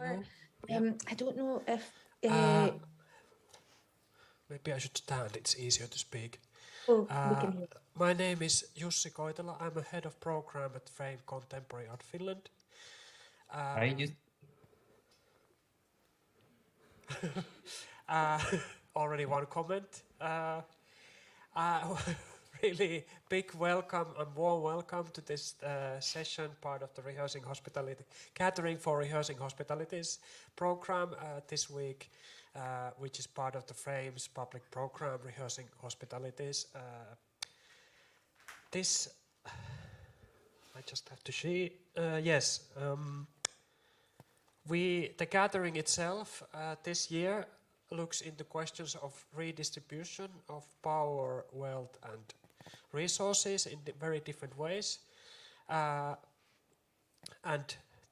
Hello. I don't know if... Maybe I should stand, it's easier to speak. we can hear. My name is Jussi Koitela. I'm a head of program at Frame Contemporary Art Finland. Already one comment. Really big welcome and warm welcome to this session, part of the Rehearsing Hospitality, Catering for Rehearsing Hospitalities program this week, which is part of the Frame's public program, Rehearsing Hospitalities. This, I just have to see, yes, the gathering itself this year looks into questions of redistribution of power, wealth and resources in very different ways. And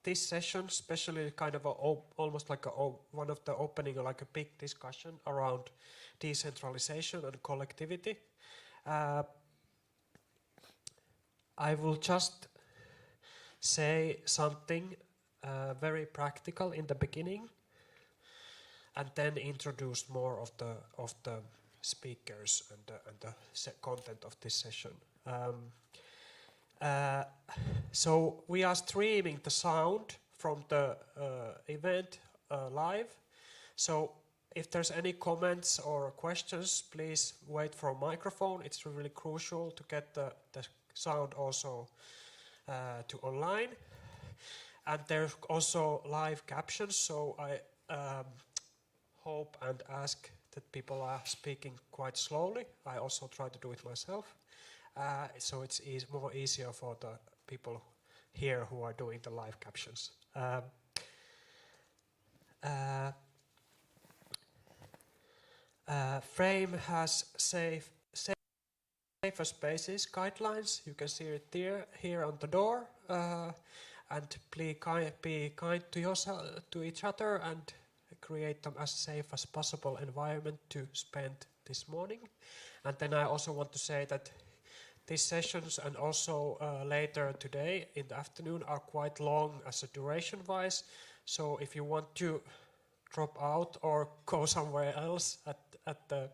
this session, especially kind of almost like one of the opening, like a big discussion around decentralization and collectivity. I will just say something very practical in the beginning, and then introduce more of the speakers and the content of this session. So we are streaming the sound from the event live. So if there's any comments or questions, please wait for a microphone. It's really crucial to get the sound also to online. And there's also live captions, so I hope and ask that people are speaking quite slowly. I also try to do it myself, so it's more easier for the people here who are doing the live captions. Frame has safer spaces guidelines. You can see it here on the door, and be kind to yourself, to each other, and create them as safe as possible environment to spend this morning. And then I also want to say that these sessions and also later today in the afternoon are quite long as a duration wise. So if you want to drop out or go somewhere else at the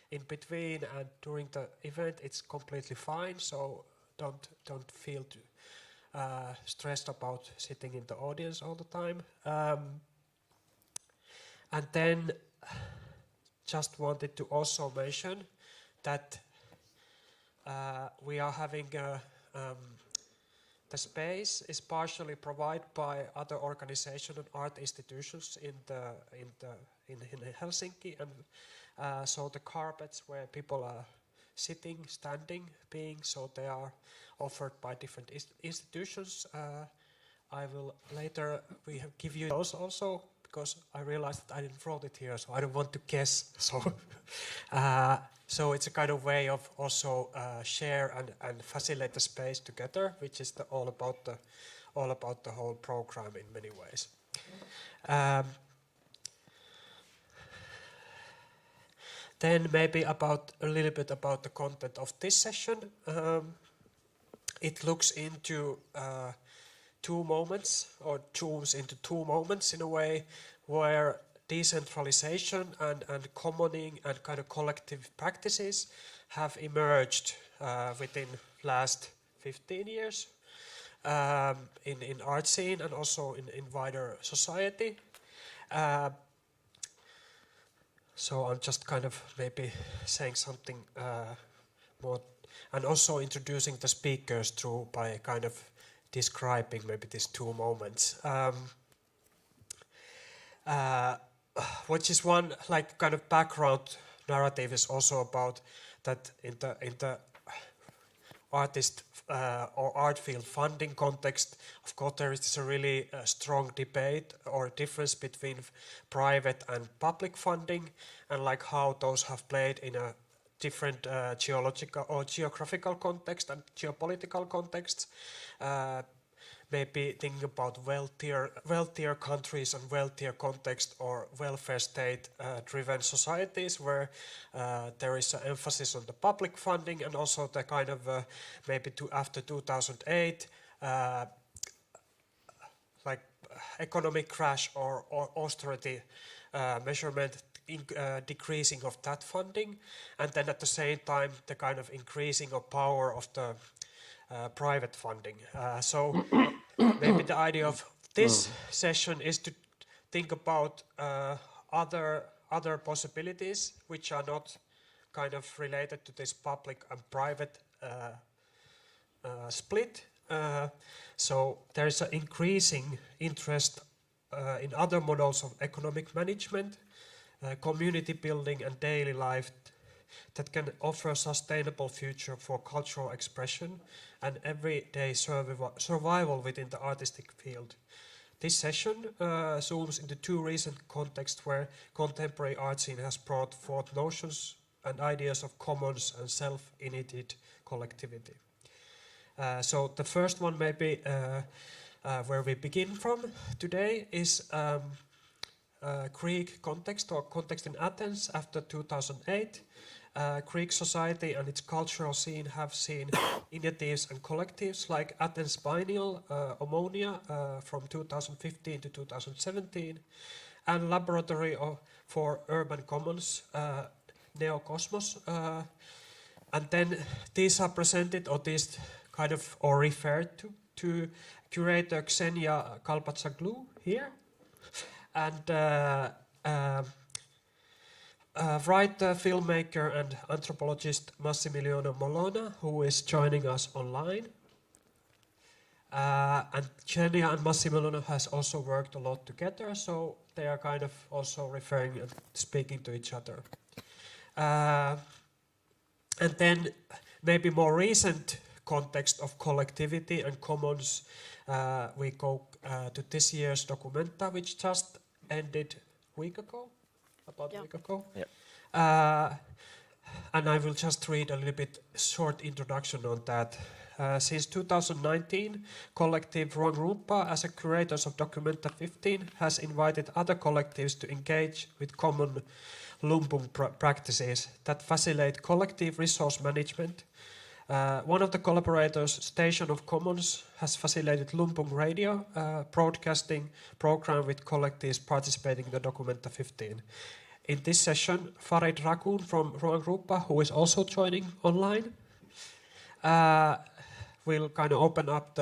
in between and during the event, it's completely fine. So don't feel stressed about sitting in the audience all the time. And then just wanted to also mention that we are having the space is partially provided by other organizations and art institutions in Helsinki, and so the carpets where people are sitting, standing, being, so they are offered by different institutions. I will later give you those also, because I realized that I didn't wrote it here, so I don't want to guess. So, so it's a kind of way of also share and facilitate the space together, which is all about the whole program in many ways. Then maybe a little bit about the content of this session. It looks into two moments, or zooms into two moments in a way, where decentralization and commoning and kind of collective practices have emerged within last 15 years in art scene and also in wider society. So I'm just kind of maybe saying something more, and also introducing the speakers through by kind of describing maybe these two moments. Which is one like kind of background narrative is also about that in the artist or art field funding context. Of course, there is a really strong debate or difference between private and public funding, and like how those have played in a different geological or geographical context and geopolitical contexts. Maybe thinking about wealthier countries and wealthier context, or welfare state driven societies where there is an emphasis on the public funding, and also the kind of maybe after 2008 like economic crash or austerity measurement, decreasing of that funding, and then at the same time the kind of increasing of power of the private funding. So maybe the idea of this session is to think about other possibilities which are not kind of related to this public and private split. So there is an increasing interest in other models of economic management, community building and daily life that can offer a sustainable future for cultural expression and everyday survival within the artistic field. This session zooms into two recent contexts where contemporary art scene has brought forth notions and ideas of commons and self-initiated collectivity. So the first one maybe where we begin from today is Greek context or context in Athens after 2008. Greek society and its cultural scene have seen initiatives and collectives like Athens Biennial, Ammonia from 2015 to 2017, and Laboratory for Urban Commons, Neocosmos. And then these are presented or these kind of or referred to curator Xenia Kalpaktsoglou here, and writer, filmmaker and anthropologist Massimiliano Mollona, who is joining us online. And Xenia and Massimiliano has also worked a lot together, so they are kind of also referring and speaking to each other. And then maybe more recent context of collectivity and commons, we go to this year's Documenta, which just ended a week ago. About a week ago. Yep. And I will just read a little bit short introduction on that. Since 2019, collective Ruangrupa, as a curators of Documenta 15, has invited other collectives to engage with common lumpung practices that facilitate collective resource management. One of the collaborators, Station of Commons, has facilitated lumpung radio broadcasting program with collectives participating in the Documenta 15. In this session, Farid Rakun from ruangrupa, who is also joining online, will kind of open up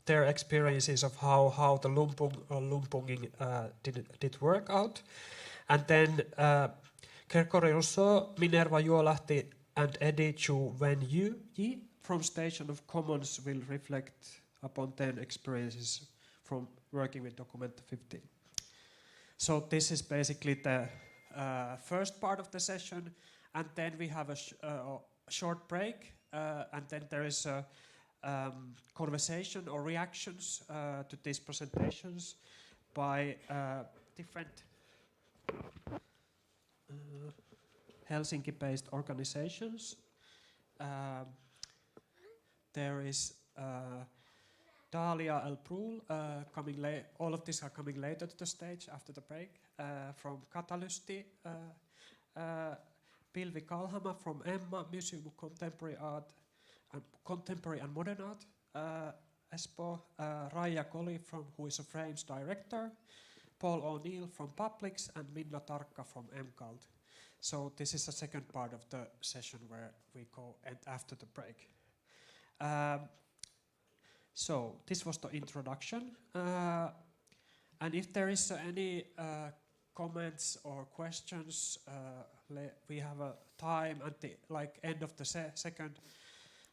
their experiences of how the lumpung or lumpunging did work out. And then Grégoire, Rousseau, Minerva, Juolahti, and Eddie Choo Yi from Station of Commons will reflect upon their experiences from working with Documenta 15. So this is basically the first part of the session, and then we have a short break, and then there is a conversation or reactions to these presentations by different Helsinki-based organizations. There is Dahlia and Broul coming late. All of these are coming later to the stage after the break. From Catalysti, Pilvi Kalhama from Emma, Museum of Contemporary and Modern Art, Espoo, Raija Koli who is a Frames director, Paul O'Neill from Publics, and Minna Tarkka from MCALT. So this is the second part of the session where we go after the break. So this was the introduction. And if there is any comments or questions, we have a time at the end of the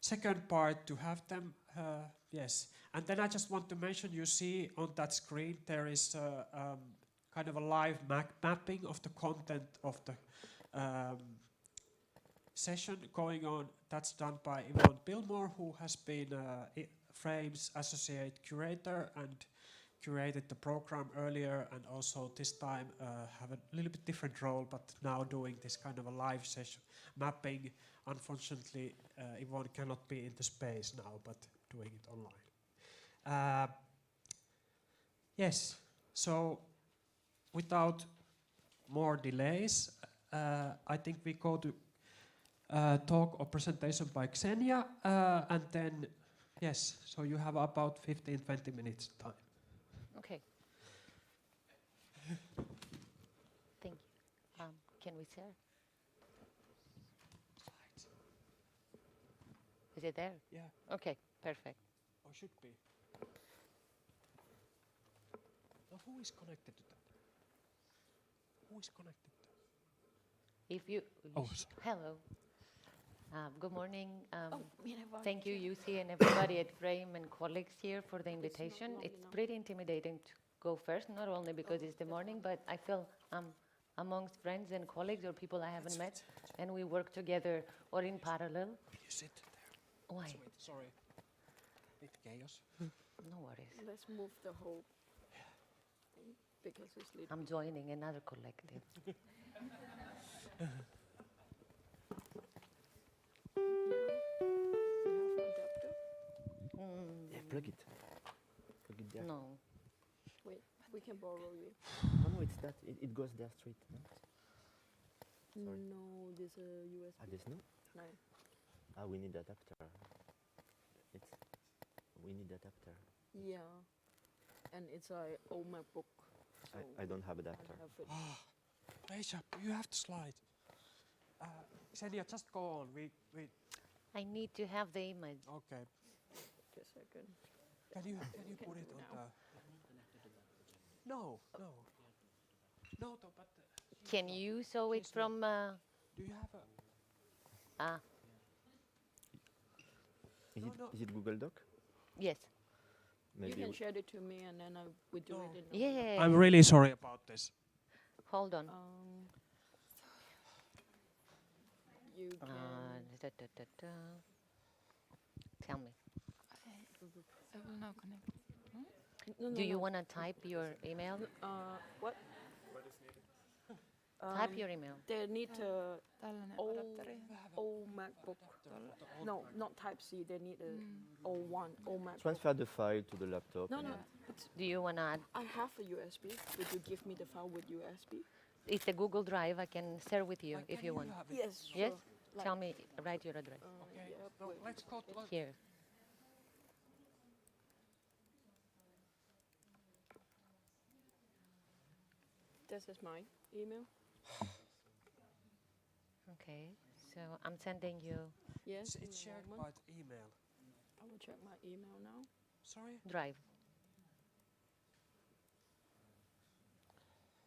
second part to have them. Yes, and then I just want to mention, you see on that screen there is kind of a live mapping of the content of the session going on. That's done by Yvonne Billmore, who has been Frames Associate Curator and curated the program earlier, and also this time have a little bit different role, but now doing this kind of a live session mapping. Unfortunately, Yvonne cannot be in the space now, but doing it online. Yes, so without more delays, I think we go to talk or presentation by Xenia, and then, yes, so you have about 15-20 minutes time. Okay. Can we share? Is it there? Yeah. Okay, perfect. Or should be. Now who is connected to that? Who is connected to that? If you, Oh, hello. Good morning. Minerva, Thank you, Jussi, and everybody at Frame and colleagues here for the invitation. It's pretty intimidating to go first, not only because it's the morning, but I feel amongst friends and colleagues or people I haven't met, and we work together or in parallel. Can you sit there? Why? Wait, sorry. Bit chaos. No worries. Let's move the whole thing because it's little. I'm joining another collective. You have adapter? Yeah, plug it. Plug it there. No. Wait, we can borrow you. No, it's that. It goes there straight. No? Sorry. No, there's a USB. There's no? No. We need adapter. We need adapter. Yeah, and it's a old MacBook. So I don't have adapter. I have it. Raija, you have to slide. Xenia, just go on. We. I need to have the image. Okay. Just a second. Can you put it on the? No. No, though, but. Can you show it from? Do you have a? Is it Google Doc? Yes. Maybe You can share it to me, and then I will do it. In Yeah. I'm really sorry about this. Hold on. You can. Tell me. I will now connect. No, Do you want to type your email? What? Type your email. They need Tällainen old, adapteri. old MacBook. No, not Type C. They need a old one, old MacBook. transfer the file to the laptop. No, and no. It's, Do you want to add? I have a USB. Would you give me the file with USB? It's a Google Drive. I can share with you if you want. Yes. Sure. Yes? Like, Tell me, write your address. Okay. yeah, No, wait. let's go. Here. This is my email. Okay. So I'm sending you Yes. It's shared moment. by the email. I will check my email now. Sorry. Drive.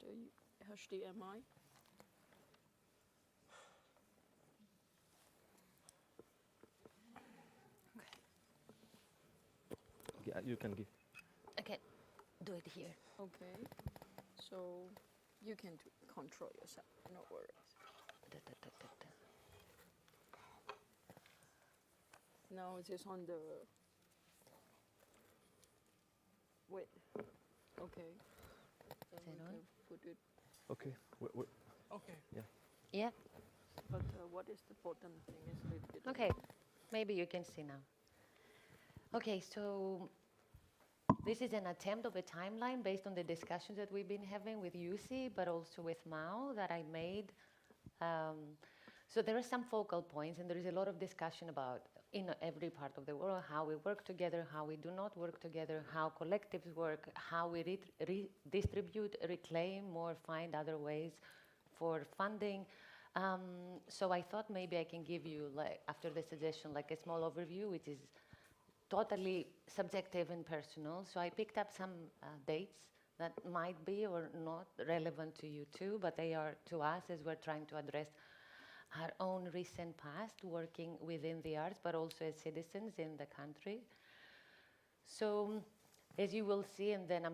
The HDMI. Okay, you can give. Okay. Do it here. Okay. So you can control yourself. No worries. Da, da, da, da, da. Now it is on the. Wait. Okay. Then Is it we on? can put it. Okay. Wait. Okay. Yeah. But what is the bottom thing? Is a little bit. Okay. Maybe you can see now. Okay, so this is an attempt of a timeline based on the discussions that we've been having with Jussi, but also with Mao that I made. So there are some focal points, and there is a lot of discussion about in every part of the world how we work together, how we do not work together, how collectives work, how we redistribute, reclaim, or find other ways for funding. So I thought maybe I can give you, like, after the suggestion, like a small overview, which is totally subjective and personal. So I picked up some dates that might be or not relevant to you too, but they are to us as we're trying to address our own recent past, working within the arts, but also as citizens in the country. So as you will see, and then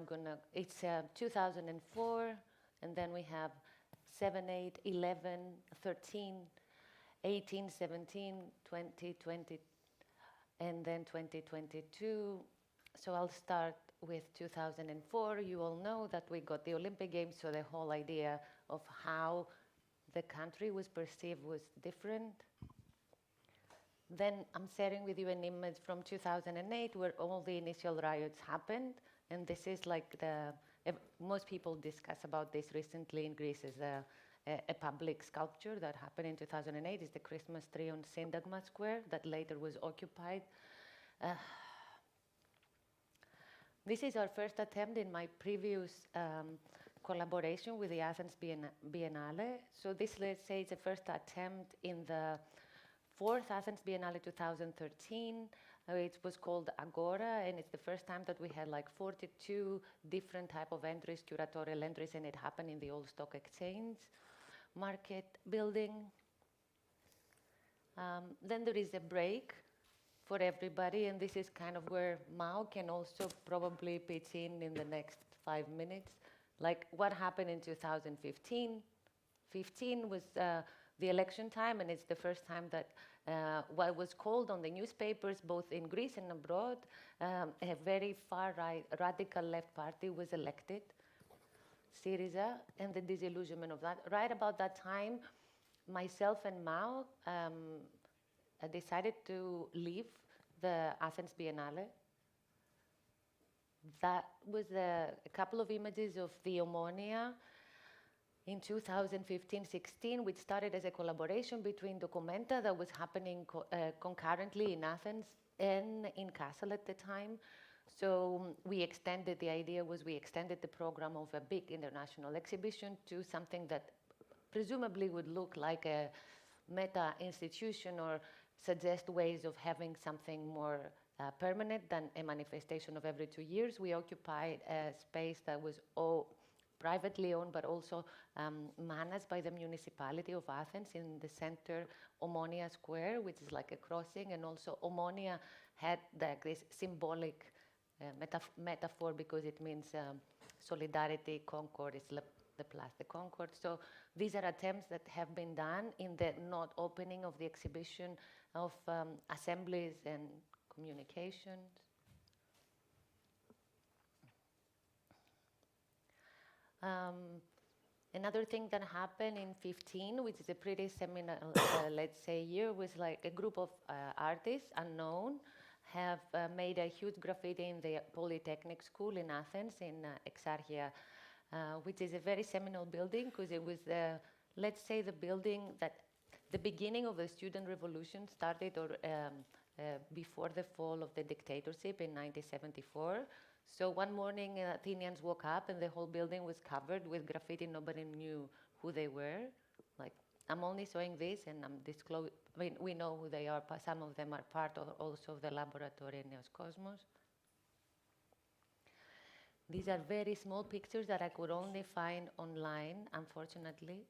it's 2004, and then we have 7, 8, 11, 13, 18, 17, 20, 20, and then 2022. So I'll start with 2004. You all know that we got the Olympic Games, so the whole idea of how the country was perceived was different. Then I'm sharing with you an image from 2008 where all the initial riots happened, and this is like most people discuss about this recently in Greece as a public sculpture that happened in 2008. It's the Christmas tree on Syntagma Square that later was occupied. This is our first attempt in my previous collaboration with the Athens Biennale. So this, let's say, is the first attempt in the 4th Athens Biennale 2013. It was called Agora, and it's the first time that we had like 42 different type of entries, curatorial entries, and it happened in the old stock exchange market building. Then there is a break for everybody, and this is kind of where Mao can also probably pitch in the next 5 minutes. Like what happened in 2015. 15 was the election time, and it's the first time that what was called on the newspapers, both in Greece and abroad, a very far-right, radical left party was elected, Syriza, and the disillusionment of that. Right about that time, myself and Mao decided to leave the Athens Biennale. That was a couple of images of the Omonia in 2015-16, which started as a collaboration between Documenta that was happening concurrently in Athens and in Kassel at the time. So we extended, the idea was we extended the program of a big international exhibition to something that presumably would look like a meta institution or suggest ways of having something more permanent than a manifestation of every 2 years. We occupied a space that was privately owned, but also managed by the municipality of Athens in the center, Omonia Square, which is like a crossing, and also Omonia had this symbolic metaphor because it means solidarity, concord, is the plus the concord. So these are attempts that have been done in the not opening of the exhibition of assemblies and communications. Another thing that happened in 15, which is a pretty seminal, let's say, year, was like a group of artists, unknown, have made a huge graffiti in the Polytechnic School in Athens, in Exarchia, which is a very seminal building because it was, let's say, the building that the beginning of the student revolution started before the fall of the dictatorship in 1974. So one morning, Athenians woke up and the whole building was covered with graffiti. Nobody knew who they were. Like, I'm only showing this and I'm disclosing. I mean, we know who they are. Some of them are part of also of the laboratory in Neos Cosmos. These are very small pictures that I could only find online, unfortunately.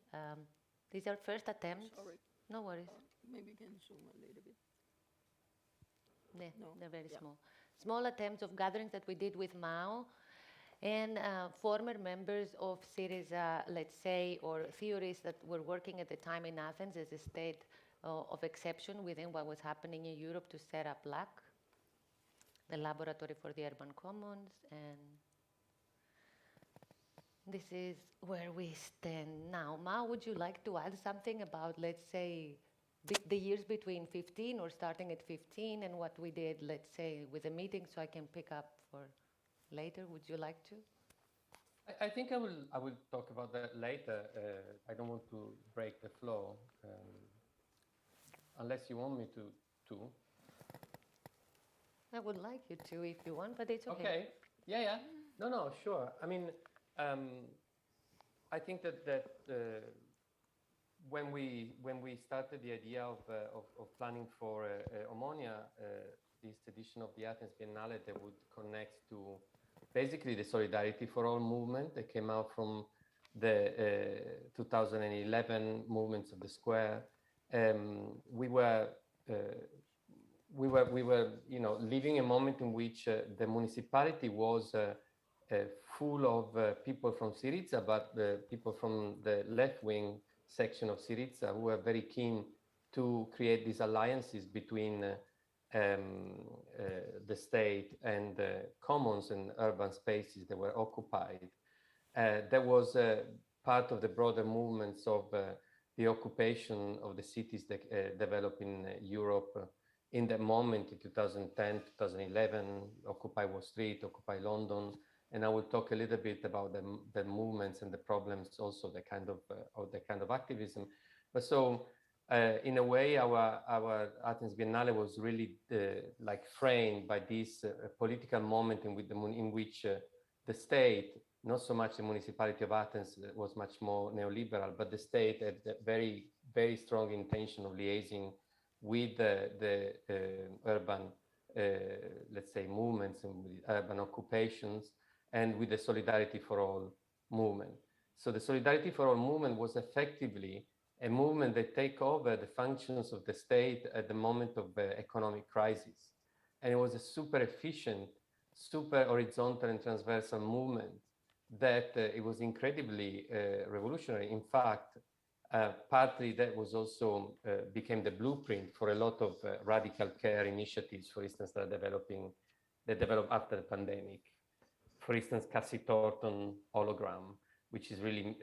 These are first attempts. Sorry. No worries. Maybe you can zoom a little bit. Yeah, No. they're very Yeah. small. Small attempts of gatherings that we did with Mao and former members of Syriza, let's say, or theorists that were working at the time in Athens as a state of exception within what was happening in Europe to set up LAC, the Laboratory for the Urban Commons. And this is where we stand now. Mao, would you like to add something about, let's say, the years between 15 or starting at 15 and what we did, let's say, with the meeting, so I can pick up for later? Would you like to? I think I will talk about that later. I don't want to break the flow, unless you want me to. I would like you to if you want, but it's okay. Okay. Yeah. No, sure. I mean, I think that when we started the idea of planning for Omonia, this edition of the Athens Biennale that would connect to basically the Solidarity for All movement that came out from the 2011 movements of the square. We were living a moment in which the municipality was full of people from Syriza, but people from the left-wing section of Syriza who were very keen to create these alliances between the state and the commons and urban spaces that were occupied. That was part of the broader movements of the occupation of the cities that developed in Europe in that moment in 2010, 2011, Occupy Wall Street, Occupy London. And I will talk a little bit about the movements and the problems, also the kind of activism. But so, in a way, our Athens Biennale was really like framed by this political moment in which the state not so much the municipality of Athens that was much more neoliberal, but the state had a very, very strong intention of liaising with the urban, let's say, movements and with urban occupations and with the Solidarity for All movement. So the Solidarity for All movement was effectively a movement that take over the functions of the state at the moment of economic crisis. And it was a super efficient, super horizontal and transversal movement that it was incredibly revolutionary. In fact, partly that was also became the blueprint for a lot of radical care initiatives, for instance, that developed after the pandemic. For instance, Cassie Thornton hologram, which is really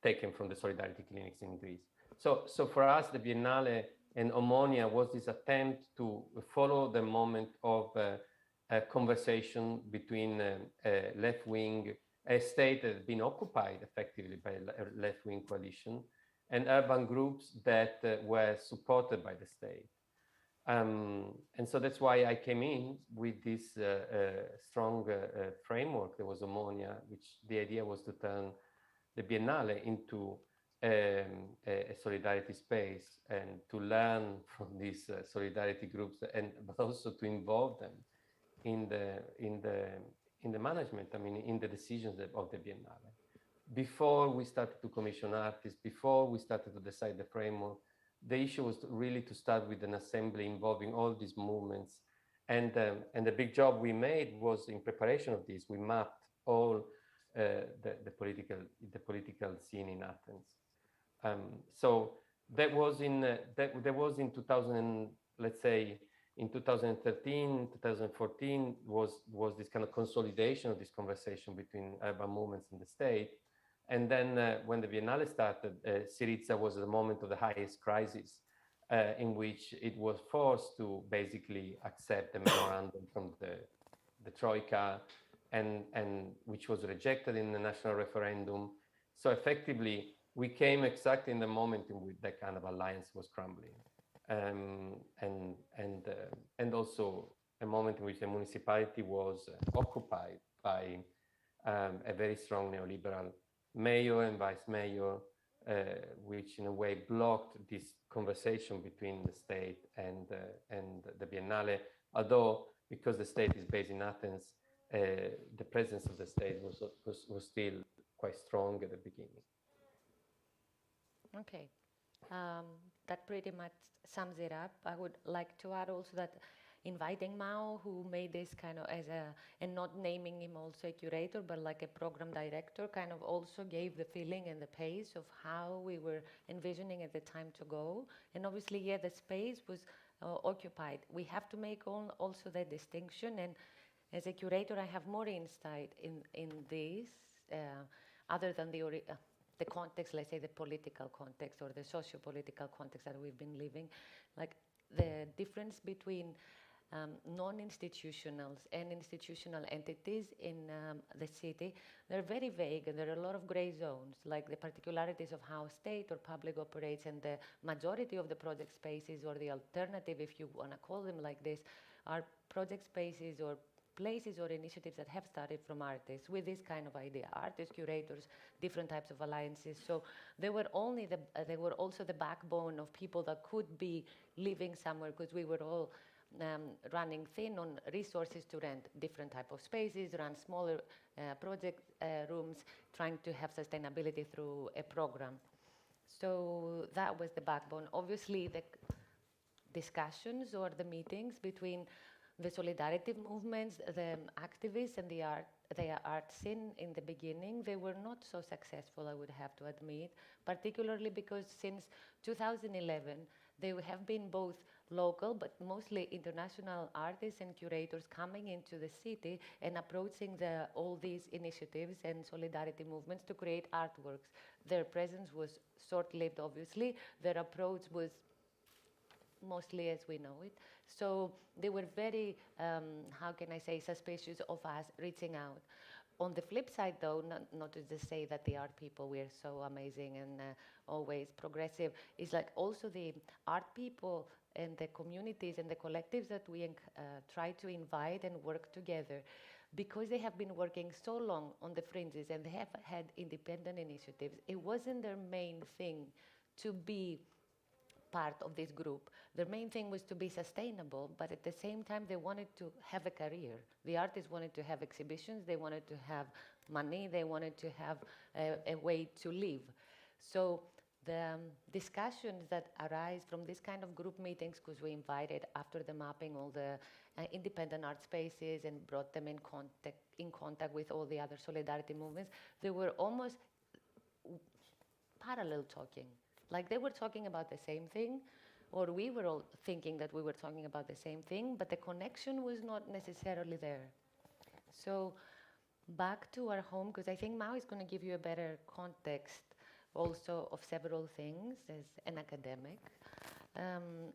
taken from the Solidarity clinics in Greece. So for us, the Biennale and Omonia was this attempt to follow the moment of a conversation between a left-wing, a state that had been occupied effectively by a left-wing coalition, and urban groups that were supported by the state. And so that's why I came in with this strong framework. There was Omonia, which the idea was to turn the Biennale into a solidarity space and to learn from these solidarity groups, but also to involve them in the management, I mean, in the decisions of the Biennale. Before we started to commission artists, before we started to decide the framework, the issue was really to start with an assembly involving all these movements. And the big job we made was in preparation of this. We mapped all the political scene in Athens. So that was in 2000, let's say, in 2013, 2014 was this kind of consolidation of this conversation between urban movements and the state. And then when the Biennale started, Syriza was the moment of the highest crisis in which it was forced to basically accept the memorandum from the Troika, and which was rejected in the national referendum. So effectively, we came exactly in the moment in which that kind of alliance was crumbling. And also a moment in which the municipality was occupied by a very strong neoliberal mayor and vice mayor, which in a way blocked this conversation between the state and the Biennale. Although, because the state is based in Athens, the presence of the state was still quite strong at the beginning. Okay, that pretty much sums it up. I would like to add also that inviting Mao, who made this kind of and not naming him also a curator, but like a program director, kind of also gave the feeling and the pace of how we were envisioning at the time to go. And obviously, yeah, the space was occupied. We have to make also that distinction. And as a curator, I have more insight in this, other than the context, let's say the political context or the socio-political context that we've been living, like the difference between non-institutionals and institutional entities in the city. They're very vague, and there are a lot of gray zones, like the particularities of how state or public operates, and the majority of the project spaces, or the alternative, if you want to call them like this, are project spaces or places or initiatives that have started from artists with this kind of idea. Artists, curators, different types of alliances. So they were also the backbone of people that could be living somewhere, because we were all running thin on resources to rent different type of spaces, run smaller project rooms, trying to have sustainability through a program. So that was the backbone. Obviously, the discussions or the meetings between the solidarity movements, the activists, and the art scene in the beginning, they were not so successful, I would have to admit, particularly because since 2011, they have been both local, but mostly international artists and curators coming into the city and approaching all these initiatives and solidarity movements to create artworks. Their presence was short-lived, obviously. Their approach was mostly as we know it. So they were very, how can I say, suspicious of us reaching out. On the flip side, though, not to just say that the art people were so amazing and always progressive, is like also the art people and the communities and the collectives that we try to invite and work together. because they have been working so long on the fringes and they have had independent initiatives, it wasn't their main thing to be part of this group. Their main thing was to be sustainable, but at the same time they wanted to have a career. The artists wanted to have exhibitions, they wanted to have money, they wanted to have a way to live. So the discussions that arise from this kind of group meetings, because we invited after the mapping all the independent art spaces and brought them in contact with all the other solidarity movements, they were almost parallel talking. Like they were talking about the same thing, or we were all thinking that we were talking about the same thing, but the connection was not necessarily there. So back to our home, because I think Mao is going to give you a better context also of several things as an academic.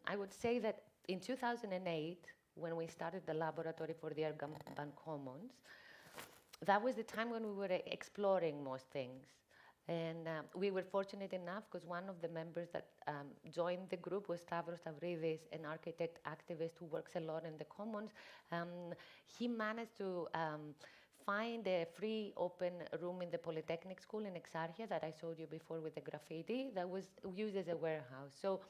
I would say that in 2008, when we started the laboratory for the urban commons, that was the time when we were exploring most things. And we were fortunate enough because one of the members that joined the group was Stavros Stavridis, an architect activist who works a lot in the commons. He managed to find a free open room in the Polytechnic School in Exarchia that I showed you before with the graffiti that was used as a warehouse. So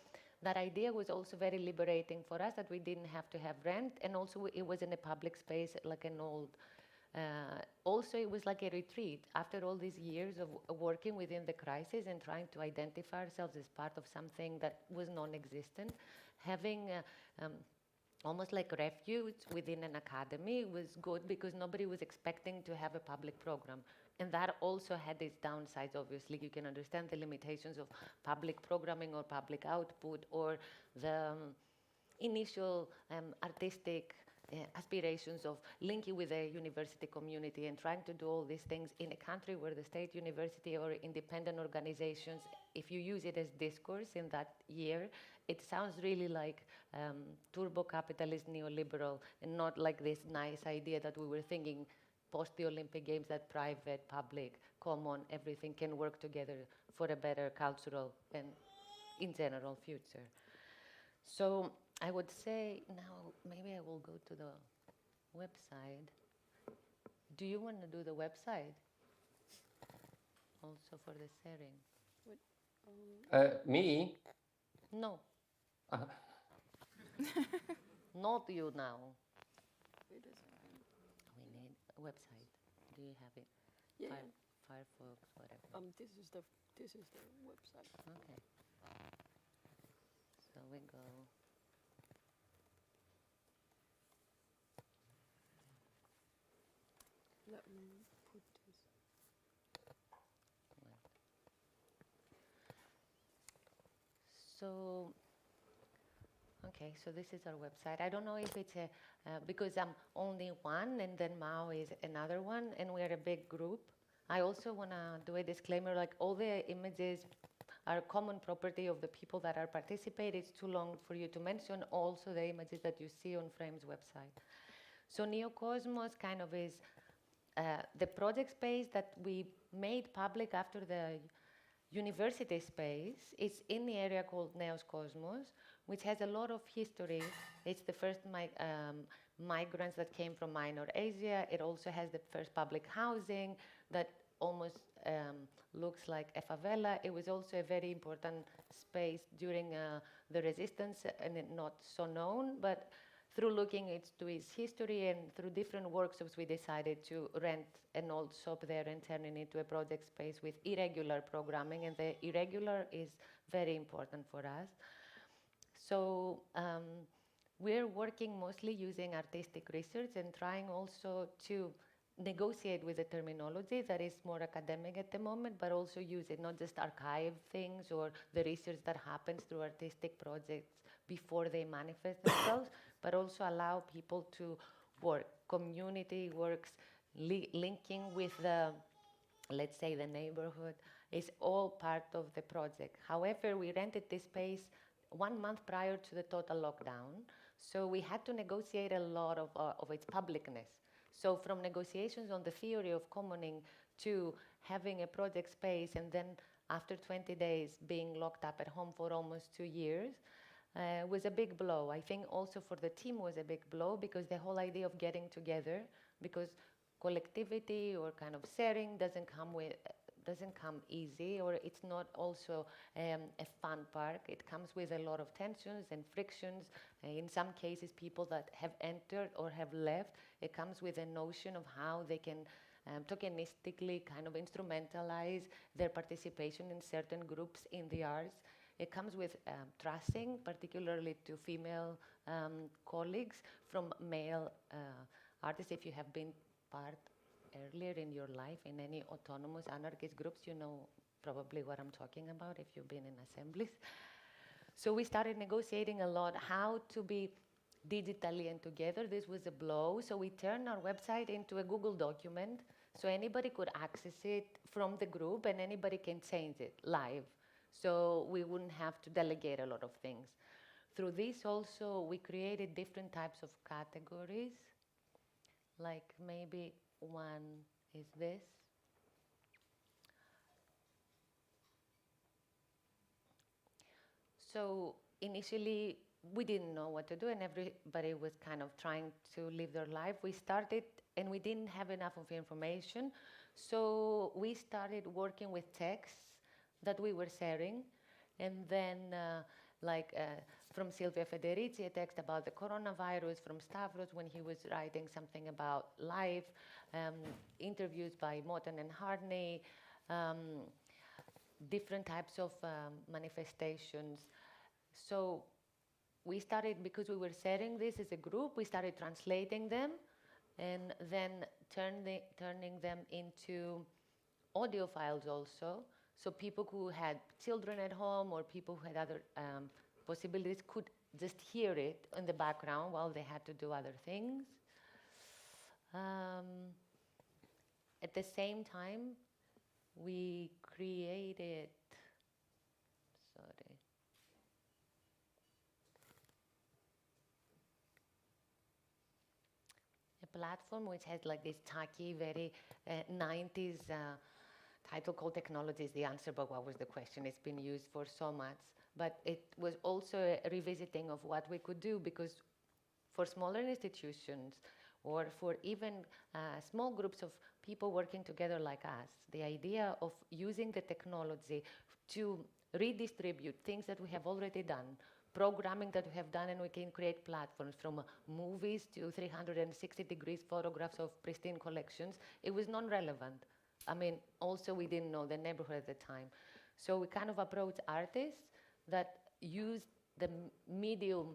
that idea was also very liberating for us, that we didn't have to have rent, and also it was in a public space like an old. Also, it was like a retreat. After all these years of working within the crisis and trying to identify ourselves as part of something that was non-existent, having almost like refuge within an academy was good because nobody was expecting to have a public program. And that also had its downsides, obviously. You can understand the limitations of public programming or public output or the initial artistic aspirations of linking with the university community and trying to do all these things in a country where the state university or independent organizations, if you use it as discourse in that year, it sounds really like turbo-capitalist neoliberal and not like this nice idea that we were thinking post the Olympic Games that private, public, common, everything can work together for a better cultural and in general future. So I would say now maybe I will go to the website. Do you want to do the website also for the sharing? Me? No. Not you now. We need a website. Do you have it? Yeah. Firefox, whatever. This is the website. Okay. So we go. Let me put this. So, okay, so this is our website. I don't know if it's a, because I'm only one and then Mao is another one and we're a big group. I also want to do a disclaimer, like all the images are common property of the people that are participating. It's too long for you to mention also the images that you see on Frame's website. So Neocosmos kind of is the project space that we made public after the university space. It's in the area called Neos Cosmos, which has a lot of history. It's the first migrants that came from Minor Asia. It also has the first public housing that almost looks like a favela. It was also a very important space during the resistance, and not so known, but through looking into its history and through different workshops, we decided to rent an old shop there and turn it into a project space with irregular programming, and the irregular is very important for us. So we're working mostly using artistic research and trying also to negotiate with the terminology that is more academic at the moment, but also use it, not just archive things or the research that happens through artistic projects before they manifest themselves, but also allow people to work. Community works, linking with the, let's say, the neighborhood is all part of the project. However, we rented this space 1 month prior to the total lockdown, so we had to negotiate a lot of its publicness. So from negotiations on the theory of commoning to having a project space, and then after 20 days being locked up at home for almost 2 years, was a big blow. I think also for the team was a big blow, because the whole idea of getting together, because collectivity or kind of sharing doesn't come easy, or it's not also a fun park. It comes with a lot of tensions and frictions. In some cases, people that have entered or have left, it comes with a notion of how they can tokenistically kind of instrumentalize their participation in certain groups in the arts. It comes with trusting, particularly to female colleagues from male artists. If you have been part earlier in your life in any autonomous anarchist groups, you know probably what I'm talking about if you've been in assemblies. So we started negotiating a lot how to be digitally and together. This was a blow. So we turned our website into a Google document so anybody could access it from the group and anybody can change it live. So we wouldn't have to delegate a lot of things. Through this also, we created different types of categories. Like maybe one is this. So initially, we didn't know what to do, and everybody was kind of trying to live their life. We started, and we didn't have enough of information, so we started working with texts that we were sharing, and then from Silvia Federici, a text about the coronavirus, from Stavros when he was writing something about life, interviews by Moten and Harney, different types of manifestations. So we started, because we were sharing this as a group, we started translating them and then turning them into audio files also. So people who had children at home or people who had other possibilities could just hear it in the background while they had to do other things. At the same time, we created, a platform which has like this tacky, very 90s title called Technology is the Answer, but what was the question? It's been used for so much. But it was also a revisiting of what we could do, because for smaller institutions or for even small groups of people working together like us, the idea of using the technology to redistribute things that we have already done, programming that we have done, and we can create platforms from movies to 360 degrees photographs of pristine collections, it was non-relevant. I mean, also we didn't know the neighborhood at the time. So we kind of approached artists that used the medium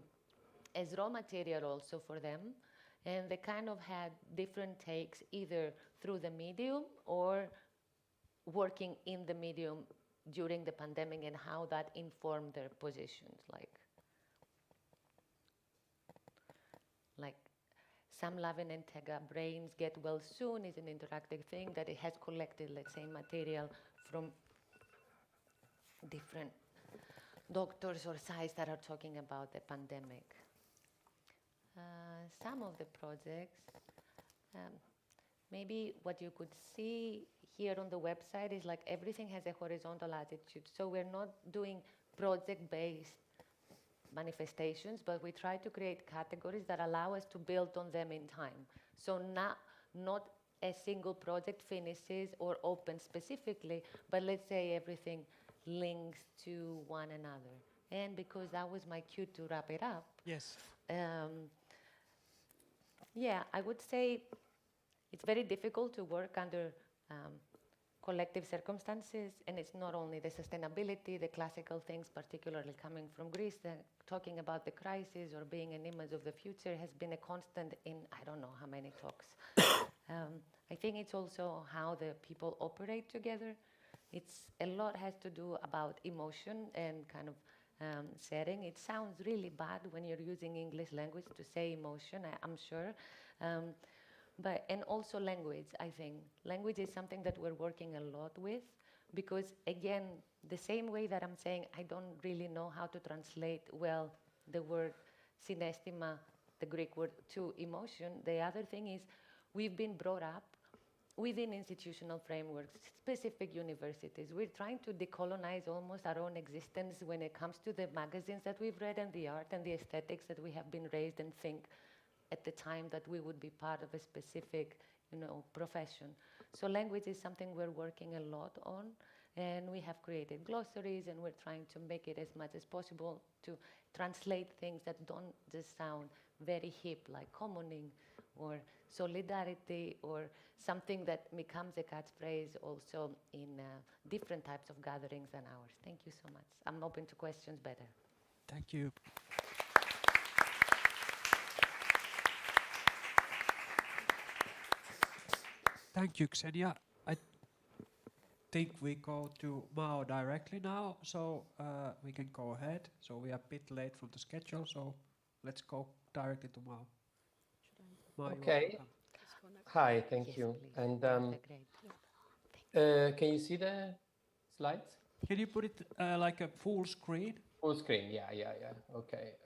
as raw material also for them. And they kind of had different takes, either through the medium or working in the medium during the pandemic and how that informed their positions. Like Sam Lavin and Tega Brains Get Well Soon is an interactive thing that it has collected, let's say, material from different doctors or sites that are talking about the pandemic. Some of the projects, maybe what you could see here on the website is like everything has a horizontal attitude. So we're not doing project-based manifestations, but we try to create categories that allow us to build on them in time. So not a single project finishes or opens specifically, but let's say everything links to one another. And because that was my cue to wrap it up. Yes. Yeah, I would say it's very difficult to work under collective circumstances, and it's not only the sustainability, the classical things, particularly coming from Greece, talking about the crisis or being an image of the future has been a constant in I don't know how many talks. I think it's also how the people operate together. It's a lot has to do about emotion and kind of setting. It sounds really bad when you're using English language to say emotion, I'm sure. And also language, I think. Language is something that we're working a lot with because, again, the same way that I'm saying I don't really know how to translate well the word synesthema, the Greek word, to emotion, the other thing is we've been brought up within institutional frameworks, specific universities. We're trying to decolonize almost our own existence when it comes to the magazines that we've read and the art and the aesthetics that we have been raised and think at the time that we would be part of a specific profession. So language is something we're working a lot on, and we have created glossaries, and we're trying to make it as much as possible to translate things that don't just sound very hip, like commoning or solidarity, or something that becomes a catchphrase also in different types of gatherings than ours. Thank you so much. I'm open to questions better. Thank you. Thank you, Xenia. I think we go to Mao directly now, so we can go ahead. So we are a bit late from the schedule, so let's go directly to Mao. Mao, you are Okay. welcome. Hi, thank Yes, you. please. And Great. can you see the slides? Can you put it like a full screen? Full screen, yeah. Okay.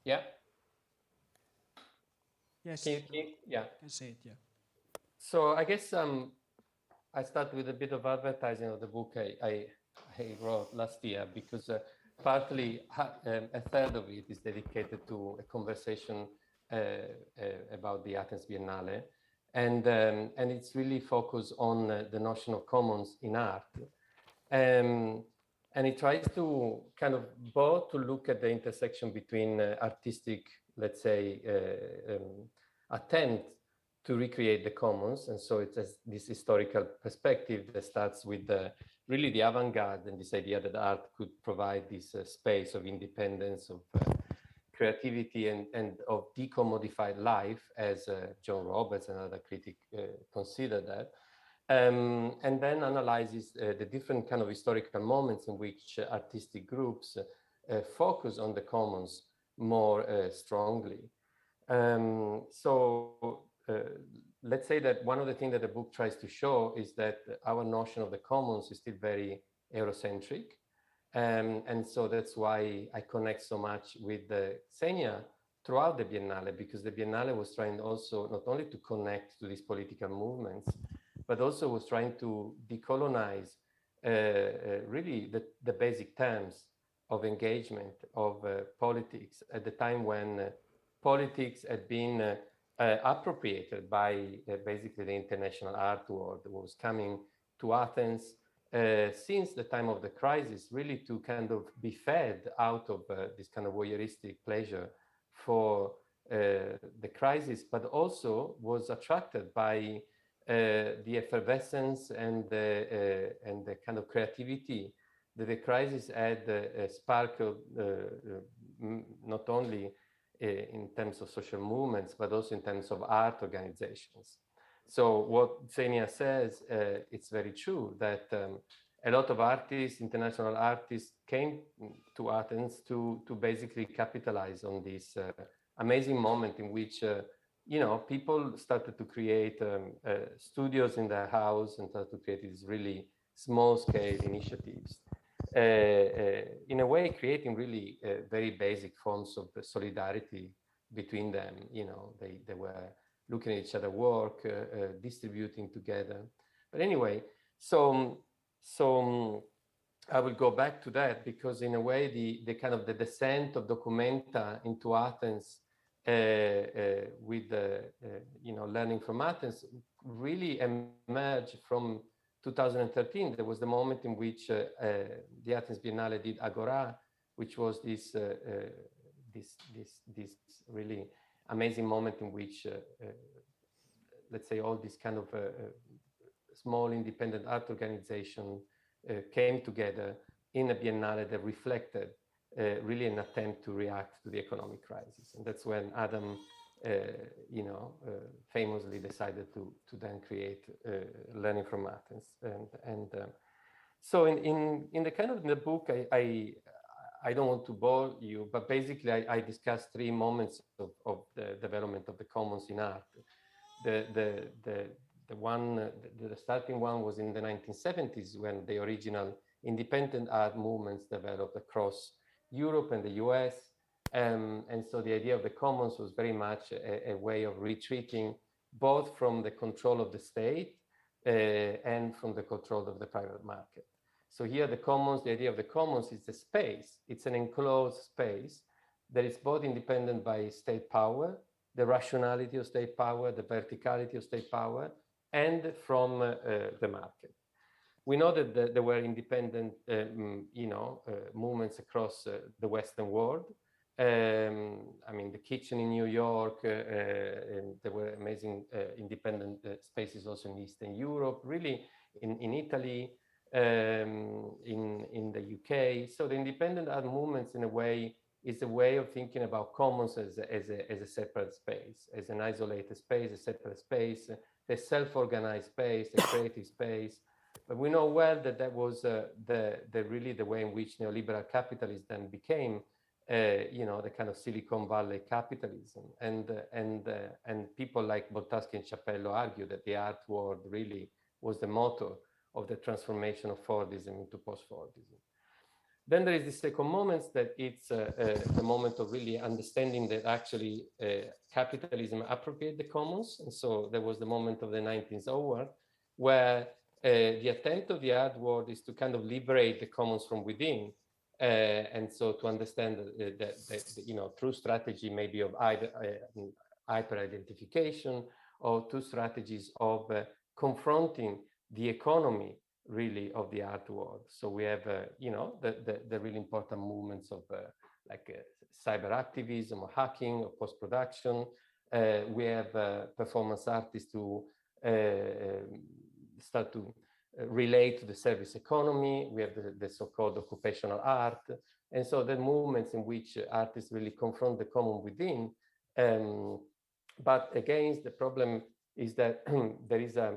Yeah. Yes. Yeah. Can see it, yeah. So I guess I start with a bit of advertising of the book I wrote last year, because partly a third of it is dedicated to a conversation about the Athens Biennale, and it's really focused on the notion of commons in art, and it tries to kind of both to look at the intersection between artistic, let's say, attempt to recreate the commons, and so it's this historical perspective that starts with really the avant-garde and this idea that art could provide this space of independence, of creativity, and of decommodified life, as John Roberts and other critics consider that, and then analyzes the different kind of historical moments in which artistic groups focus on the commons more strongly. Let's say that one of the things that the book tries to show is that our notion of the commons is still very Eurocentric. And so that's why I connect so much with Xenia throughout the Biennale, because the Biennale was trying also not only to connect to these political movements, but also was trying to decolonize really the basic terms of engagement of politics at the time when politics had been appropriated by basically the international art world that was coming to Athens since the time of the crisis, really to kind of be fed out of this kind of voyeuristic pleasure for the crisis, but also was attracted by the effervescence and the kind of creativity that the crisis had sparkled, not only in terms of social movements, but also in terms of art organizations. So what Xenia says, it's very true that a lot of artists, international artists, came to Athens to basically capitalize on this amazing moment in which people started to create studios in their house and started to create these really small-scale initiatives. In a way, creating really very basic forms of solidarity between them. They were looking at each other work, distributing together. But anyway, so I will go back to that, because in a way, the kind of the descent of Documenta into Athens with learning from Athens really emerged from 2013. There was the moment in which the Athens Biennale did Agora, which was this really amazing moment in which, let's say, all this kind of small independent art organization came together in a Biennale that reflected really an attempt to react to the economic crisis. And that's when Adam famously decided to then create Learning from Athens. So in the kind of in the book, I don't want to bore you, but basically I discussed three moments of the development of the commons in art. The starting one was in the 1970s, when the original independent art movements developed across Europe and the US. And so the idea of the commons was very much a way of retreating both from the control of the state and from the control of the private market. So here the idea of the commons is the space. It's an enclosed space that is both independent by state power, the rationality of state power, the verticality of state power, and from the market. We know that there were independent, movements across the Western world. I mean, the kitchen in New York, and there were amazing independent spaces also in Eastern Europe, really in Italy, in the UK. So the independent art movements, in a way, is a way of thinking about commons as a separate space, as an isolated space, a separate space, a self-organized space, a creative space. But we know well that that was really the way in which neoliberal capitalism then became, the kind of Silicon Valley capitalism. And people like Boltanski and Chapello argue that the art world really was the motor of the transformation of Fordism into post-Fordism. Then there is the second moment that it's the moment of really understanding that actually capitalism appropriate the commons. And so there was the moment of the 19th hour where the attempt of the art world is to kind of liberate the commons from within. And so to understand that through strategy maybe of either hyper-identification or two strategies of confronting the economy really of the art world. So we have, the really important movements of cyber activism or hacking or post-production. We have performance artists who start to relate to the service economy. We have the so-called occupational art. And so the movements in which artists really confront the common within. But again, the problem is that there is a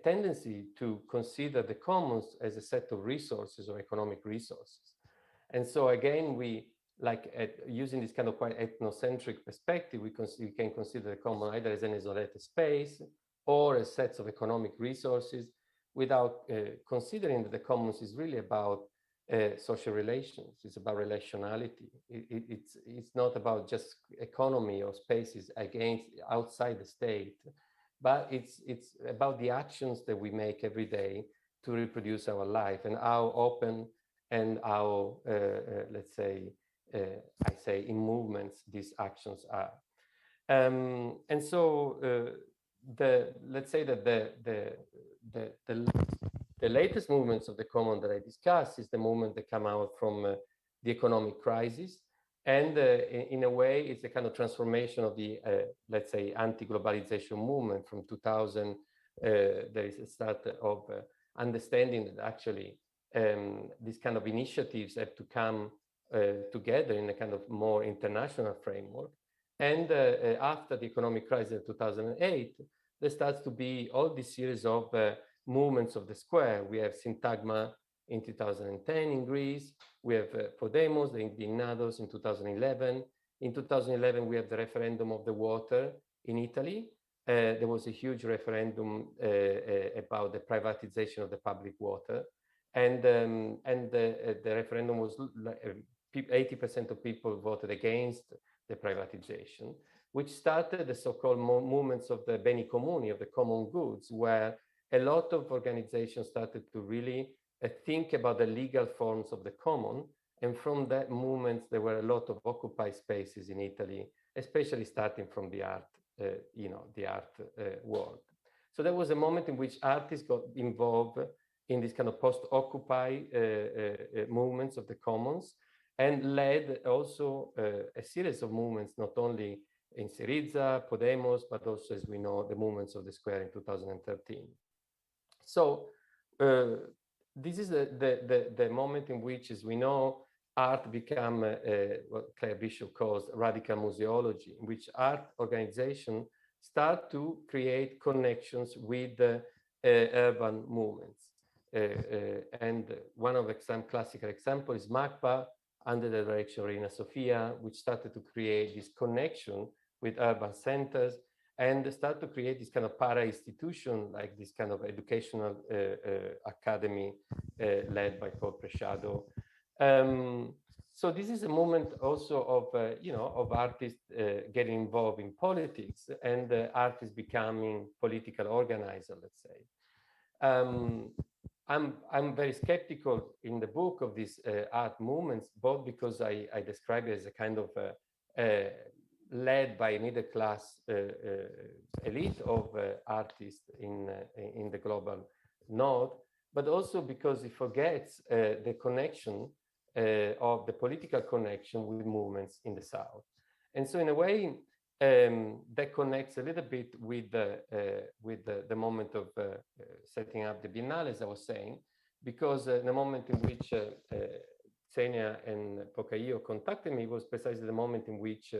tendency to consider the commons as a set of resources or economic resources. And so again, using this kind of quite ethnocentric perspective, we can consider the common either as an isolated space or as sets of economic resources, without considering that the commons is really about social relations. It's about relationality. It's not about just economy or spaces outside the state, but it's about the actions that we make every day to reproduce our life, and how open and how, let's say, in movements these actions are. And so let's say that the latest movements of the common that I discussed is the movement that come out from the economic crisis. And in a way, it's a kind of transformation of the, let's say, anti-globalization movement from 2000. There is a start of understanding that actually these kind of initiatives have to come together in a kind of more international framework. And after the economic crisis of 2008, there starts to be all this series of movements of the square. We have Syntagma in 2010 in Greece. We have Podemos, the Indignados in 2011. In 2011, we have the referendum of the water in Italy. There was a huge referendum about the privatization of the public water. And the referendum was 80% of people voted against the privatization, which started the so-called movements of the beni comuni, of the common goods, where a lot of organizations started to really think about the legal forms of the common. And from that movement, there were a lot of occupied spaces in Italy, especially starting from the art, the art world. So there was a moment in which artists got involved in this kind of post-occupy movements of the commons, and led also a series of movements, not only in Syriza, Podemos, but also, as we know, the movements of the square in 2013. So this is the moment in which, as we know, art became what Claire Bishop calls radical museology, in which art organizations start to create connections with urban movements. And one of some classical examples is MACPA, under the direction of Reina Sofia, which started to create this connection with urban centers and start to create this kind of para-institution, like this kind of educational academy led by Paul Preciado. So this is a moment also of, of artists getting involved in politics and artists becoming political organizers, let's say. I'm very skeptical in the book of these art movements, both because I describe it as a kind of led by a middle class elite of artists in the global north, but also because it forgets the connection of the political connection with movements in the south. And so in a way, that connects a little bit with the moment of setting up the Biennale, as I was saying, because the moment in which Xenia and Pocaio contacted me was precisely the moment in which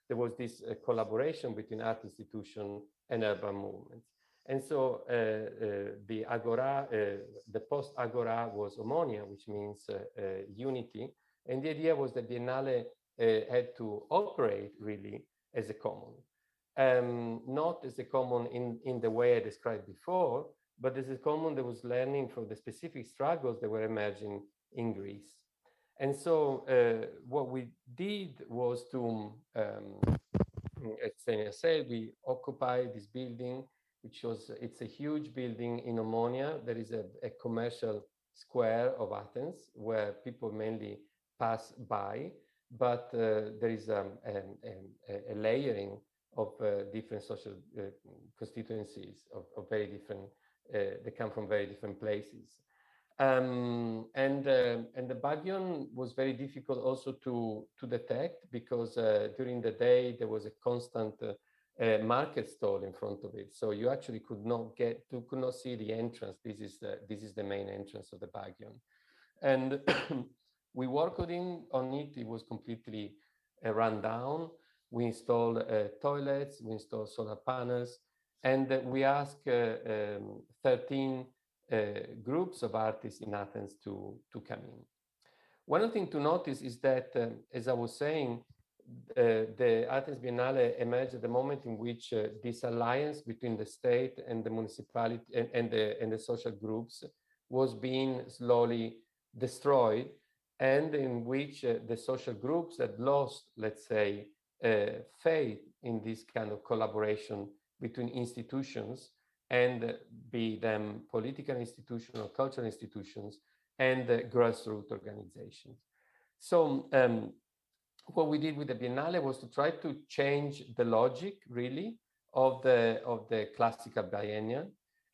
there was this collaboration between art institution and urban movements. And so the Agora, the post-Agora was Omonia, which means unity. And the idea was that Biennale had to operate really as a common. Not as a common in the way I described before, but as a common that was learning from the specific struggles that were emerging in Greece. And so what we did was to, as Xenia said, we occupied this building, which was, it's a huge building in Omonia. There is a commercial square of Athens where people mainly pass by, but there is a layering of different social constituencies of very different, they come from very different places. And the Bagyon was very difficult also to detect because during the day there was a constant market stall in front of it, so you actually could not see the entrance. This is the main entrance of the Bagyon, and we worked on it. It was completely run down. We installed toilets, we installed solar panels, and we asked 13 groups of artists in Athens to come in. One thing to notice is that, as I was saying, the Athens Biennale emerged at the moment in which this alliance between the state and the municipality and the social groups was being slowly destroyed, and in which the social groups had lost, let's say, faith in this kind of collaboration between institutions, and be them political institutions or cultural institutions, and grassroots organizations. So what we did with the Biennale was to try to change the logic, really, of the classical biennial.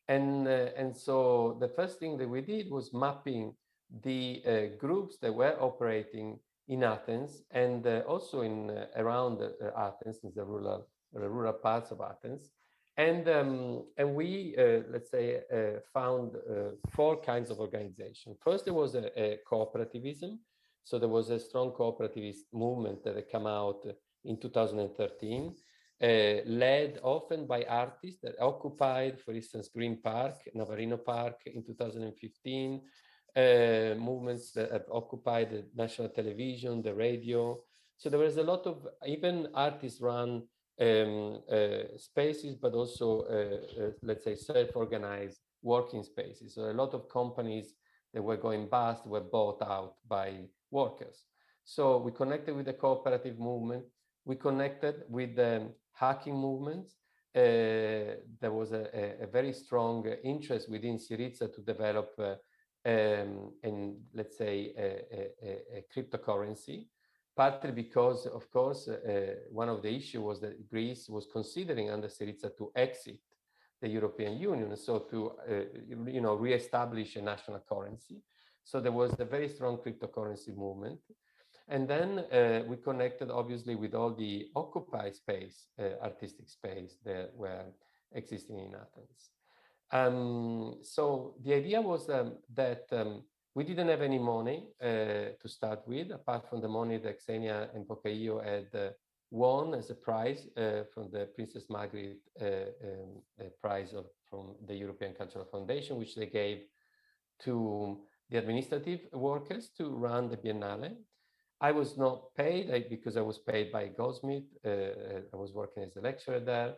And so the first thing that we did was mapping the groups that were operating in Athens, and also in around Athens, in the rural parts of Athens. And we, let's say, found 4 kinds of organization. First, there was a cooperativism. So there was a strong cooperativist movement that had come out in 2013, led often by artists that occupied, for instance, Green Park, Navarino Park in 2015, movements that have occupied the national television, the radio. So there was a lot of even artist-run spaces, but also, let's say, self-organized working spaces. So a lot of companies that were going bust were bought out by workers. So we connected with the cooperative movement. We connected with the hacking movements. There was a very strong interest within Syriza to develop, let's say, a cryptocurrency. Partly because, of course, one of the issues was that Greece was considering under Syriza to exit the European Union, so to re-establish a national currency. So there was a very strong cryptocurrency movement. And then we connected, obviously, with all the occupied space, artistic space that were existing in Athens. So the idea was that we didn't have any money to start with, apart from the money that Xenia and Pocaio had won as a prize from the Princess Margaret prize from the European Cultural Foundation, which they gave to the administrative workers to run the Biennale. I was not paid because I was paid by Goldsmith. I was working as a lecturer there.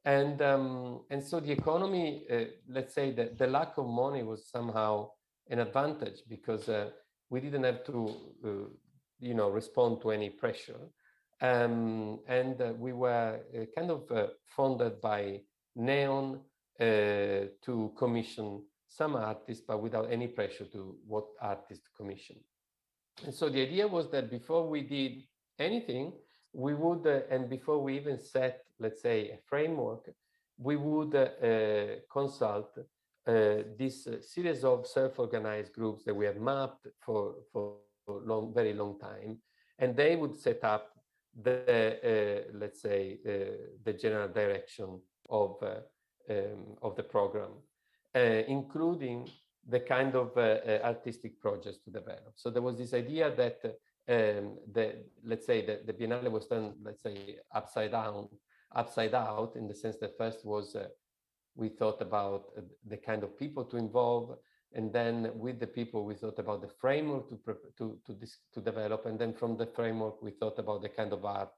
And so the economy, let's say that the lack of money was somehow an advantage, because we didn't have to, respond to any pressure. And we were kind of funded by Neon to commission some artists, but without any pressure to what artists commission. And so the idea was that before we did anything, we would, and before we even set, let's say, a framework, we would consult this series of self-organized groups that we have mapped for very long time, and they would set up the, let's say, the general direction of the program, including the kind of artistic projects to develop. So there was this idea that let's say the Biennale was done, let's say, upside out, in the sense that first was we thought about the kind of people to involve, and then with the people we thought about the framework to develop, and then from the framework we thought about the kind of art,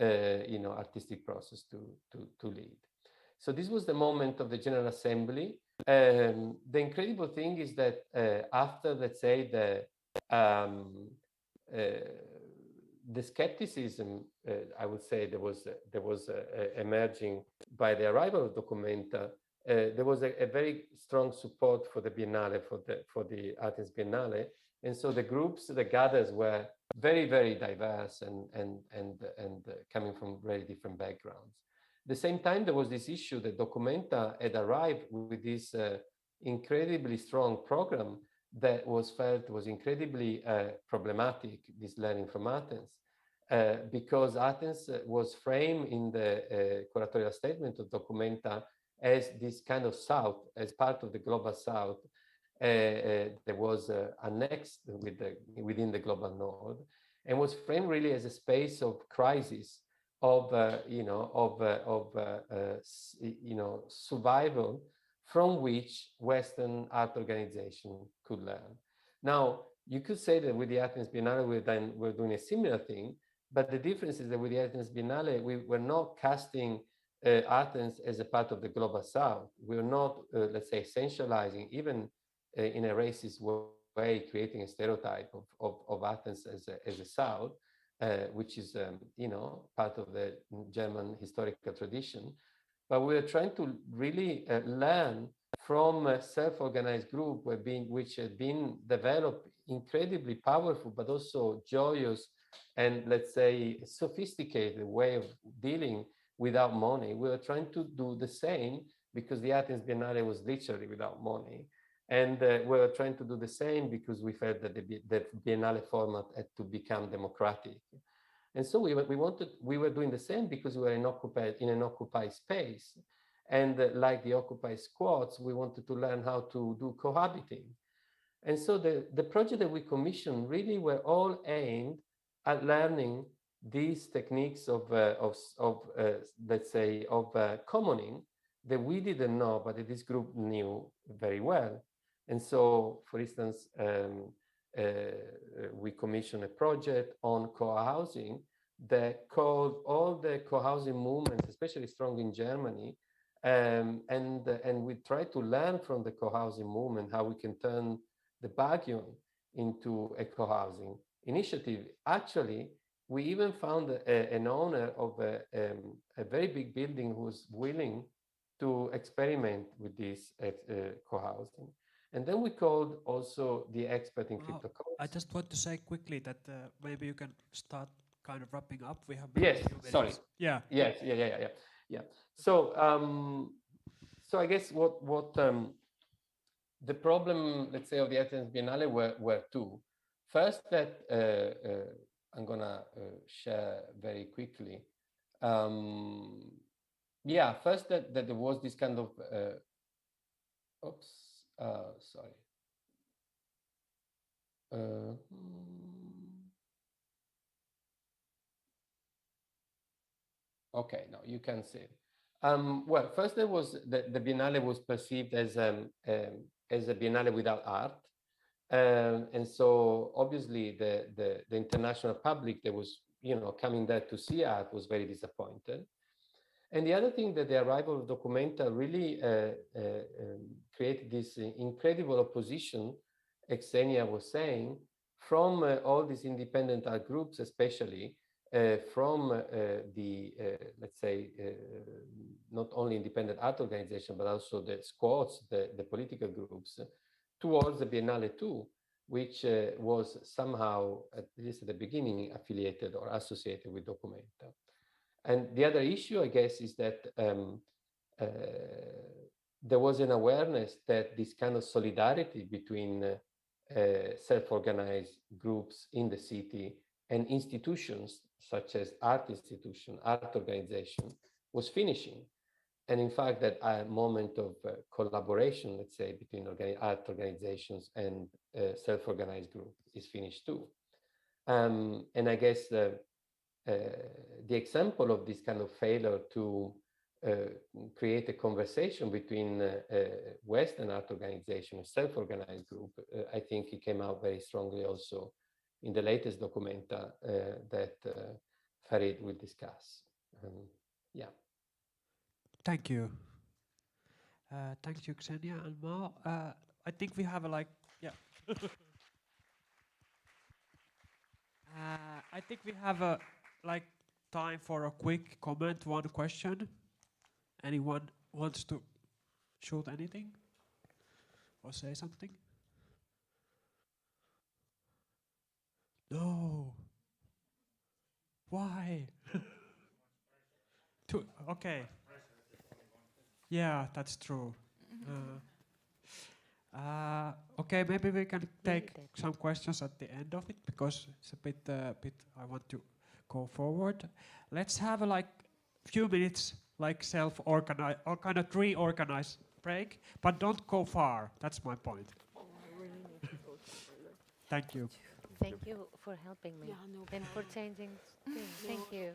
artistic process to lead. So this was the moment of the General Assembly. The incredible thing is that after, let's say, the skepticism, I would say, there was emerging by the arrival of Documenta, there was a very strong support for the Biennale, for the Athens Biennale, and so the groups, the gathers, were very, very diverse and coming from very different backgrounds. At the same time, there was this issue that Documenta had arrived with this incredibly strong program that was felt was incredibly problematic, this learning from Athens, because Athens was framed in the curatorial statement of Documenta as this kind of South, as part of the global South, that was annexed within the global North, and was framed really as a space of crisis, of survival, from which Western art organization could learn. Now, you could say that with the Athens Biennale, we're doing a similar thing, but the difference is that with the Athens Biennale, we were not casting Athens as a part of the global South. We're not, let's say, essentializing, even in a racist way, creating a stereotype of Athens as a South, which is, part of the German historical tradition. But we are trying to really learn from a self-organized group which had been developed incredibly powerful, but also joyous and, let's say, sophisticated way of dealing without money. We were trying to do the same, because the Athens Biennale was literally without money. And we were trying to do the same because we felt that the Biennale format had to become democratic. And so we were doing the same because we were in an occupied space. And like the occupied squats, we wanted to learn how to do cohabiting. And so the project that we commissioned really were all aimed at learning these techniques of commoning that we didn't know, but that this group knew very well. And so, for instance, we commissioned a project on co-housing that called all the co-housing movements, especially strong in Germany, and we try to learn from the co-housing movement how we can turn the Bagion into a co-housing initiative. Actually, we even found an owner of a very big building who was willing to experiment with this co-housing. And then we called also the expert in cryptocurrency. I just want to say quickly that maybe you can start kind of wrapping up. We have yes. Sorry. Yeah. Yes. Yeah. So so I guess what the problem, let's say, of the Athens Biennale were two. First, that I'm gonna share very quickly. First that there was this kind of sorry. Okay, no, you can see it. Well, first there was the Biennale was perceived as a Biennale without art, and so obviously the international public that was coming there to see art was very disappointed. And the other thing, that the arrival of Documenta really created this incredible opposition, as Xenia was saying, from all these independent art groups, especially, from the, let's say, not only independent art organization, but also the squads, the political groups, towards the Biennale 2, which was somehow, at least at the beginning, affiliated or associated with Documenta. And the other issue, I guess, is that there was an awareness that this kind of solidarity between self-organized groups in the city and institutions such as art institution, art organization, was finishing. And in fact, that a moment of collaboration, let's say, between art organizations and self-organized group is finished too. And I guess the example of this kind of failure to create a conversation between Western art organization and self-organized group, I think it came out very strongly also in the latest documenta that Farid will discuss. Yeah. Thank you. Thank you, Xenia and Mao. I think we have I think we have time for a quick comment, one question. Anyone wants to shoot anything or say something? No. Why? Okay. Yeah, that's true. Okay, maybe we can take some questions at the end of it because it's a bit. I want to go forward. Let's have a few minutes, self-organize or kind of reorganize break, but don't go far. That's my point. Thank you. Thank you for helping me and for changing things. Thank you.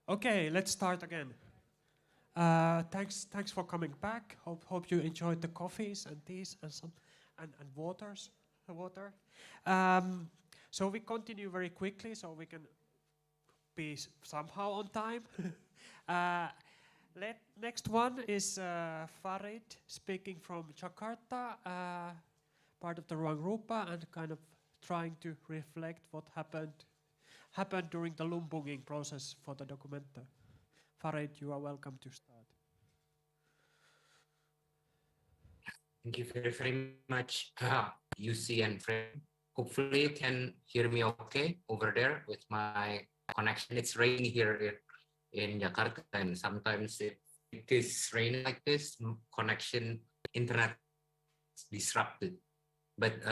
Okay, let's start again. Thanks for coming back. Hope you enjoyed the coffees and teas and water. So we continue very quickly, so we can be somehow on time. Next one is Farid speaking from Jakarta, part of the ruangrupa, and kind of trying to reflect what happened during the lumbunging process for the documenta. Farid, you are welcome to start. Thank you very, very much, Jussi and Fred. Hopefully you can hear me okay over there with my connection. It's raining here in Jakarta, and sometimes it is raining like this, connection, internet is disrupted. But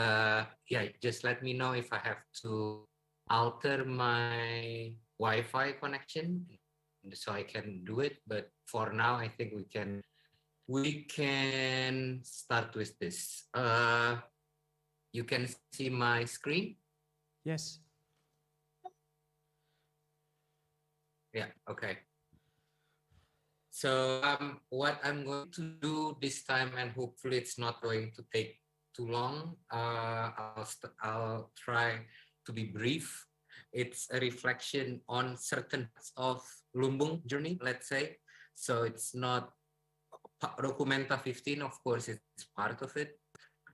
yeah, just let me know if I have to alter my Wi-Fi connection so I can do it. But for now, I think we can start with this. You can see my screen? Yes. Yeah, okay. So what I'm going to do this time, and hopefully it's not going to take too long, I'll try to be brief. It's a reflection on certain parts of Lumbung journey, let's say. So it's not Documenta 15, of course, it's part of it.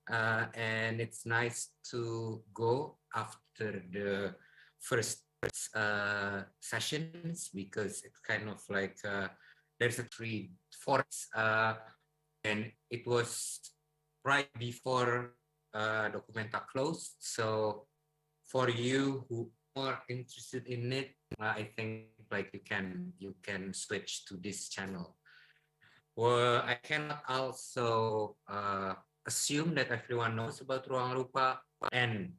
And it's nice to go after the first sessions, because it's kind of like there's a 3/4, and it was right before Documenta closed. So for you who are interested in it, I think like you can switch to this channel. Well, I cannot also assume that everyone knows about ruangrupa and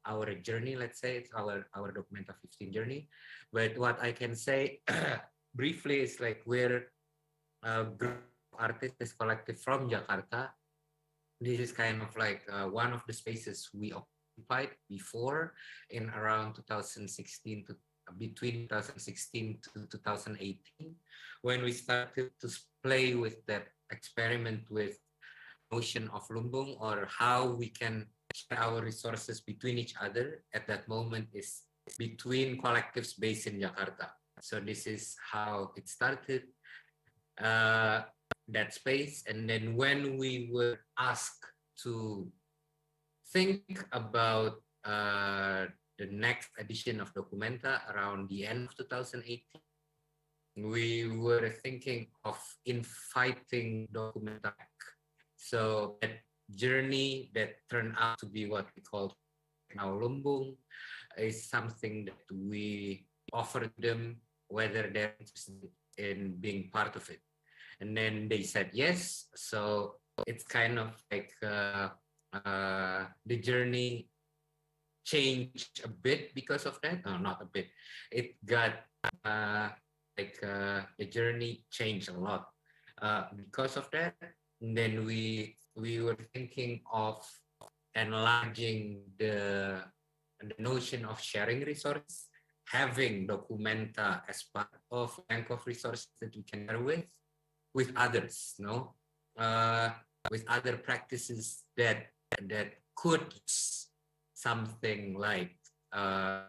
our journey, let's say, it's our Documenta 15 journey. But what I can say briefly is like we're a group of artists collective from Jakarta. This is kind of like one of the spaces we occupied before in around 2016 to between 2016 to 2018, when we started to play with that experiment with notion of lumbung, or how we can share our resources between each other. At that moment is between collectives based in Jakarta. So this is how it started, that space. And then when we were asked to think about the next edition of Documenta around the end of 2018, we were thinking of inviting Documenta back. So that journey that turned out to be what we call now Lumbung is something that we offered them, whether they're interested in being part of it. And then they said yes. So it's kind of like the journey changed a bit because of that. No, not a bit. It got the journey changed a lot because of that. And then we were thinking of enlarging the notion of sharing resources, having Documenta as part of bank of resources that we can share with others, no, with other practices that could something like a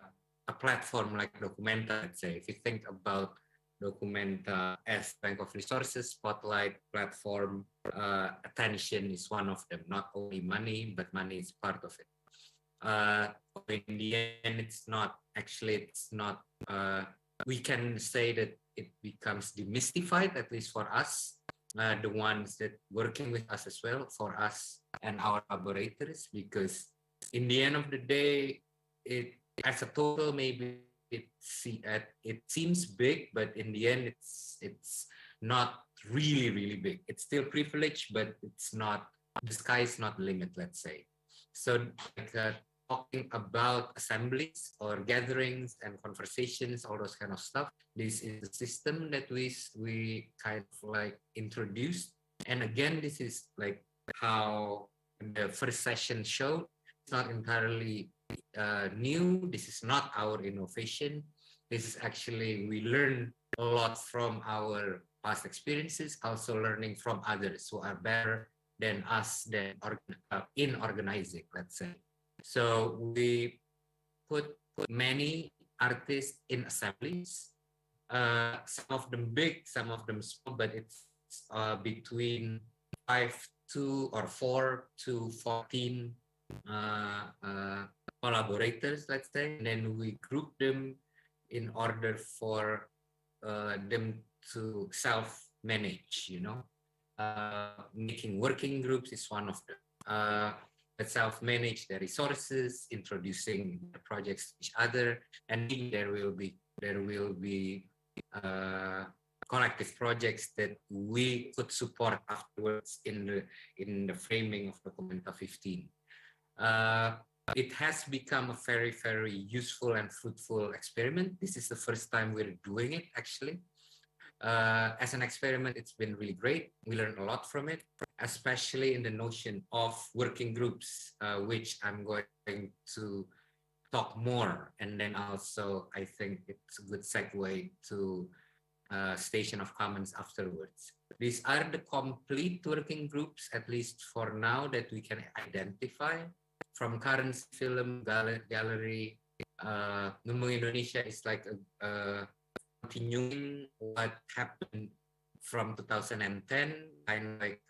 platform like Documenta. Let's say, if you think about Documenta as bank of resources, spotlight, platform, attention is one of them. Not only money, but money is part of it. In the end, it's not. Actually, it's not. We can say that it becomes demystified, at least for us, the ones that working with us as well, for us and our collaborators, because in the end of the day, it as a total maybe it seems big, but in the end it's not really big. It's still privileged, but it's not. The sky is not the limit, let's say. So like talking about assemblies or gatherings and conversations, all those kind of stuff. This is the system that we kind of like introduced. And again, this is like how the first session showed. It's not entirely new. This is not our innovation. This is actually, we learn a lot from our past experiences, also learning from others who are better than us in organizing, let's say. So we put many artists in assemblies, some of them big, some of them small, but it's between 4 to 14 collaborators, let's say, and then we group them in order for them to self-manage, you know. Making working groups is one of them. That self-manage the resources, introducing the projects to each other, and there will be collective projects that we could support afterwards in the framing of Documenta 15. It has become a very, very useful and fruitful experiment. This is the first time we're doing it, actually. As an experiment, it's been really great. We learned a lot from it, especially in the notion of working groups, which I'm going to talk more. And then also, I think it's a good segue to Station of Commons afterwards. These are the complete working groups, at least for now, that we can identify from current film gallery. Lumbung Indonesia is like a continuing what happened from 2010, kind of like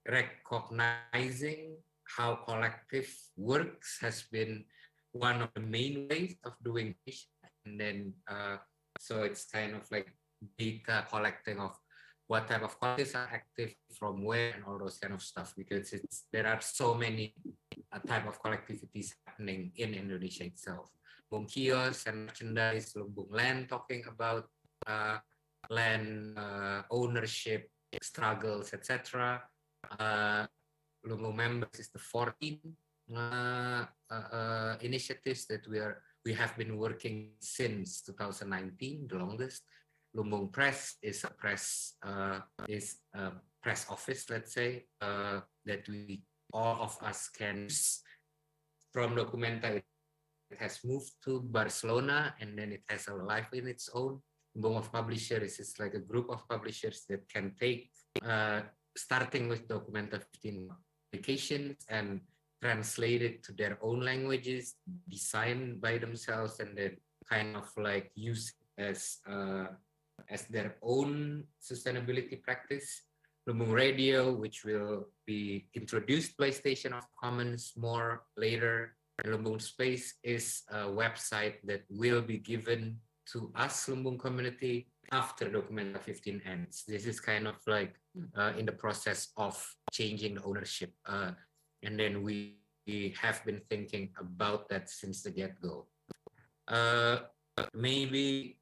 recognizing how collective works has been one of the main ways of doing this. And then, so it's kind of like data collecting of what type of collectives are active from where and all those kind of stuff, because there are so many type of collectivities happening in Indonesia itself. Lumbung kios and merchandise, Lumbung land, talking about land ownership, struggles, etc. Lumbung members is the 14 initiatives that we have been working since 2019, the longest. Lumbung Press is a press office, let's say, that all of us can use. From Documenta, it has moved to Barcelona, and then it has a life in its own. Lumbung of Publishers is like a group of publishers that can take, starting with Documenta 15 applications and translate it to their own languages, design by themselves, and then kind of like use it as their own sustainability practice. Lumbung Radio, which will be introduced by Station of Commons more later. And Lumbung Space is a website that will be given to us, Lumbung community, after Documenta 15 ends. This is kind of like in the process of changing the ownership. And then we have been thinking about that since the get-go. Maybe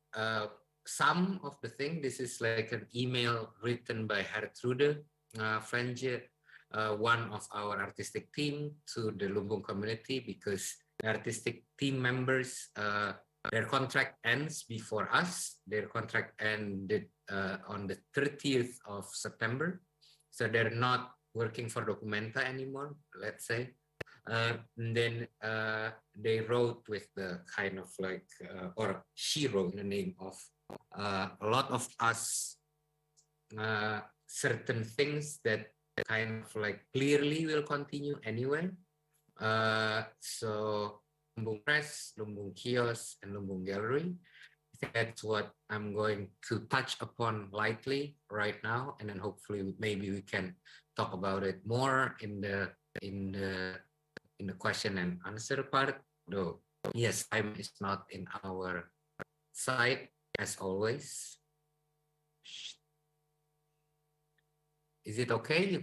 some of the thing, this is like an email written by Gertrude Franje, one of our artistic team, to the Lumbung community, because the artistic team members, their contract ends before us. Their contract ended on the 30th of September. So they're not working for Documenta anymore, let's say. And then they wrote with the kind of like, or she wrote the name of a lot of us, certain things that kind of like clearly will continue anyway. So Lumbung Press, Lumbung Kios, and Lumbung Gallery. I think that's what I'm going to touch upon lightly right now, and then hopefully maybe we can talk about it more in the question and answer part. Though yes, time is not in our side as always. Is it okay?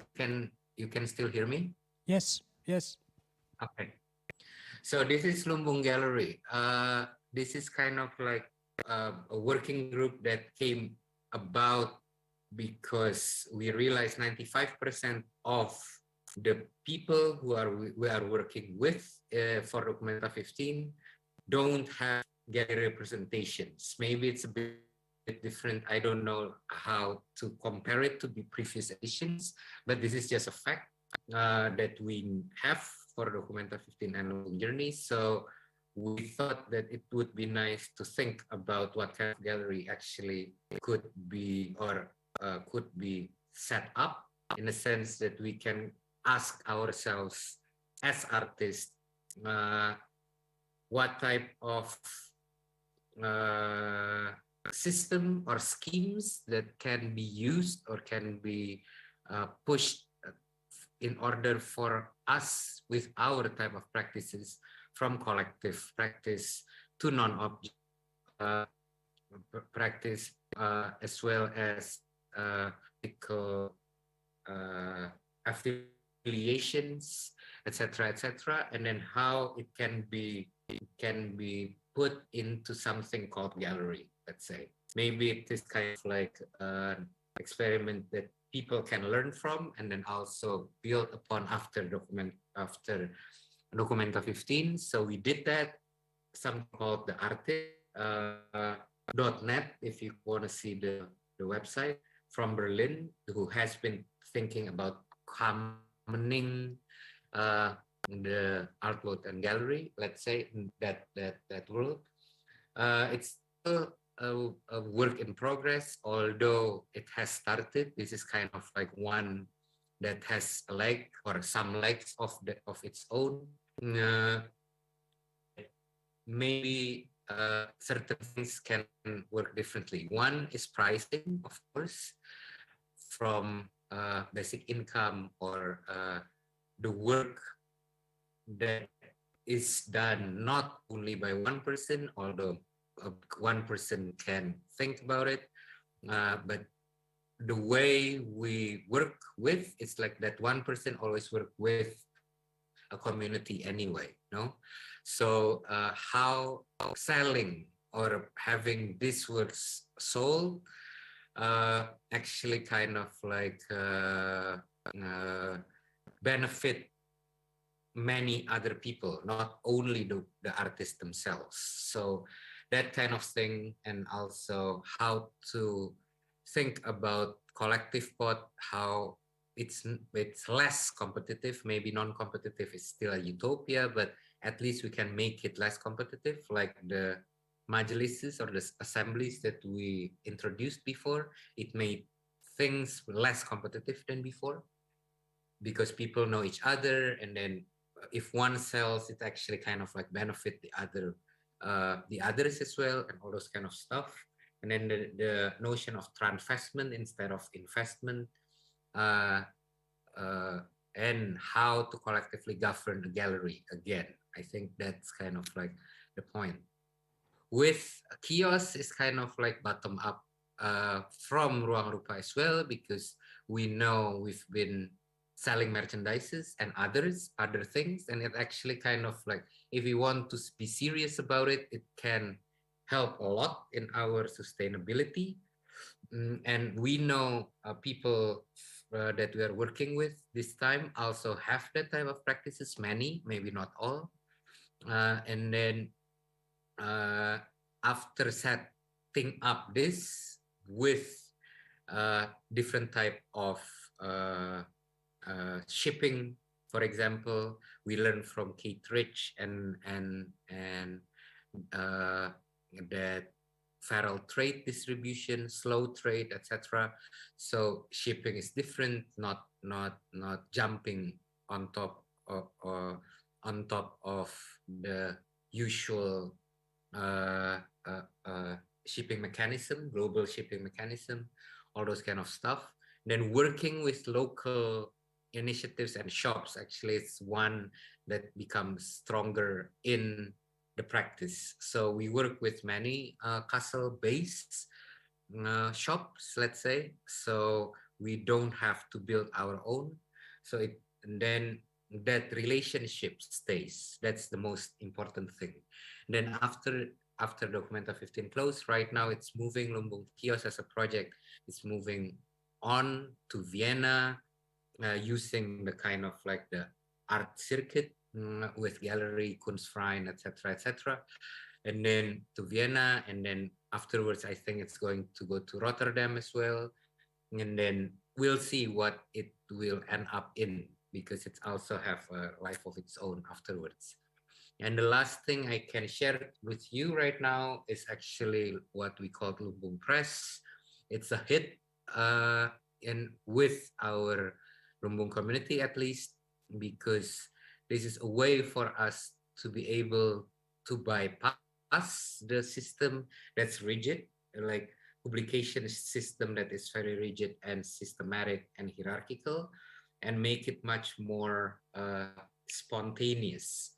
You can still hear me? Yes, yes. Okay. So this is Lumbung Gallery. This is kind of like a working group that came about because we realized 95% of the people we are working with for Documenta 15 don't have gallery representations. Maybe it's a bit different. I don't know how to compare it to the previous editions, but this is just a fact that we have for Documenta 15 annual journey. So we thought that it would be nice to think about what kind of gallery actually could be or could be set up, in a sense that we can ask ourselves as artists what type of system or schemes that can be used or can be pushed in order for us with our type of practices, from collective practice to non-object practice, as well as ethical affiliations, etc., and then how it can be put into something called gallery. Let's say maybe it is kind of like an experiment that people can learn from and then also build upon after Documenta 15. So we did that, something called the Arte.net, if you want to see the website, from Berlin, who has been thinking about commoning the art world and gallery, let's say, in that world. It's still a work in progress, although it has started. This is kind of like one that has a leg or some legs of its own. Maybe certain things can work differently. One is pricing, of course, from basic income or the work that is done not only by one person, although one person can think about it, but the way we work with, it's like that one person always work with a community anyway, no? So how selling or having these works sold actually kind of like benefit many other people, not only the artists themselves. So that kind of thing, and also how to think about collective pot, how it's less competitive. Maybe non-competitive is still a utopia, but at least we can make it less competitive, like the majlises or the assemblies that we introduced before. It made things less competitive than before because people know each other, and then if one sells, it actually kind of like benefit the others as well, and all those kind of stuff. And then the notion of transvestment instead of investment, and how to collectively govern the gallery again. I think that's kind of like the point. With kiosks, it's kind of like bottom up from ruangrupa as well, because we know we've been selling merchandises and other things, and it actually kind of like, if we want to be serious about it, it can help a lot in our sustainability. And we know people that we are working with this time also have that type of practices, many, maybe not all. And then after setting up this with different type of shipping, for example, we learned from Kate Rich and that feral trade distribution, slow trade, etc. So shipping is different, not jumping on top of the usual shipping mechanism, global shipping mechanism, all those kind of stuff. Then working with local initiatives and shops, actually it's one that becomes stronger in the practice. So we work with many castle-based shops, let's say, so we don't have to build our own. So and then that relationship stays. That's the most important thing. And then after Documenta 15 closed, right now it's moving, Lumbung Kiosk as a project, it's moving on to Vienna, using the kind of like the art circuit with gallery, Kunstverein, etc., and then to Vienna, and then afterwards I think it's going to go to Rotterdam as well, and then we'll see what it will end up in. because it also have a life of its own afterwards. And the last thing I can share with you right now is actually what we call Lumbung Press. It's a hit with our Lumbung community, at least, because this is a way for us to be able to bypass the system that's rigid, like publication system that is very rigid and systematic and hierarchical, and make it much more spontaneous.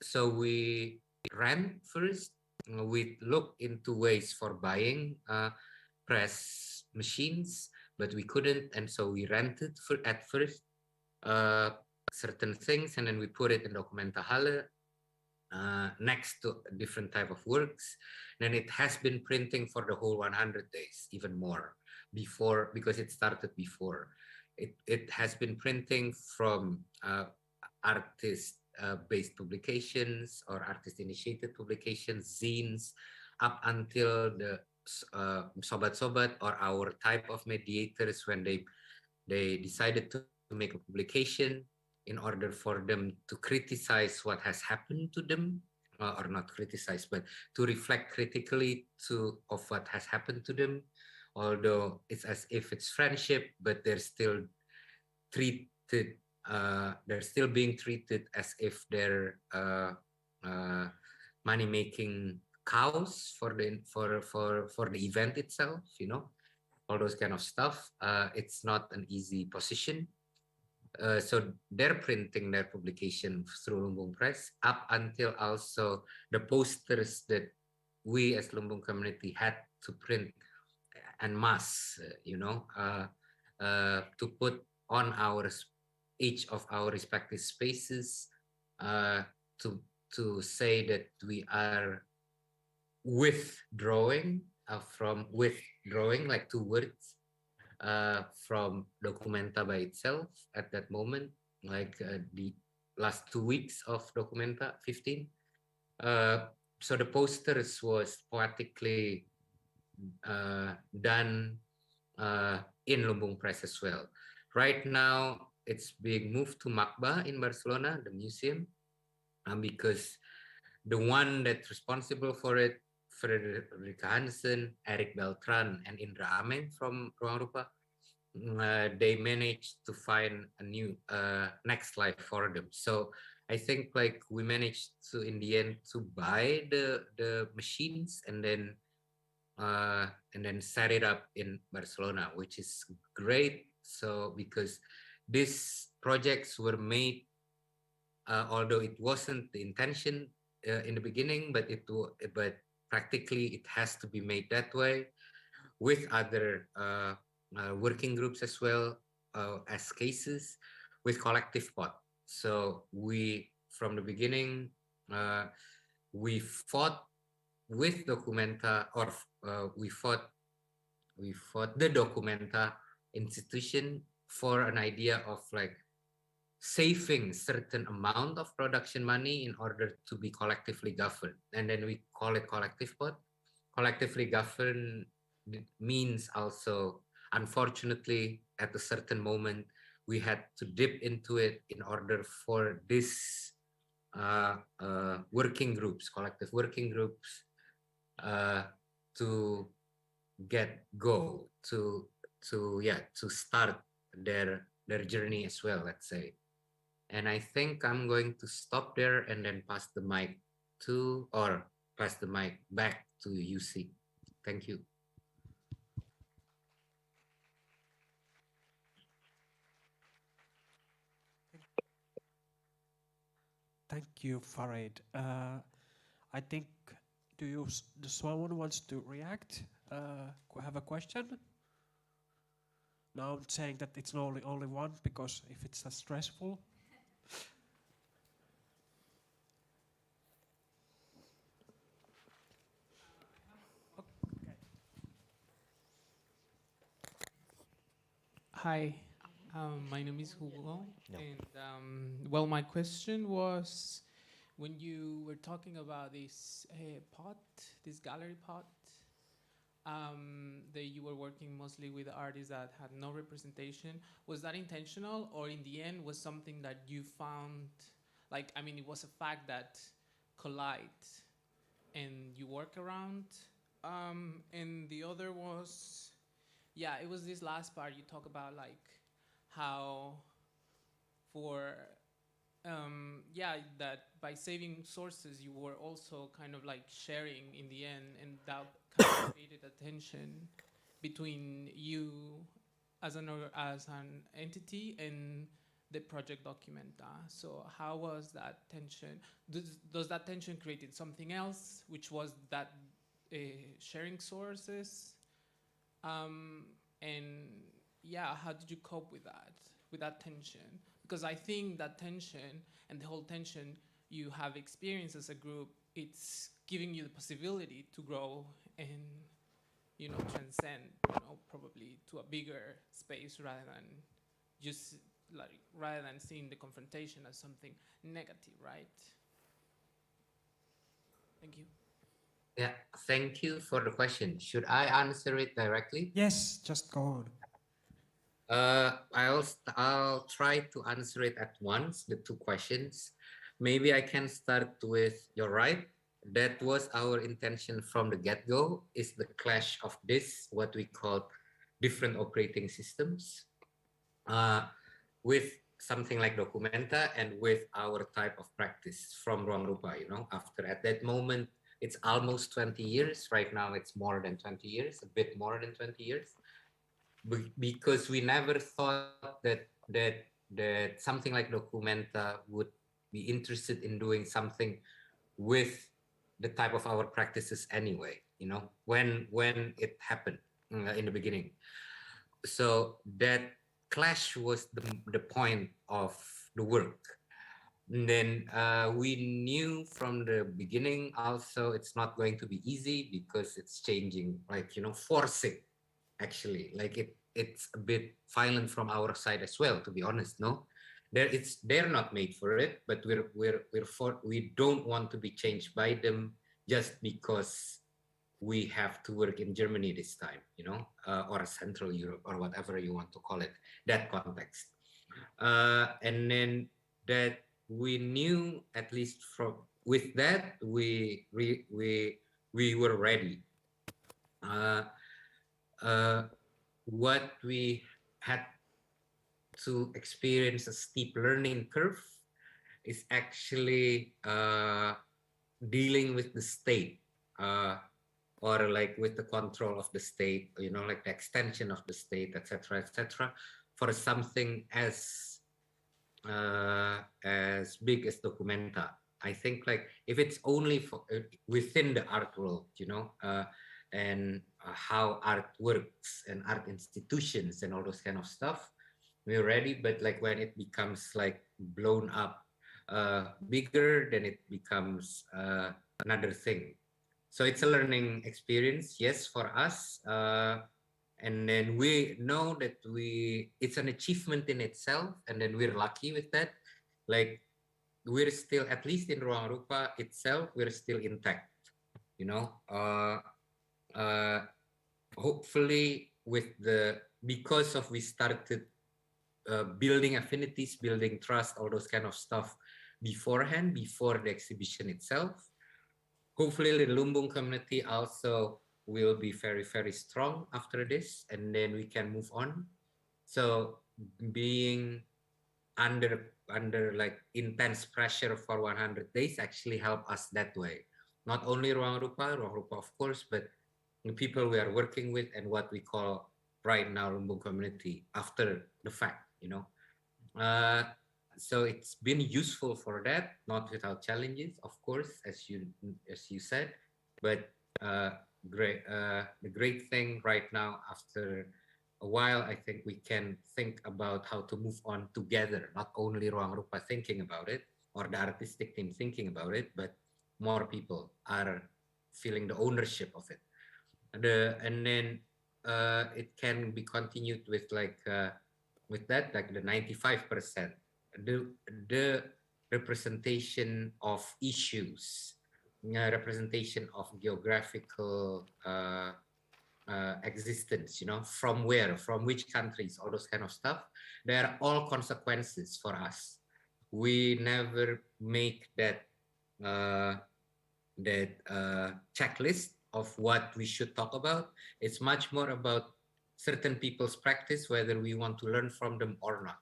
So we ran first. We looked into ways for buying press machines, but we couldn't, and so we rented at first certain things, and then we put it in Documentahalle next to different type of works. And it has been printing for the whole 100 days, even more before, because it started before. It has been printing from artist-based publications or artist-initiated publications, zines, up until the sobat-sobat or our type of mediators when they decided to make a publication in order for them to criticize what has happened to them, or not criticize, but to reflect critically of what has happened to them. Although it's as if it's friendship, but they're still treated. They're still being treated as if they're money-making cows for the event itself. You know, all those kind of stuff. It's not an easy position. So they're printing their publication through Lumbung Press up until also the posters that we as Lumbung community had to print en masse, to put on each of our respective spaces to say that we are withdrawing like two words from Documenta by itself at that moment, like the last 2 weeks of Documenta 15. So the posters was poetically done in Lumbung Press as well. Right now, it's being moved to Makba in Barcelona, the museum, because the one that's responsible for it, Farid Hansen, Eric Beltran, and Indra Amen from Ruangrupa, they managed to find a new next life for them. So I think like we managed to, in the end, to buy the machines and then set it up in Barcelona, which is great. So because these projects were made, although it wasn't the intention in the beginning, but practically it has to be made that way with other working groups as well as cases with collective pot. So we, from the beginning, we fought with Documenta, or we fought the Documenta institution for an idea of like saving certain amount of production money in order to be collectively governed. And then we call it collective pot. Collectively governed means also, unfortunately, at a certain moment, we had to dip into it in order for this working groups, collective working groups, to start their journey as well, let's say. And I think I'm going to stop there and then pass the mic back to UC. Thank you. Thank you, Farid. I think, does someone wants to react? Have a question? Now I'm saying that it's only one because if it's stressful. Hi, my name is Hugo, and well, my question was, when you were talking about this pot, this gallery pot, that you were working mostly with artists that had no representation. Was that intentional, or in the end was something that you found, like, I mean, it was a fact that collide and you work around? And the other was, yeah, it was this last part you talk about, like how for yeah, that by saving sources you were also kind of like sharing in the end, and that kind of created a tension between you as an entity and the project Documenta. So how was that tension? Does that tension created something else, which was that sharing sources? And yeah, how did you cope with that tension? Because I think that tension and the whole tension you have experienced as a group, it's giving you the possibility to grow and, you know, transcend, you know, probably to a bigger space rather than just like, rather than seeing the confrontation as something negative, right? Thank you. Yeah, thank you for the question. Should I answer it directly? Yes, just go on. I'll try to answer it at once, the two questions. Maybe I can start with, you're right. That was our intention from the get-go, is the clash of this, what we call different operating systems, with something like Documenta and with our type of practice from ruangrupa, you know, after at that moment, it's almost 20 years. Right now, it's more than 20 years, a bit more than 20 years. Because we never thought that something like Documenta would be interested in doing something with the type of our practices anyway, you know, when it happened in the beginning. So that clash was the point of the work. And then we knew from the beginning also it's not going to be easy because it's changing, like, you know, forcing. Actually, like it's a bit violent from our side as well, to be honest. No, they're not made for it, but we don't want to be changed by them just because we have to work in Germany this time, you know, or Central Europe or whatever you want to call it, that context. And then that we knew, at least from with that, we were ready. What we had to experience a steep learning curve is actually dealing with the state, or like with the control of the state, you know, like the extension of the state, etc., for something as big as Documenta. I think, like, if it's only for within the art world, you know, and how art works and art institutions and all those kind of stuff, we're ready. But like when it becomes like blown up bigger, then it becomes another thing. So it's a learning experience, yes, for us. And then we know that it's an achievement in itself, and then we're lucky with that. Like, we're still, at least in ruangrupa itself, we're still intact, you know. Hopefully because of we started building affinities, building trust, all those kind of stuff beforehand, before the exhibition itself. Hopefully the Lumbung community also will be very, very strong after this, and then we can move on. So being under like intense pressure for 100 days actually help us that way. Not only ruangrupa of course, but the people we are working with and what we call right now Lumbung community after the fact, you know. So it's been useful for that, not without challenges, of course, as you said. But the great thing right now, after a while, I think we can think about how to move on together, not only ruangrupa thinking about it or the artistic team thinking about it, but more people are feeling the ownership of it. And then it can be continued with like with that, like the 95%, the representation of issues, representation of geographical existence, you know, from where, from which countries, all those kind of stuff. They are all consequences for us. We never make that checklist of what we should talk about. It's much more about certain people's practice, whether we want to learn from them or not.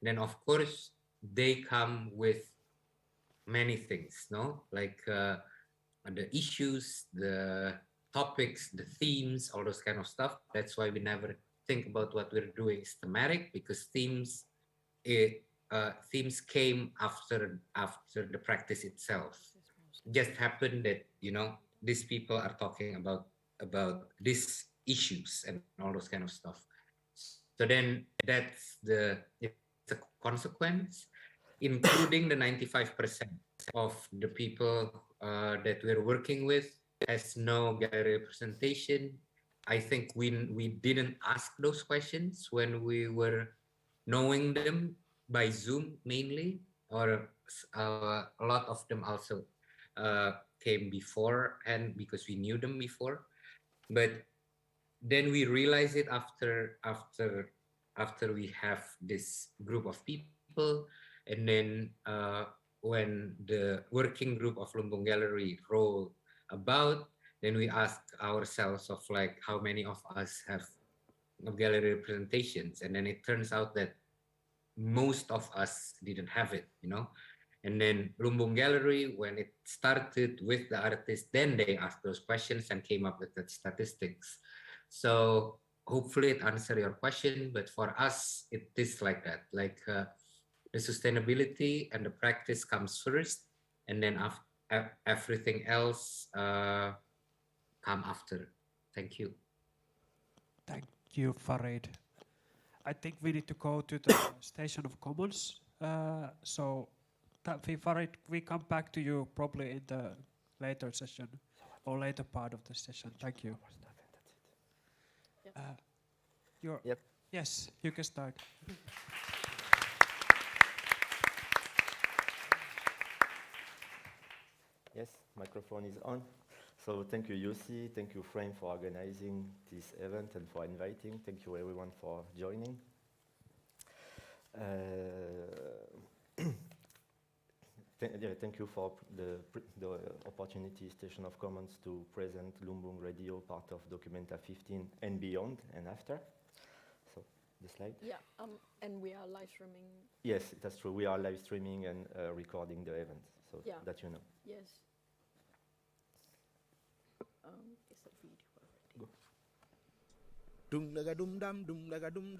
Then of course they come with many things, no, like the issues, the topics, the themes, all those kind of stuff. That's why we never think about what we're doing is thematic, because themes came after the practice itself. It just happened that, you know, these people are talking about these issues and all those kind of stuff. So then it's a consequence, including the 95% of the people that we're working with has no gallery representation. I think we didn't ask those questions when we were knowing them by Zoom mainly, or a lot of them also came before, and because we knew them before. But then we realize it after we have this group of people, and then when the working group of Lumbung Gallery roll about, then we ask ourselves of like how many of us have gallery representations, and then it turns out that most of us didn't have it, you know. And then Lumbung Gallery, when it started with the artists, then they asked those questions and came up with the statistics. So hopefully it answered your question, but for us, it is like that. Like the sustainability and the practice comes first, and then everything else come after. Thank you. Thank you, Farid. I think we need to go to the Station of Commons. So, Farid, we come back to you probably in the later session or later part of the session. Thank you. Yep. Yes, you can start. Yes, microphone is on. So thank you, Jussi. Thank you, Frame, for organizing this event and for inviting. Thank you, everyone, for joining. Thank you for the opportunity, Station of Commons, to present Lumbung Radio, part of Documenta 15 and beyond and after. So the slide. Yeah, and we are live streaming. Yes, that's true. We are live streaming and recording the event, so Yeah. that you know. Yes. It's a video already. Go. Dum daga dum dum daga dum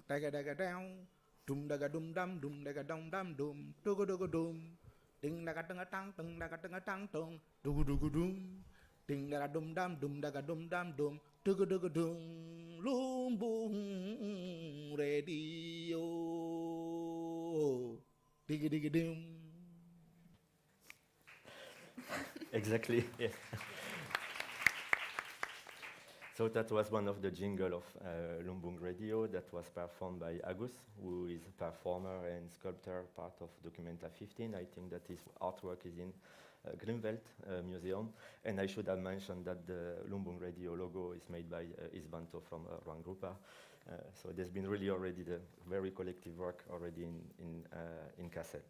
daga daga down. Dum daga dum daga dum dogo dum. Ding daga tang daga tang tong dugu dum. Ding daga dum daga dum dugu dum. Lumbung Radio. Digi dum. Exactly. Yes. So that was one of the jingle of Lumbung Radio that was performed by Agus, who is a performer and sculptor, part of Documenta 15. I think that his artwork is in Grimveld Museum. And I should have mentioned that the Lumbung Radio logo is made by Isbanto from Ruangrupa. So there's been really already the very collective work already in Kassel.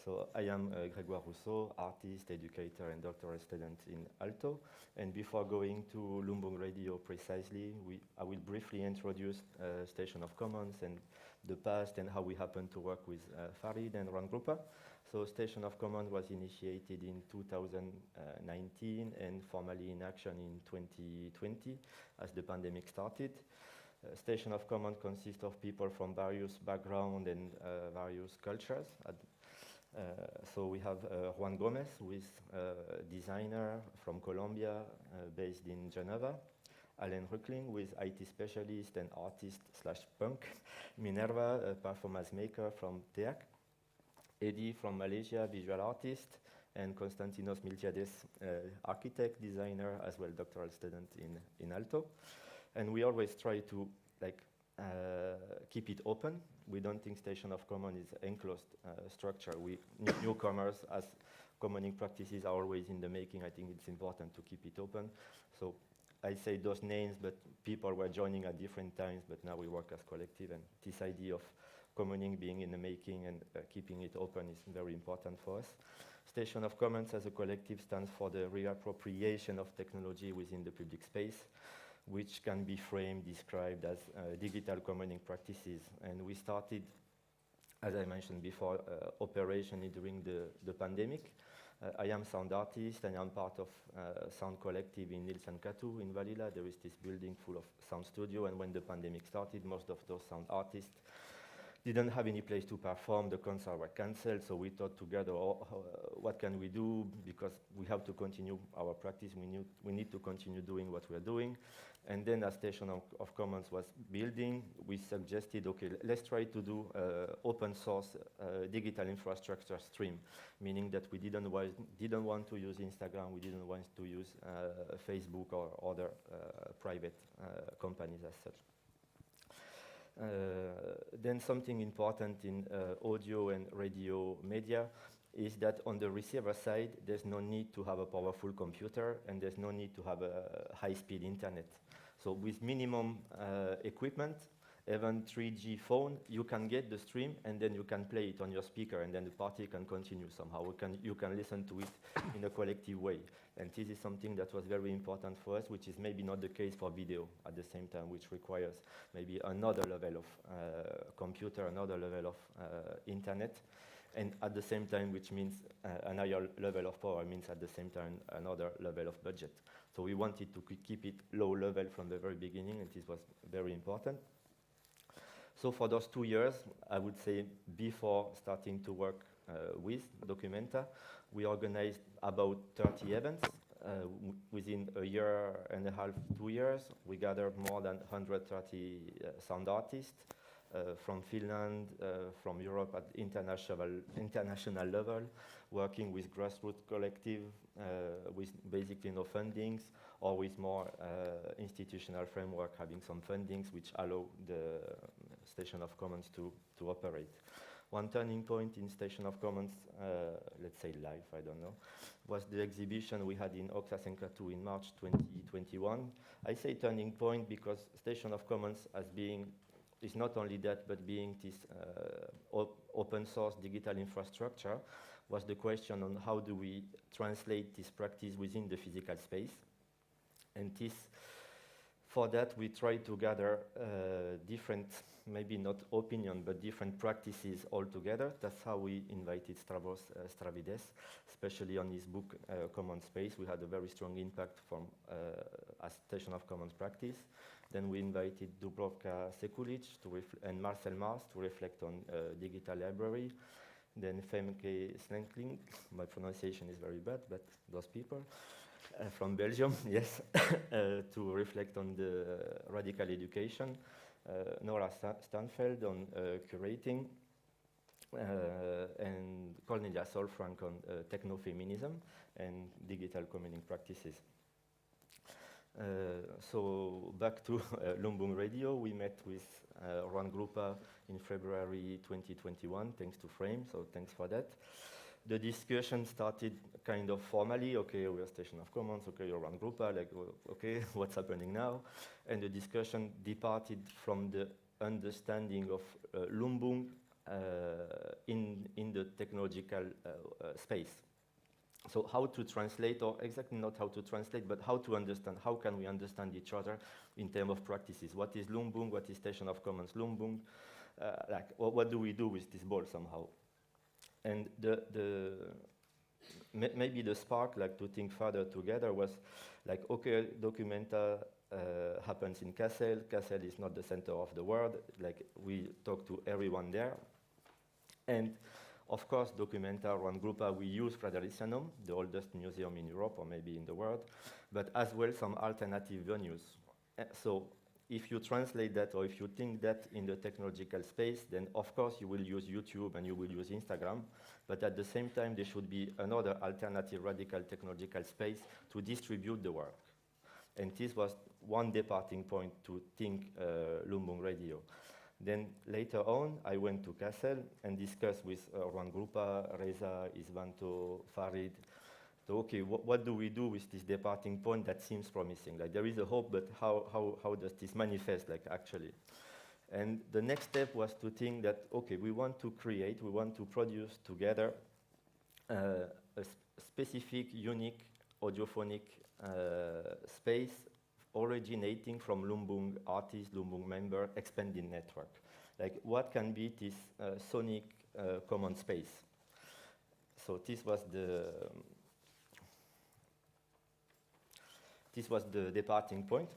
So I am Grégoire Rousseau, artist, educator, and doctoral student in Alto. And before going to Lumbung Radio precisely, I will briefly introduce Station of Commons and the past and how we happen to work with Farid and Ruangrupa. So Station of Commons was initiated in 2019 and formally in action in 2020 as the pandemic started. Station of Commons consists of people from various backgrounds and various cultures. So we have Juan Gomez, who is a designer from Colombia, based in Geneva. Alan Rückling, who is IT specialist and artist/punk. Minerva, a performance maker from TEAC. Eddie from Malaysia, visual artist. And Konstantinos Miltiades, architect, designer, as well doctoral student in Alto. And we always try to keep it open. We don't think Station of Commons is enclosed structure. Newcomers, as commoning practices are always in the making, I think it's important to keep it open. So I say those names, but people were joining at different times, but now we work as collective, and this idea of commoning being in the making and keeping it open is very important for us. Station of Commons as a collective stands for the reappropriation of technology within the public space, which can be framed, described as digital commoning practices. And we started, as I mentioned before, operation during the pandemic. I am sound artist and I'm part of sound collective in Nilsen Katu in Valila. There is this building full of sound studio, and when the pandemic started, most of those sound artists didn't have any place to perform. The concerts were cancelled, so we thought together, what can we do? Because we have to continue our practice. We need to continue doing what we are doing. And then as Station of Commons was building, we suggested, okay, let's try to do open source digital infrastructure stream, meaning that we didn't want to use Instagram, we didn't want to use Facebook or other private companies as such. Then something important in audio and radio media is that on the receiver side, there's no need to have a powerful computer and there's no need to have a high-speed internet. So with minimum equipment, even 3G phone, you can get the stream and then you can play it on your speaker and then the party can continue somehow. You can listen to it in a collective way. And this is something that was very important for us, which is maybe not the case for video at the same time, which requires maybe another level of computer, another level of internet. And at the same time, which means an higher level of power means at the same time another level of budget. So we wanted to keep it low level from the very beginning, and this was very important. So for those 2 years, I would say before starting to work with Documenta, we organized about 30 events. Within a year and a half, 2 years, we gathered more than 130 sound artists from Finland, from Europe at international level, working with grassroots collective, with basically no fundings, or with more institutional framework, having some fundings which allow the Station of Commons to operate. One turning point in Station of Commons, let's say live, I don't know, was the exhibition we had in Oxasenkatu in March 2021. I say turning point because Station of Commons as being is not only that, but being this open source digital infrastructure was the question on how do we translate this practice within the physical space. And for that, we try to gather different, maybe not opinion, but different practices all together. That's how we invited Stavros Stravides, especially on his book, Common Space. We had a very strong impact from a Station of Commons practice. Then we invited Dubrovka Sekulic and Marcel Mars to reflect on digital library. Then Femke Slenkling, my pronunciation is very bad, but those people. From Belgium, yes, to reflect on the radical education. Nora Stanfeld on curating, and Cornelia Solfrank on technofeminism and digital communing practices. So back to Lumbung Radio, we met with ruangrupa in February 2021, thanks to Frame, so thanks for that. The discussion started kind of formally, okay, we are Station of Commons, okay, you're ruangrupa, like, okay, what's happening now? And the discussion departed from the understanding of Lumbung in the technological space. So how to translate, or exactly not how to translate, but how to understand, how can we understand each other in terms of practices? What is Lumbung, what is Station of Commons Lumbung? Like, what do we do with this ball somehow? And maybe the spark, like to think further together, was like, okay, Documenta happens in Kassel. Kassel is not the center of the world. Like, we talk to everyone there. And of course, Documenta, ruangrupa, we use Frederiциanum, the oldest museum in Europe, or maybe in the world, but as well some alternative venues. So if you translate that, or if you think that in the technological space, then of course you will use YouTube and you will use Instagram, but at the same time there should be another alternative radical technological space to distribute the work. And this was one departing point to think Lumbung Radio. Then later on, I went to Kassel and discussed with ruangrupa, Raija, Isvanto, Farid, So, okay, what do we do with this departing point that seems promising? Like, there is a hope, but how does this manifest, like, actually? And the next step was to think that, okay, we want to produce together a specific, unique audiophonic space originating from Lumbung artists, Lumbung member, expanding network. Like, what can be this sonic common space? So this was the departing point.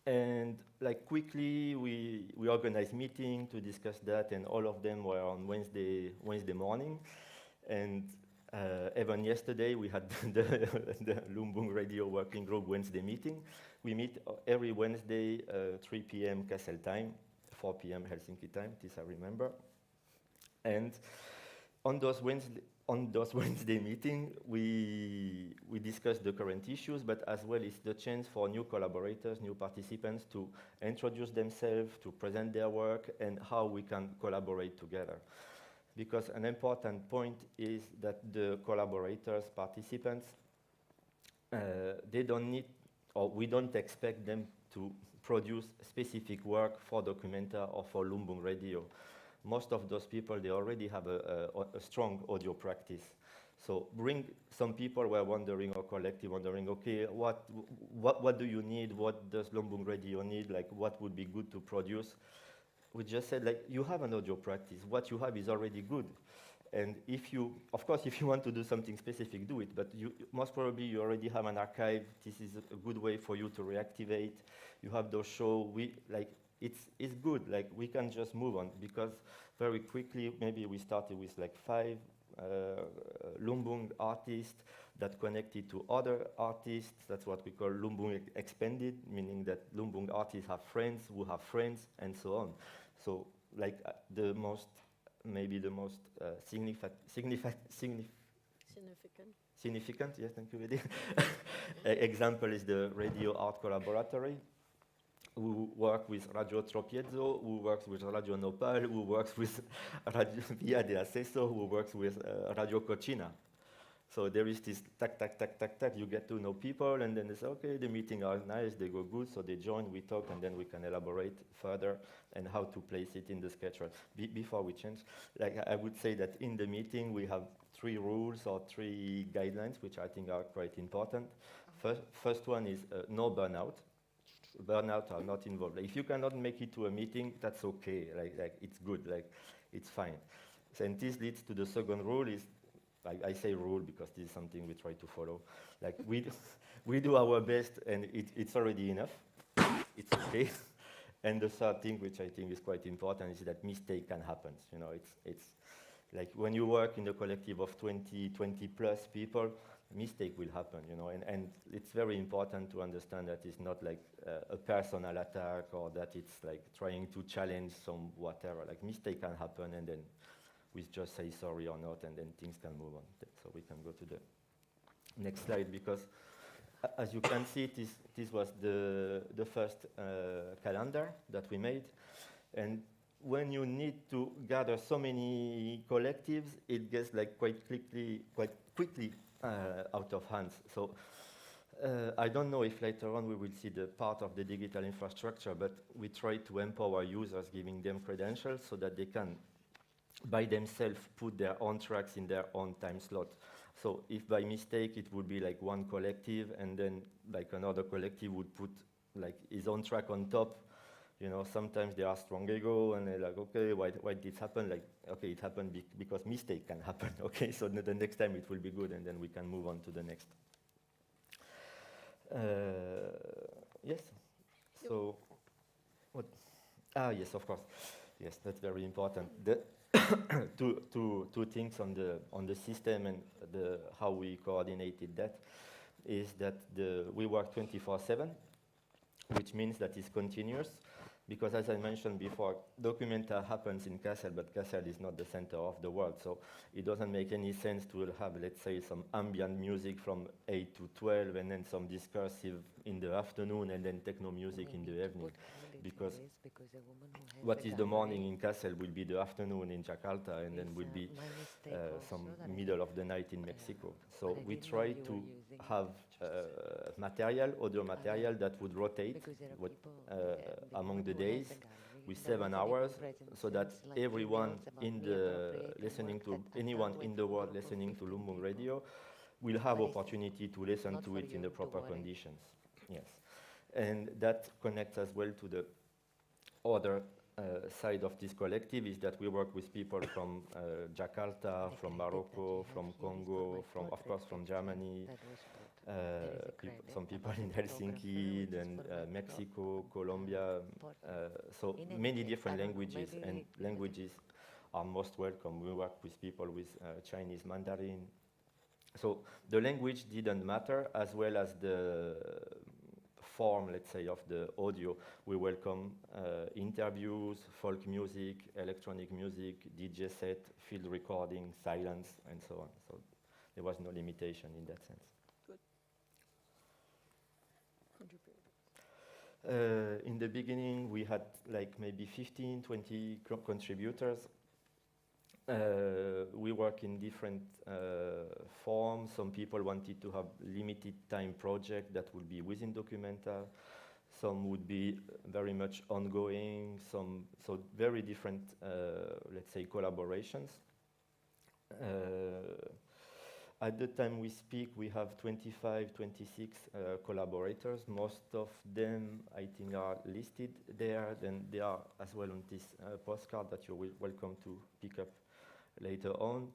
And like quickly, we organized meeting to discuss that, and all of them were on Wednesday morning. And even yesterday, we had the Lumbung Radio Working Group Wednesday meeting. We meet every Wednesday, 3 p.m. Kassel time, 4 p.m. Helsinki time, this I remember. And on those Wednesday meetings, we discuss the current issues, but as well it's the chance for new collaborators, new participants to introduce themselves, to present their work, and how we can collaborate together. Because an important point is that the collaborators, participants, they don't need, or we don't expect them to produce specific work for Documenta or for Lumbung Radio. Most of those people, they already have a strong audio practice. So bring some people who are wondering, or collective wondering, okay, what do you need? What does Lumbung Radio need? Like, what would be good to produce? We just said, like, you have an audio practice. What you have is already good. And of course, if you want to do something specific, do it. But most probably you already have an archive. This is a good way for you to reactivate. You have those shows. It's good. Like, we can just move on, because very quickly, maybe we started with like 5 Lumbung artists that connected to other artists. That's what we call Lumbung expanded, meaning that Lumbung artists have friends who have friends, and so on. So, like, maybe the most significant, yes, thank you, Vedi. Example is the Radio Art Collaboratory, who work with Radio Tropiezzo, who works with Radio Nopal, who works with Radio Via de Acesso, who works with Radio Cocina. So there is this tac, you get to know people, and then they say, okay, the meetings are nice, they go good, so they join, we talk, and then we can elaborate further and how to place it in the schedule. Before we change, like, I would say that in the meeting we have 3 rules or 3 guidelines, which I think are quite important. First one is no burnout. Burnout are not involved. Like, if you cannot make it to a meeting, that's okay. Like it's good. Like, it's fine. So, and this leads to the second rule is, I say rule because this is something we try to follow. Like, we do our best, and it's already enough. It's okay. And the third thing, which I think is quite important, is that mistake can happen. You know, it's like when you work in a collective of 20 plus people, mistake will happen, you know, and it's very important to understand that it's not like a personal attack, or that it's like trying to challenge some whatever. Like, mistake can happen, and then we just say sorry or not, and then things can move on. So we can go to the next slide, because as you can see, this was the first calendar that we made, and when you need to gather so many collectives, it gets like quite quickly out of hands. So I don't know if later on we will see the part of the digital infrastructure, but we try to empower users, giving them credentials so that they can by themselves put their own tracks in their own time slot. So if by mistake it would be like one collective, and then like another collective would put like his own track on top, you know, sometimes they are strong ego, and they're like, okay, why did this happen? Like, okay, it happened because mistake can happen. Okay, so the next time it will be good, and then we can move on to the next. Yes. So, what? Yes, of course. Yes, that's very important. Two things on the system and how we coordinated that is that we work 24/7, which means that it's continuous. Because as I mentioned before, Documenta happens in Kassel, but Kassel is not the center of the world. So it doesn't make any sense to have, let's say, some ambient music from 8 to 12, and then some discursive in the afternoon, and then techno music in the evening. because what is the morning in Kassel will be the afternoon in Jakarta, and then will be some middle of the night in Mexico. So we try to have other material that would rotate among the days with 7 hours, so that everyone in the anyone in the world listening to Lumbung Radio will have opportunity to listen to it in the proper conditions. Yes, and that connects as well to the other side of this collective, is that we work with people from Jakarta, from Morocco, from Congo, of course from Germany, some people in Helsinki, then Mexico, Colombia, so many different languages, and languages are most welcome. We work with people with Chinese Mandarin. So the language didn't matter, as well as the form, let's say, of the audio. We welcome interviews, folk music, electronic music, DJ set, field recording, silence, and so on. So there was no limitation in that sense. In the beginning, we had like maybe 15, 20 contributors. We work in different forms. Some people wanted to have limited time project that would be within Documenta. Some would be very much ongoing. So very different, let's say, collaborations. At the time we speak, we have 25, 26 collaborators. Most of them, I think, are listed there. Then they are as well on this postcard that you're welcome to pick up later on.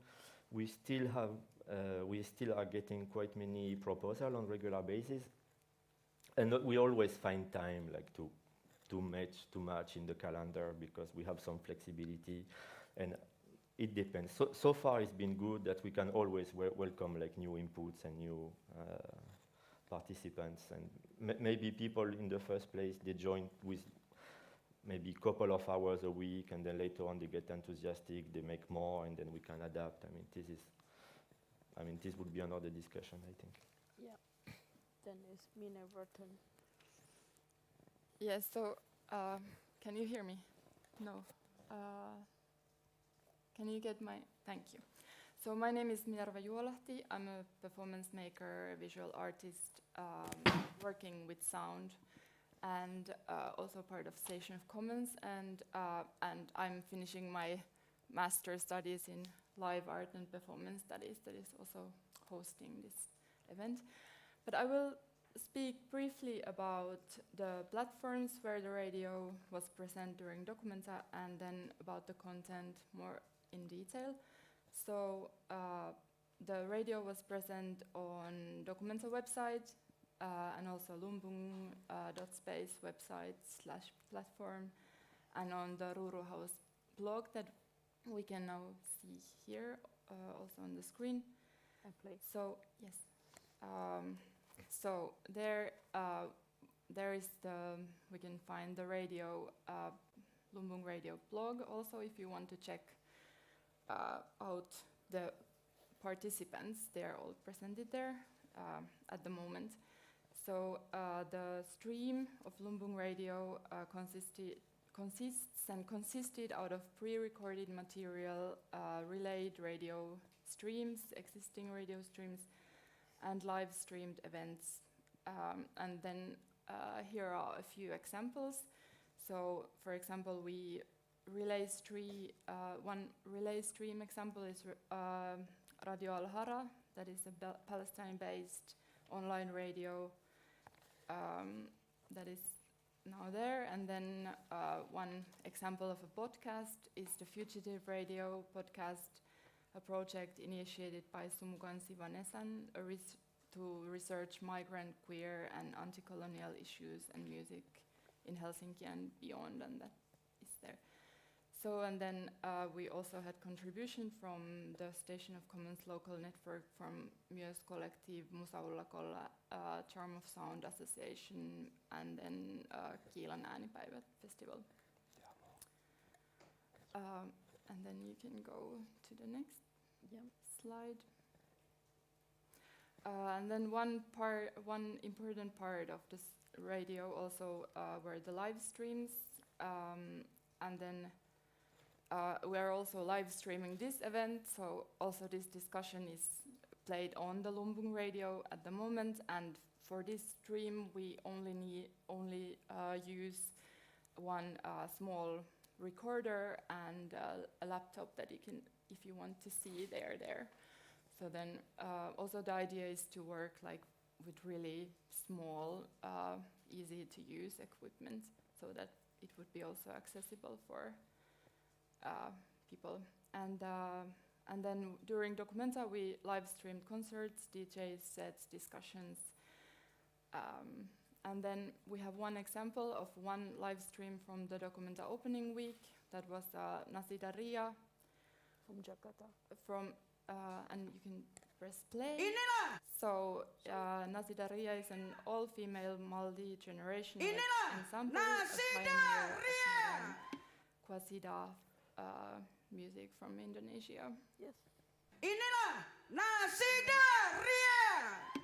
We still are getting quite many proposals on regular basis, and we always find time like to match in the calendar, because we have some flexibility, and it depends. So far it's been good that we can always welcome like new inputs and new participants, and maybe people in the first place, they join with maybe a couple of hours a week, and then later on they get enthusiastic, they make more, and then we can adapt. This would be another discussion, I think. Yeah. Then it's Minerva turn. Yes, so can you hear me? No. Can you get my, thank you. So my name is Minerva Juolahti. I'm a performance maker, visual artist, working with sound, and also part of Station of Commons, and I'm finishing my master's studies in live art and performance studies, that is also hosting this event. But I will speak briefly about the platforms where the radio was present during Documenta, and then about the content more in detail. So the radio was present on Documenta website, and also lumbung.space website/platform, and on the Ruru House blog that we can now see here, also on the screen. So yes, so there is we can find the radio, Lumbung Radio blog. Also, if you want to check out the participants, they're all presented there at the moment. So the stream of Lumbung Radio consisted out of pre-recorded material, relayed radio streams, existing radio streams, and live streamed events. And then here are a few examples. So, for example, one relay stream example is Radio Al-Hara, that is a Palestine-based online radio that is now there. And then one example of a podcast is the Fugitive Radio podcast, a project initiated by Sumukan Sivanesan to research migrant, queer, and anti-colonial issues and music in Helsinki and beyond, and that is there. So, and then we also had contribution from the Station of Commons local network, from Myös Collective, Musaulla Kolla, Charm of Sound Association, and then Kiilan Äänipäivät Festival. And then you can go to the next slide. And then one important part of this radio also were the live streams, and then we are also live streaming this event, so also this discussion is played on the Lumbung radio at the moment, and for this stream we only use one small recorder and a laptop that you can, if you want to see, there. So then also the idea is to work like with really small, easy to use equipment, so that it would be also accessible for people. And then during Documenta we live streamed concerts, DJ sets, discussions. And then we have one example of one live stream from the Documenta opening week. That was Nasi Daria From Jakarta. And you can press play. So Nasi Daria is an all-female multi-generational ensemble, a pioneer of Qasida music from Indonesia. Yes. Inilah Nasi Daria.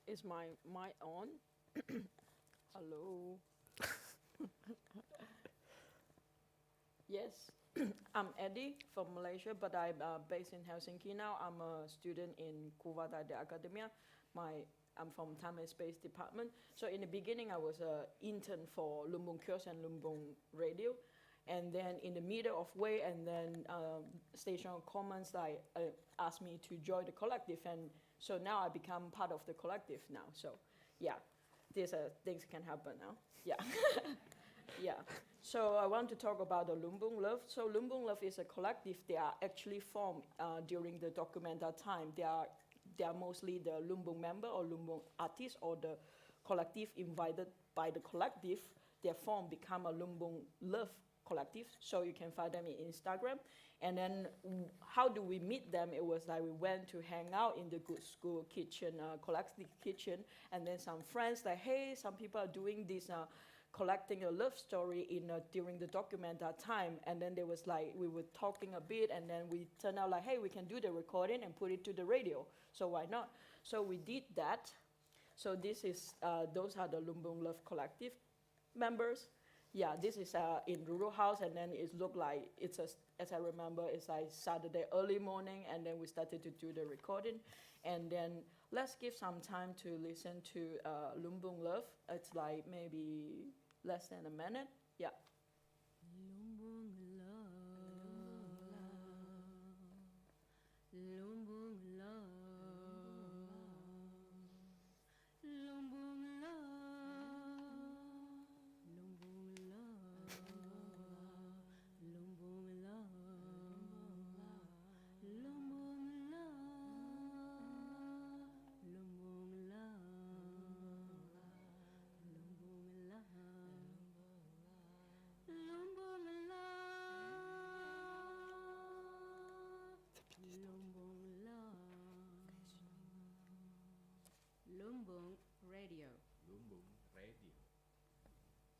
Is my mic on? Hello. Yes, I'm Eddie from Malaysia, but I'm based in Helsinki now. I'm a student in Kuvata de Academia. I'm from Time and Space Department. So in the beginning, I was an intern for Lumbung Kiosk and Lumbung Radio. And then in the middle of way, and then Station Commons asked me to join the collective, and so now I become part of the collective now. So yeah, these things can happen now. Yeah, yeah. So I want to talk about the Lumbung Love. So Lumbung Love is a collective. They are actually formed during the Documenta time. They are mostly the Lumbung member or Lumbung artist or the collective invited by the collective. Their form become a Lumbung Love collective, so you can find them in Instagram. And then how do we meet them? It was like we went to hang out in the good school kitchen, collective kitchen, and then some friends like, hey, some people are doing this, collecting a love story during the Documenta time. And then there was like, we were talking a bit, and then we turned out like, hey, we can do the recording and put it to the radio, so why not? So we did that. So this is, those are the Lumbung Love collective members. Yeah, this is in Rural House, and then it looked like it's as I remember, it's like Saturday early morning, and then we started to do the recording. And then let's give some time to listen to Lumbung Love. It's like maybe less than a minute. Yeah. Lumbung Love, Lumbung Love, Lumbung Radio.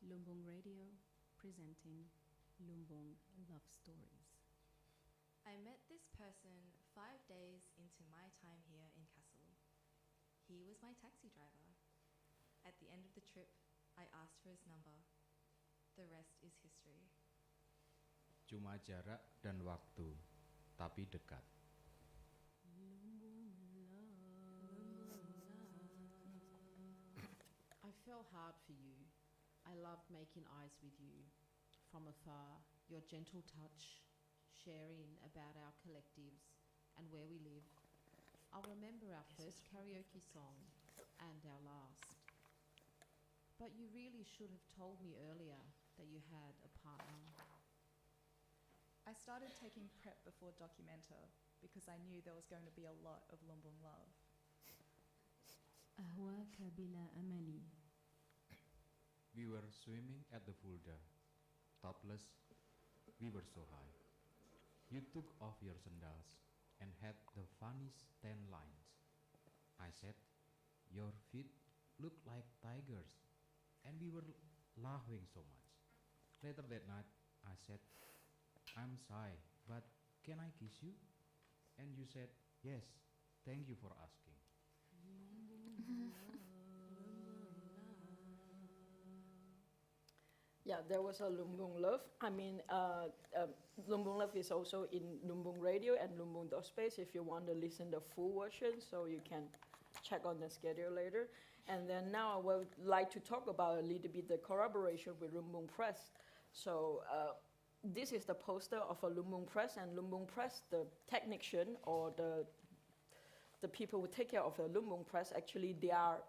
Lumbung Radio presenting Lumbung love stories. I met this person 5 days into my time here in Kassel. He was my taxi driver. At the end of the trip, I asked for his number. The rest is history. Cuma jarak dan waktu, tapi dekat. I fell hard for you. I loved making eyes with you. From afar, your gentle touch, sharing about our collectives and where we live. I'll remember our first karaoke song and our last. But you really should have told me earlier that you had a partner. I started taking prep before Documenta because I knew there was going to be a lot of Lumbung love. أهواك بلا أمل. We were swimming at the Fulda, topless. We were so high. You took off your sandals and had the funniest 10 lines. I said, your feet look like tigers, and we were laughing so much. Later that night, I said, I'm shy, but can I kiss you? And you said, yes, thank you for asking. Yeah, there was a Lumbung Love. I mean, Lumbung Love is also in Lumbung Radio and Lumbung Space if you want to listen the full version, so you can check on the schedule later. And then now I would like to talk about a little bit the collaboration with Lumbung Press. So this is the poster of a Lumbung Press, and Lumbung Press, the technician or the people who take care of the Lumbung Press, actually they are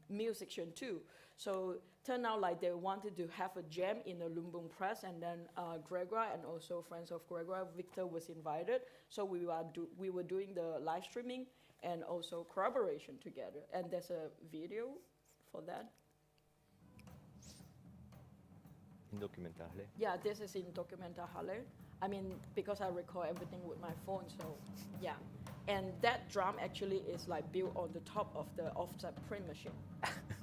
musician too. So turned out like they wanted to have a jam in the Lumbung Press, and then Grégoire and also friends of Grégoire, Victor was invited. So we were doing the live streaming and also collaboration together. And there's a video for that. In Documenta Halle? Yeah, this is in Documenta Halle. I mean, because I record everything with my phone, so yeah. And that drum actually is like built on the top of the offset print machine.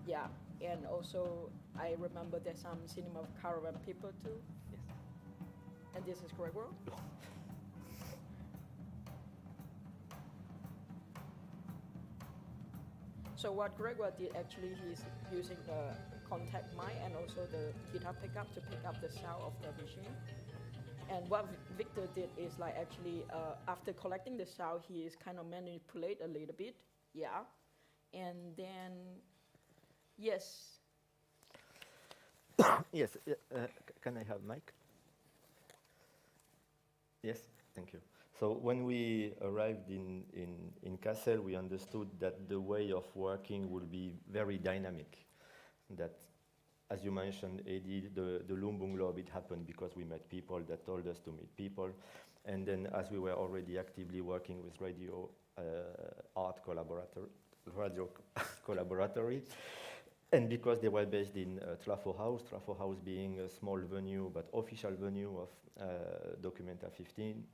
Yeah, and also I remember there's some cinema caravan people too. Yes. And this is Grégoire. So what Grégoire did actually, he's using the contact mic and also the guitar pickup to pick up the sound of the machine. And what Victor did is like actually after collecting the sound, he is kind of manipulate a little bit, yeah. And then, yes. Yes, can I have mic? Yes, thank you. So when we arrived in Kassel, we understood that the way of working will be very dynamic. That, as you mentioned, Eddie, the Lumbung Love, it happened because we met people that told us to meet people. And then as we were already actively working with radio collaboratory, and because they were based in Trafo House being a small venue, but official venue of Documenta 15,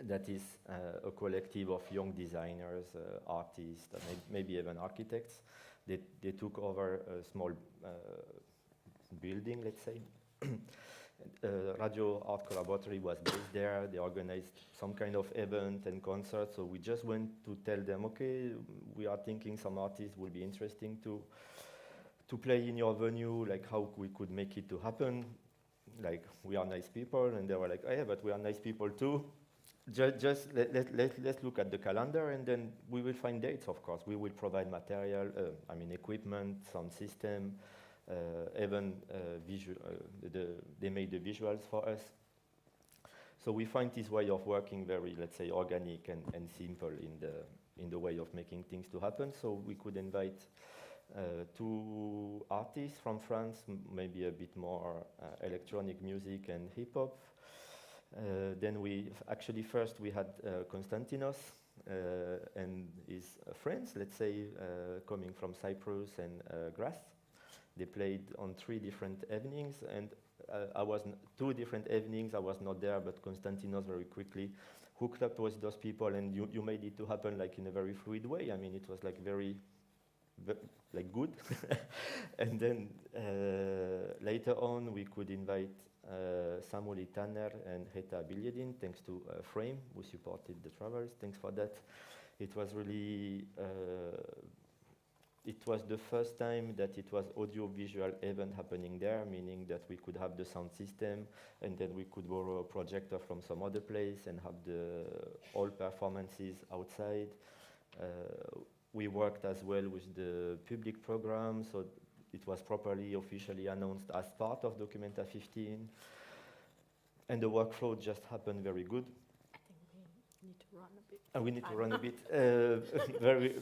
that is a collective of young designers, artists, maybe even architects. They took over a small building, let's say. Radio Art Collaboratory was based there. They organized some kind of event and concert. So we just went to tell them, okay, we are thinking some artists will be interesting to play in your venue, like how we could make it to happen. Like, we are nice people. And they were like, oh yeah, but we are nice people too. Just let's look at the calendar, and then we will find dates, of course. We will provide material, equipment, sound system, even visual. They made the visuals for us. So we find this way of working very, let's say, organic and simple in the way of making things to happen. So we could invite 2 artists from France, maybe a bit more electronic music and hip hop. Then first we had Konstantinos and his friends, let's say, coming from Cyprus and Greece. They played on 3 different evenings, and 2 different evenings I was not there, but Konstantinos very quickly hooked up with those people, and you made it to happen like in a very fluid way. I mean, it was like very like good. And then later on we could invite Samuli Tanner and Heta Bilyedin, thanks to Frame, who supported the travels. Thanks for that. It was really, it was the first time that it was audio-visual event happening there, meaning that we could have the sound system, and then we could borrow a projector from some other place and have all performances outside. We worked as well with the public program, so it was properly officially announced as part of Documenta 15. And the workflow just happened very good. I think we need to run a bit. We need to run a bit.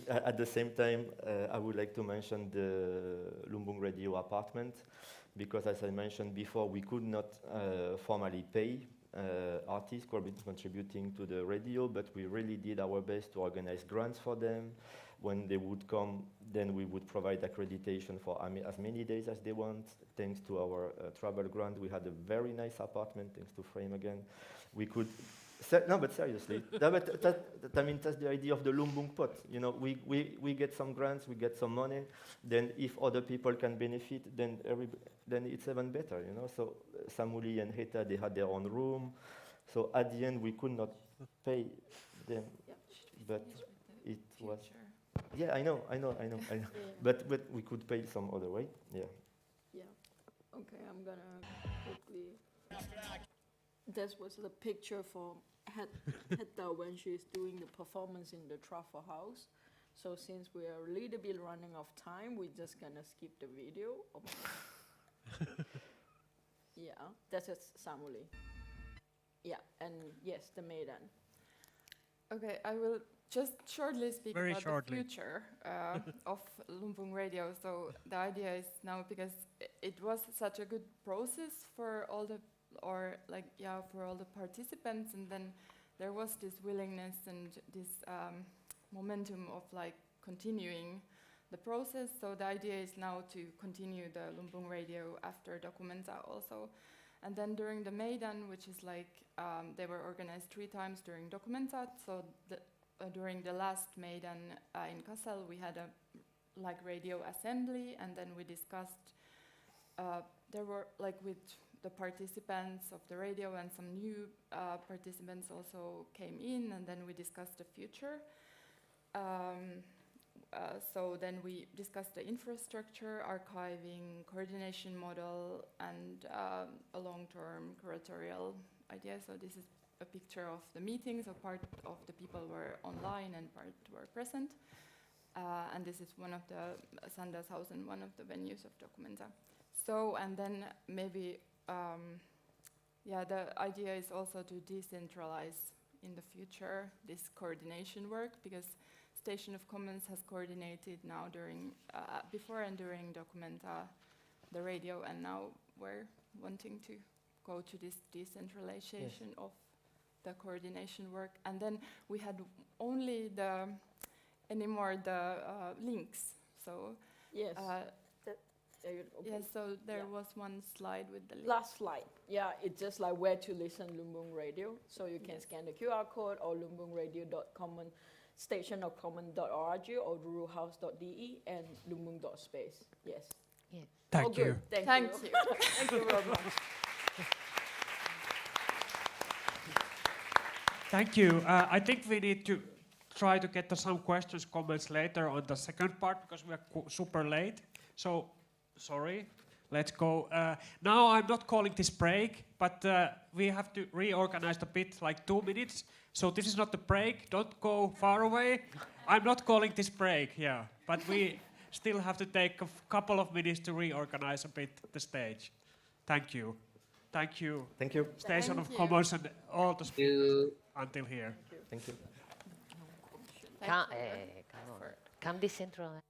At the same time, I would like to mention the Lumbung Radio apartment, because as I mentioned before, we could not formally pay artists contributing to the radio, but we really did our best to organize grants for them. When they would come, then we would provide accreditation for as many days as they want. Thanks to our travel grant, we had a very nice apartment, thanks to Frame again. We could, no, but seriously, I mean, that's the idea of the Lumbung pot. You know, we get some grants, we get some money, then if other people can benefit, then it's even better, you know. So Samuli and Heta, they had their own room. So at the end, we could not pay them, but it was... Yeah, I know. Yeah. But we could pay some other way. Yeah. Yeah. Okay, I'm gonna quickly. This was the picture for Hetta when she's doing the performance in the Truffle House. So since we are a little bit running out of time, we're just gonna skip the video. Yeah, that's Samuli. Yeah, and yes, the maiden. Okay, I will just shortly speak Very about shortly. the future of Lumbung Radio. So the idea is now, because it was such a good process for all the, for all the participants, and then there was this willingness and this momentum of continuing the process. So the idea is now to continue the Lumbung Radio after Documenta also. And then during the Maidan, which is they were organized 3 times during Documenta, so during the last Maidan in Kassel, we had a radio assembly, and then we discussed, there were with the participants of the radio, and some new participants also came in, and then we discussed the future. So then we discussed the infrastructure, archiving, coordination model, and a long-term curatorial idea. So this is a picture of the meetings. So part of the people were online and part were present. And this is one of the Sanda's house and one of the venues of Documenta. So, and then maybe, the idea is also to decentralize in the future this coordination work, because Station of Commons has coordinated now during, before and during Documenta, the radio, and now we're wanting to go to this decentralization of the coordination work. And then we had only the links. So yes. So there was one slide with the link. Last slide. Yeah, it's just where to listen Lumbung Radio. So you can scan the QR code or lumbungradio.common, stationofcommon.org or ruruhouse.de and lumbung.space. Yes. Yeah. Thank you. Thank you. Thank you very much. Thank you. I think we need to try to get to some questions, comments later on the second part, because we are super late. So, sorry. Let's go. Now I'm not calling this break, but we have to reorganize a bit, 2 minutes. So this is not the break. Don't go far away. I'm not calling this break, yeah. But we still have to take a couple of minutes to reorganize a bit the stage. Thank you. Thank you. Thank you. Station of Commons and all the until here. Thank you. Come on. Come decentralize.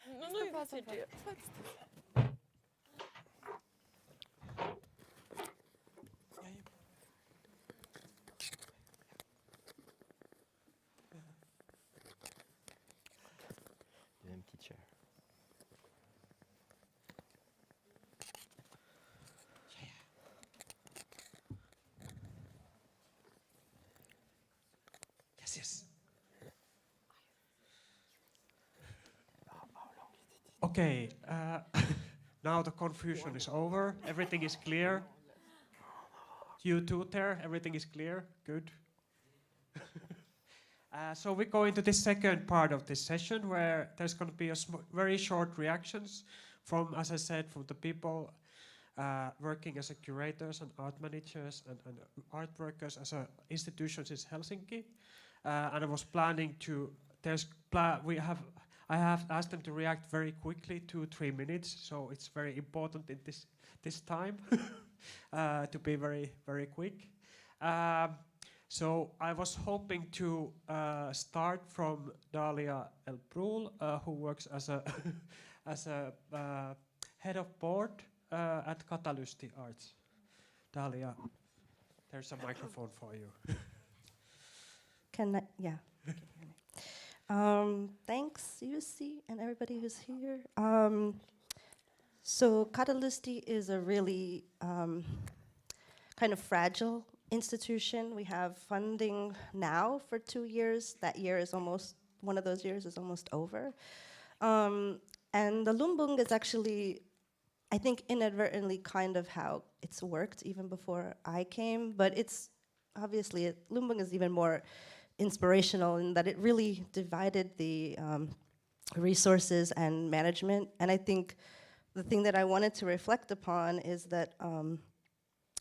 The empty chair. Yes. Okay, now the confusion is over. Everything is clear. You too there, everything is clear. Good. So we go into the second part of this session where there's going to be very short reactions from, as I said, from the people working as a curators and art managers and art workers as a institutions in Helsinki. And I was planning to, I have asked them to react very quickly, 2-3 minutes, so it's very important in this time to be very, very quick. So I was hoping to start from Dahlia and Broul, who works as a as a head of board at Catalysti Arts. Dahlia, there's a microphone for you. Can I? Yeah. Thanks, Jussi, and everybody who's here. So Catalysti is a really kind of fragile institution. We have funding now for 2 years. That year is almost, one of those years is almost over. And the Lumbung is actually, I think, inadvertently kind of how it's worked even before I came, but it's obviously, Lumbung is even more inspirational in that it really divided the resources and management. And I think the thing that I wanted to reflect upon is that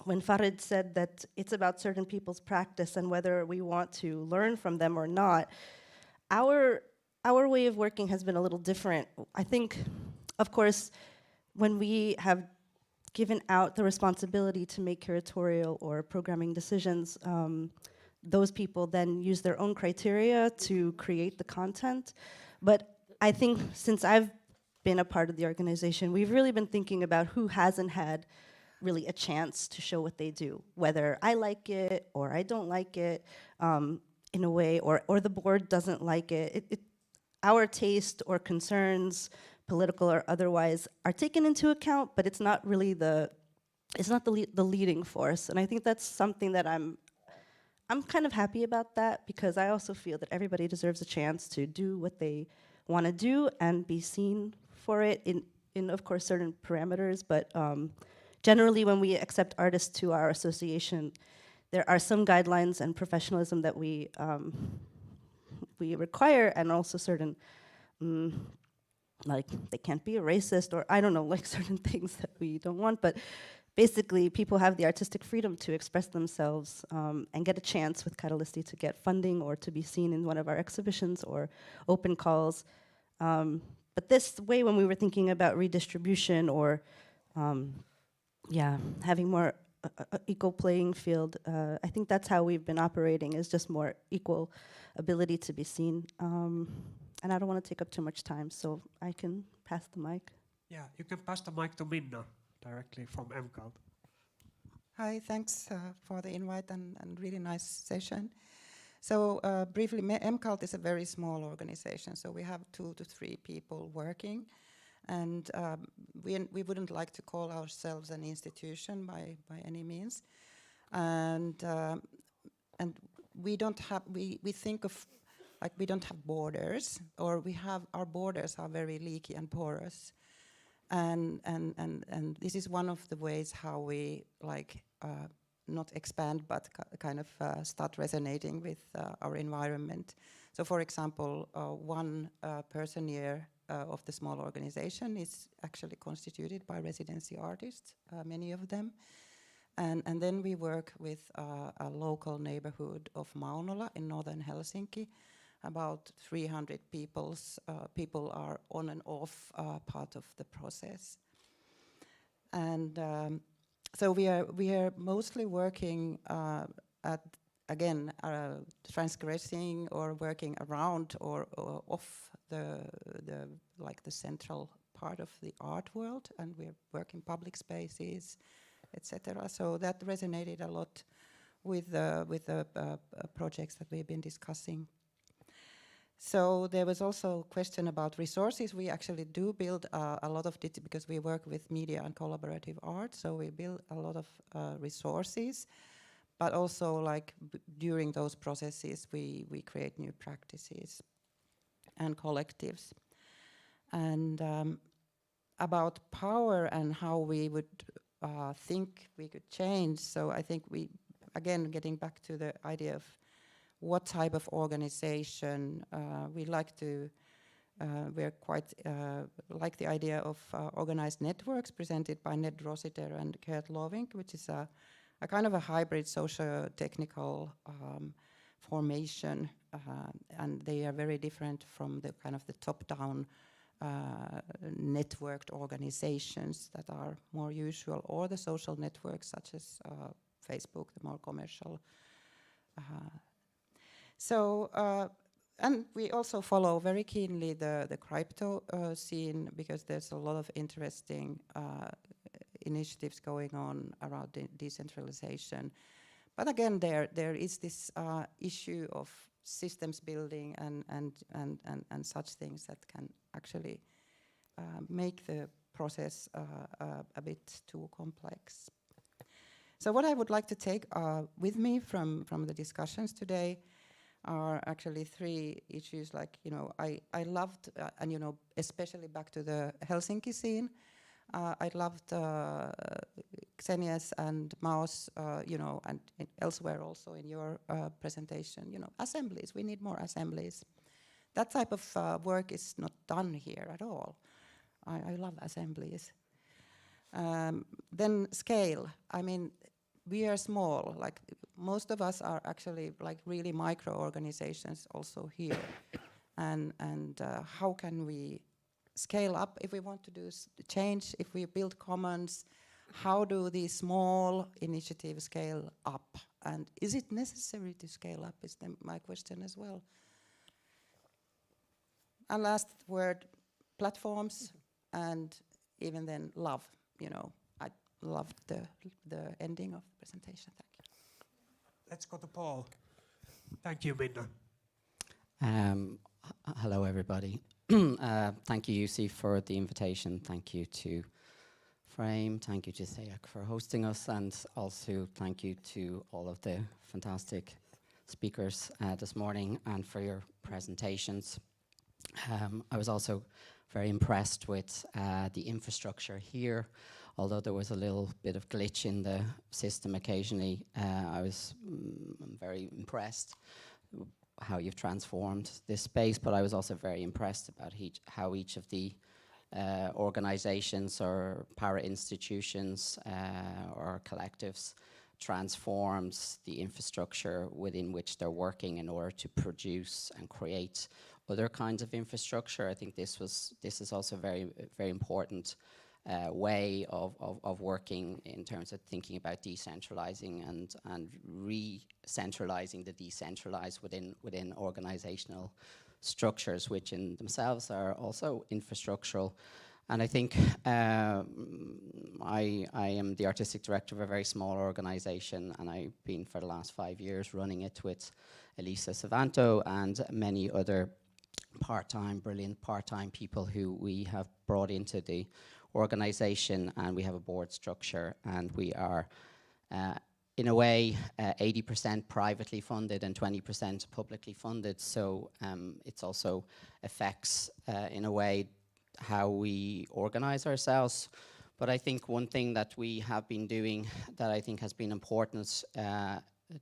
when Farid said that it's about certain people's practice and whether we want to learn from them or not, our way of working has been a little different. I think, of course, when we have given out the responsibility to make curatorial or programming decisions, those people then use their own criteria to create the content. But I think since I've been a part of the organization, we've really been thinking about who hasn't had really a chance to show what they do, whether I like it or I don't like it in a way, or the board doesn't like it. Our taste or concerns, political or otherwise, are taken into account, but it's not really the leading force. And I think that's something that I'm kind of happy about that, because I also feel that everybody deserves a chance to do what they want to do and be seen for it in of course, certain parameters. But generally, when we accept artists to our association, there are some guidelines and professionalism that we require, and also certain, like they can't be a racist, or I don't know, like certain things that we don't want. But basically, people have the artistic freedom to express themselves and get a chance with Catalysti to get funding or to be seen in one of our exhibitions or open calls. But this way, when we were thinking about redistribution or having more equal playing field, I think that's how we've been operating, is just more equal ability to be seen. And I don't want to take up too much time, so I can pass the mic. Yeah, you can pass the mic to Minna directly from MCALT. Hi, thanks for the invite and really nice session. So briefly, MCALT is a very small organization, so we have 2 to 3 people working, and we wouldn't like to call ourselves an institution by any means, and we don't have, we think of, like, we don't have borders, or our borders are very leaky and porous. And this is one of the ways how we not expand, but kind of start resonating with our environment. So, for example, 1 person year of the small organization is actually constituted by residency artists, many of them. And then we work with a local neighborhood of Mollona in northern Helsinki. About 300 people are on and off part of the process. And so we are mostly working again, transgressing or working around or off the central part of the art world, and we work in public spaces, etc. So that resonated a lot with the projects that we've been discussing. So there was also a question about resources. We actually do build a lot of because we work with media and collaborative art, so we build a lot of resources, but also like during those processes we create new practices and collectives. And about power and how we would think we could change, so I think we, again, getting back to the idea of what type of organization we like to, we're quite like the idea of organized networks presented by Ned Rossiter and Gert Lovink, which is a kind of a hybrid socio-technical formation, and they are very different from the kind of the top-down networked organizations that are more usual, or the social networks such as Facebook, the more commercial. And we also follow very keenly the crypto scene, because there's a lot of interesting initiatives going on around decentralization. But again, there is this issue of systems building and such things that can actually make the process a bit too complex. So what I would like to take with me from the discussions today are actually three issues. Like, you know, I loved, and you know, especially back to the Helsinki scene, I loved Xenia's and Mao's, you know, and elsewhere also in your presentation, you know, assemblies. We need more assemblies. That type of work is not done here at all. I love assemblies. Then scale. I mean, we are small. Like, most of us are actually like really micro organizations also here. and how can we scale up if we want to do change, if we build commons? How do these small initiatives scale up? And is it necessary to scale up, is my question as well. And last word, platforms, and even then love. You know, I loved the ending of the presentation. Thank you. Let's go to Paul. Thank you, Minna. Hello, everybody. Thank you, Jussi, for the invitation. Thank you to Frame. Thank you to Sayek for hosting us, and also thank you to all of the fantastic speakers this morning and for your presentations. I was also very impressed with the infrastructure here. Although there was a little bit of glitch in the system occasionally, I was very impressed how you've transformed this space, but I was also very impressed about how each of the organizations or para-institutions or collectives transforms the infrastructure within which they're working in order to produce and create other kinds of infrastructure. I think this is also very, very important way of working in terms of thinking about decentralizing and re-centralizing the decentralized within organizational structures, which in themselves are also infrastructural. And I think I am the artistic director of a very small organization, and I've been for the last 5 years running it with Elisa Savanto and many other brilliant part-time people who we have brought into the organization, and we have a board structure, and we are in a way 80% privately funded and 20% publicly funded, so it's also affects in a way how we organize ourselves. But I think one thing that we have been doing that I think has been important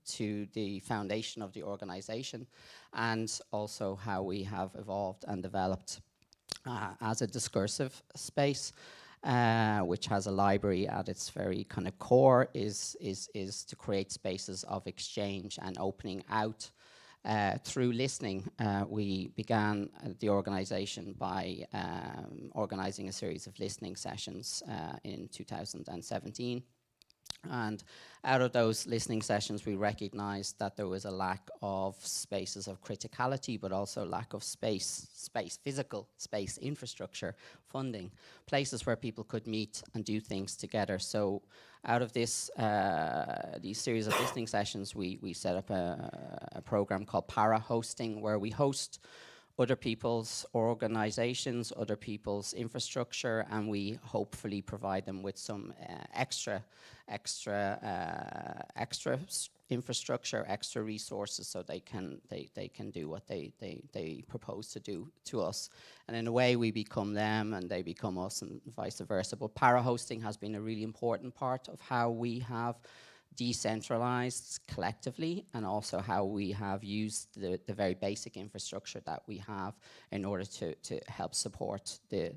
to the foundation of the organization, and also how we have evolved and developed as a discursive space, which has a library at its very kind of core, is to create spaces of exchange and opening out through listening. We began the organization by organizing a series of listening sessions in 2017. And out of those listening sessions, we recognized that there was a lack of spaces of criticality, but also lack of physical space, infrastructure, funding, places where people could meet and do things together. So out of this, these series of listening sessions, we set up a program called Para Hosting, where we host other people's organizations, other people's infrastructure, and we hopefully provide them with some extra infrastructure, extra resources, so they can do what they propose to do to us. And in a way, we become them and they become us, and vice versa. But para hosting has been a really important part of how we have decentralized collectively, and also how we have used the very basic infrastructure that we have in order to help support the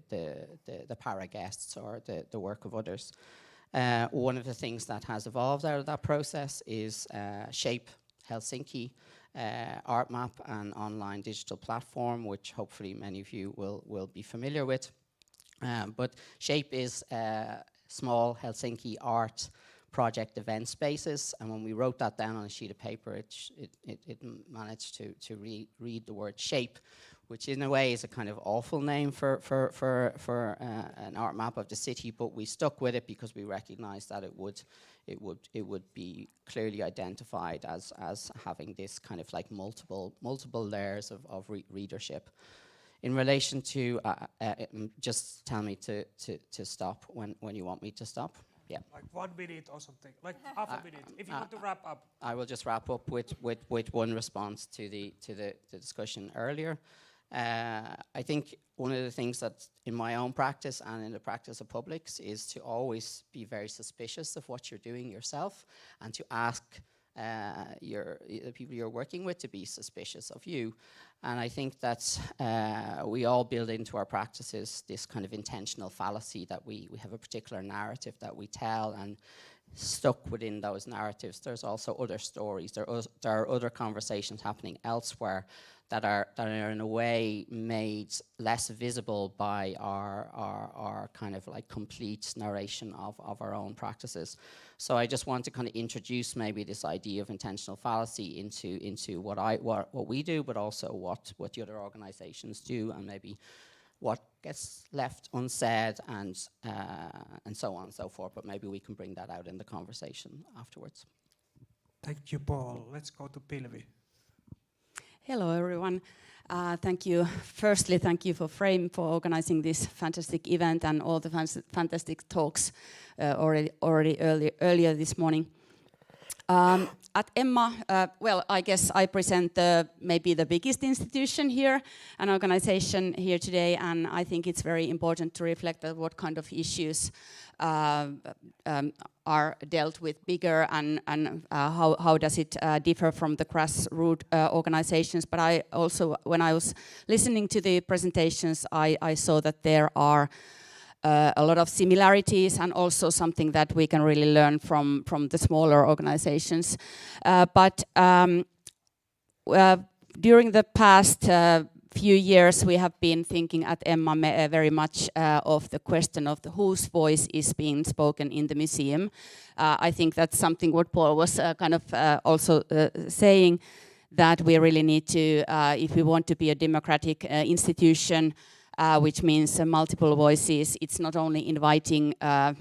para guests or the work of others. One of the things that has evolved out of that process is Shape Helsinki, art map and online digital platform, which hopefully many of you will be familiar with. But Shape is small Helsinki art project event spaces, and when we wrote that down on a sheet of paper, it managed to read the word shape, which in a way is a kind of awful name for an art map of the city, but we stuck with it because we recognized that it would be clearly identified as having this kind of like multiple layers of readership. In relation to, just tell me to stop when you want me to stop. Yeah. Like 1 minute or something, like half a minute, if you want to wrap up. I will just wrap up with one response to the discussion earlier. I think one of the things that in my own practice and in the practice of publics is to always be very suspicious of what you're doing yourself, and to ask the people you're working with to be suspicious of you. And I think that we all build into our practices this kind of intentional fallacy that we have a particular narrative that we tell, and stuck within those narratives there's also other stories, there are other conversations happening elsewhere that are in a way made less visible by our kind of like complete narration of our own practices. So I just want to kind of introduce maybe this idea of intentional fallacy into what we do, but also what the other organizations do, and maybe what gets left unsaid, and so on and so forth. But maybe we can bring that out in the conversation afterwards. Thank you, Paul. Let's go to Pilvi. Hello, everyone. Thank you. Firstly, thank you for Frame for organizing this fantastic event and all the fantastic talks earlier this morning. At Emma, well, I guess I present maybe the biggest institution here, an organization here today, and I think it's very important to reflect on what kind of issues are dealt with bigger, and how does it differ from the grassroots organizations. But I also, when I was listening to the presentations, I saw that there are a lot of similarities, and also something that we can really learn from the smaller organizations. But during the past few years, we have been thinking at Emma very much of the question of whose voice is being spoken in the museum. I think that's something what Paul was kind of also saying, that we really need to, if we want to be a democratic institution, which means multiple voices. It's not only inviting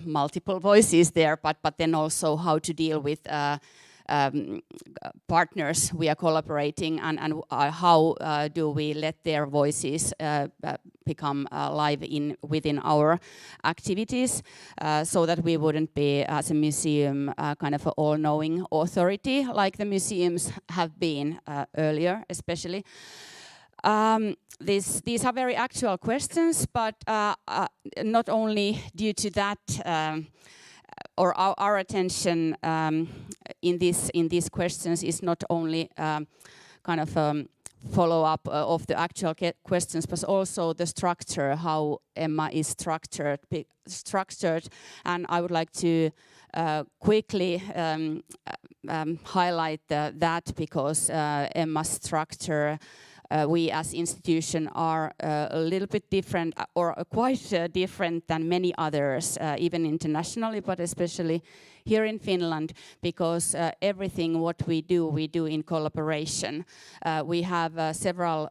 multiple voices there, but then also how to deal with partners we are collaborating, and how do we let their voices become live within our activities, so that we wouldn't be, as a museum, kind of an all-knowing authority like the museums have been earlier, especially. These are very actual questions, but not only due to that, or our attention in these questions is not only kind of follow-up of the actual questions, but also the structure, how Emma is structured. And I would like to quickly highlight that, because Emma's structure we as institution are a little bit different or quite different than many others, even internationally, but especially here in Finland, because everything what we do in collaboration. We have several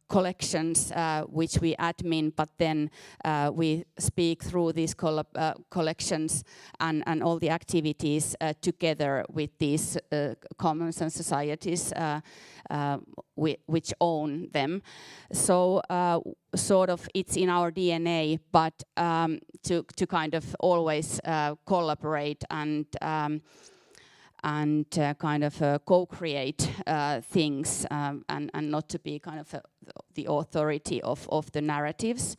collections which we admin, but then we speak through these collections and all the activities together with these commons and societies which own them. So sort of it's in our DNA, but to kind of always collaborate and kind of co-create things and not to be kind of the authority of the narratives.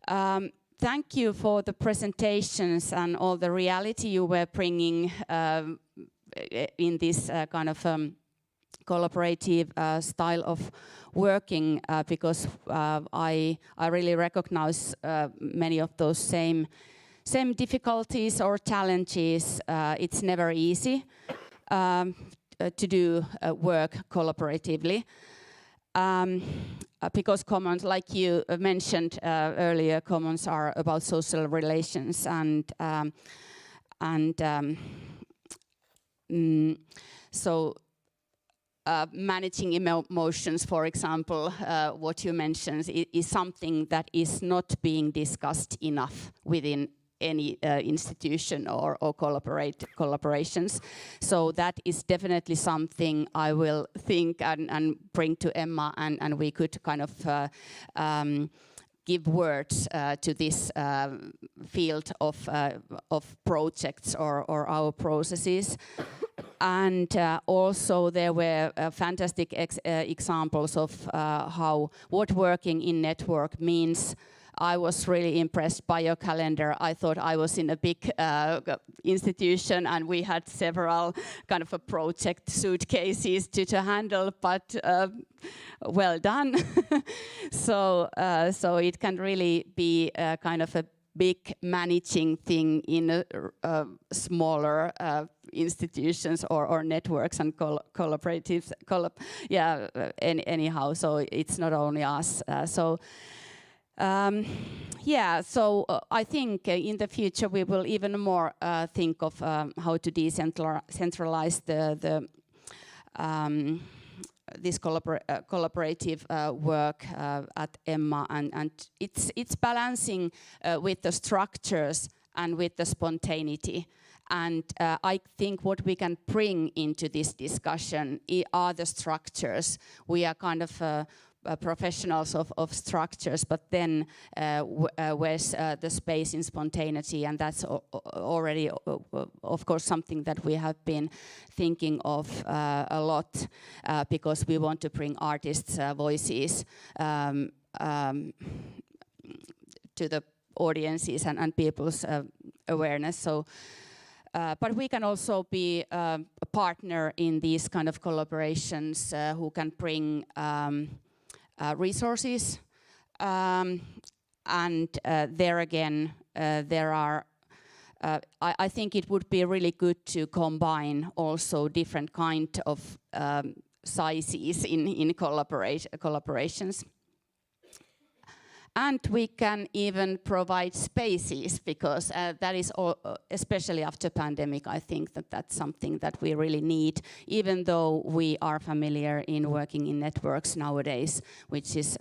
Thank you for the presentations and all the reality you were bringing in this kind of collaborative style of working, because I really recognize many of those same difficulties or challenges. It's never easy to do work collaboratively. Because commons, like you mentioned earlier, commons are about social relations so managing emotions, for example, what you mentioned is something that is not being discussed enough within any institution or collaborations. So that is definitely something I will think and bring to Emma, and we could kind of give words to this field of projects or our processes. And also there were fantastic examples of what working in network means. I was really impressed by your calendar. I thought I was in a big institution and we had several kind of a project suitcases to handle, but well done. So it can really be kind of a big managing thing in smaller institutions or networks and collaboratives. Anyhow, so it's not only us. I think in the future we will even more think of how to decentralize this collaborative work at Emma, and it's balancing with the structures and with the spontaneity. And I think what we can bring into this discussion are the structures. We are kind of professionals of structures, but then where's the space in spontaneity, and that's already of course something that we have been thinking of a lot, because we want to bring artists' voices to the audiences and people's awareness. So but we can also be a partner in these kind of collaborations who can bring resources, and there again there are I think it would be really good to combine also different kind of sizes in collaborations. And we can even provide spaces, because that is especially after pandemic, I think that's something that we really need, even though we are familiar in working in networks nowadays, which is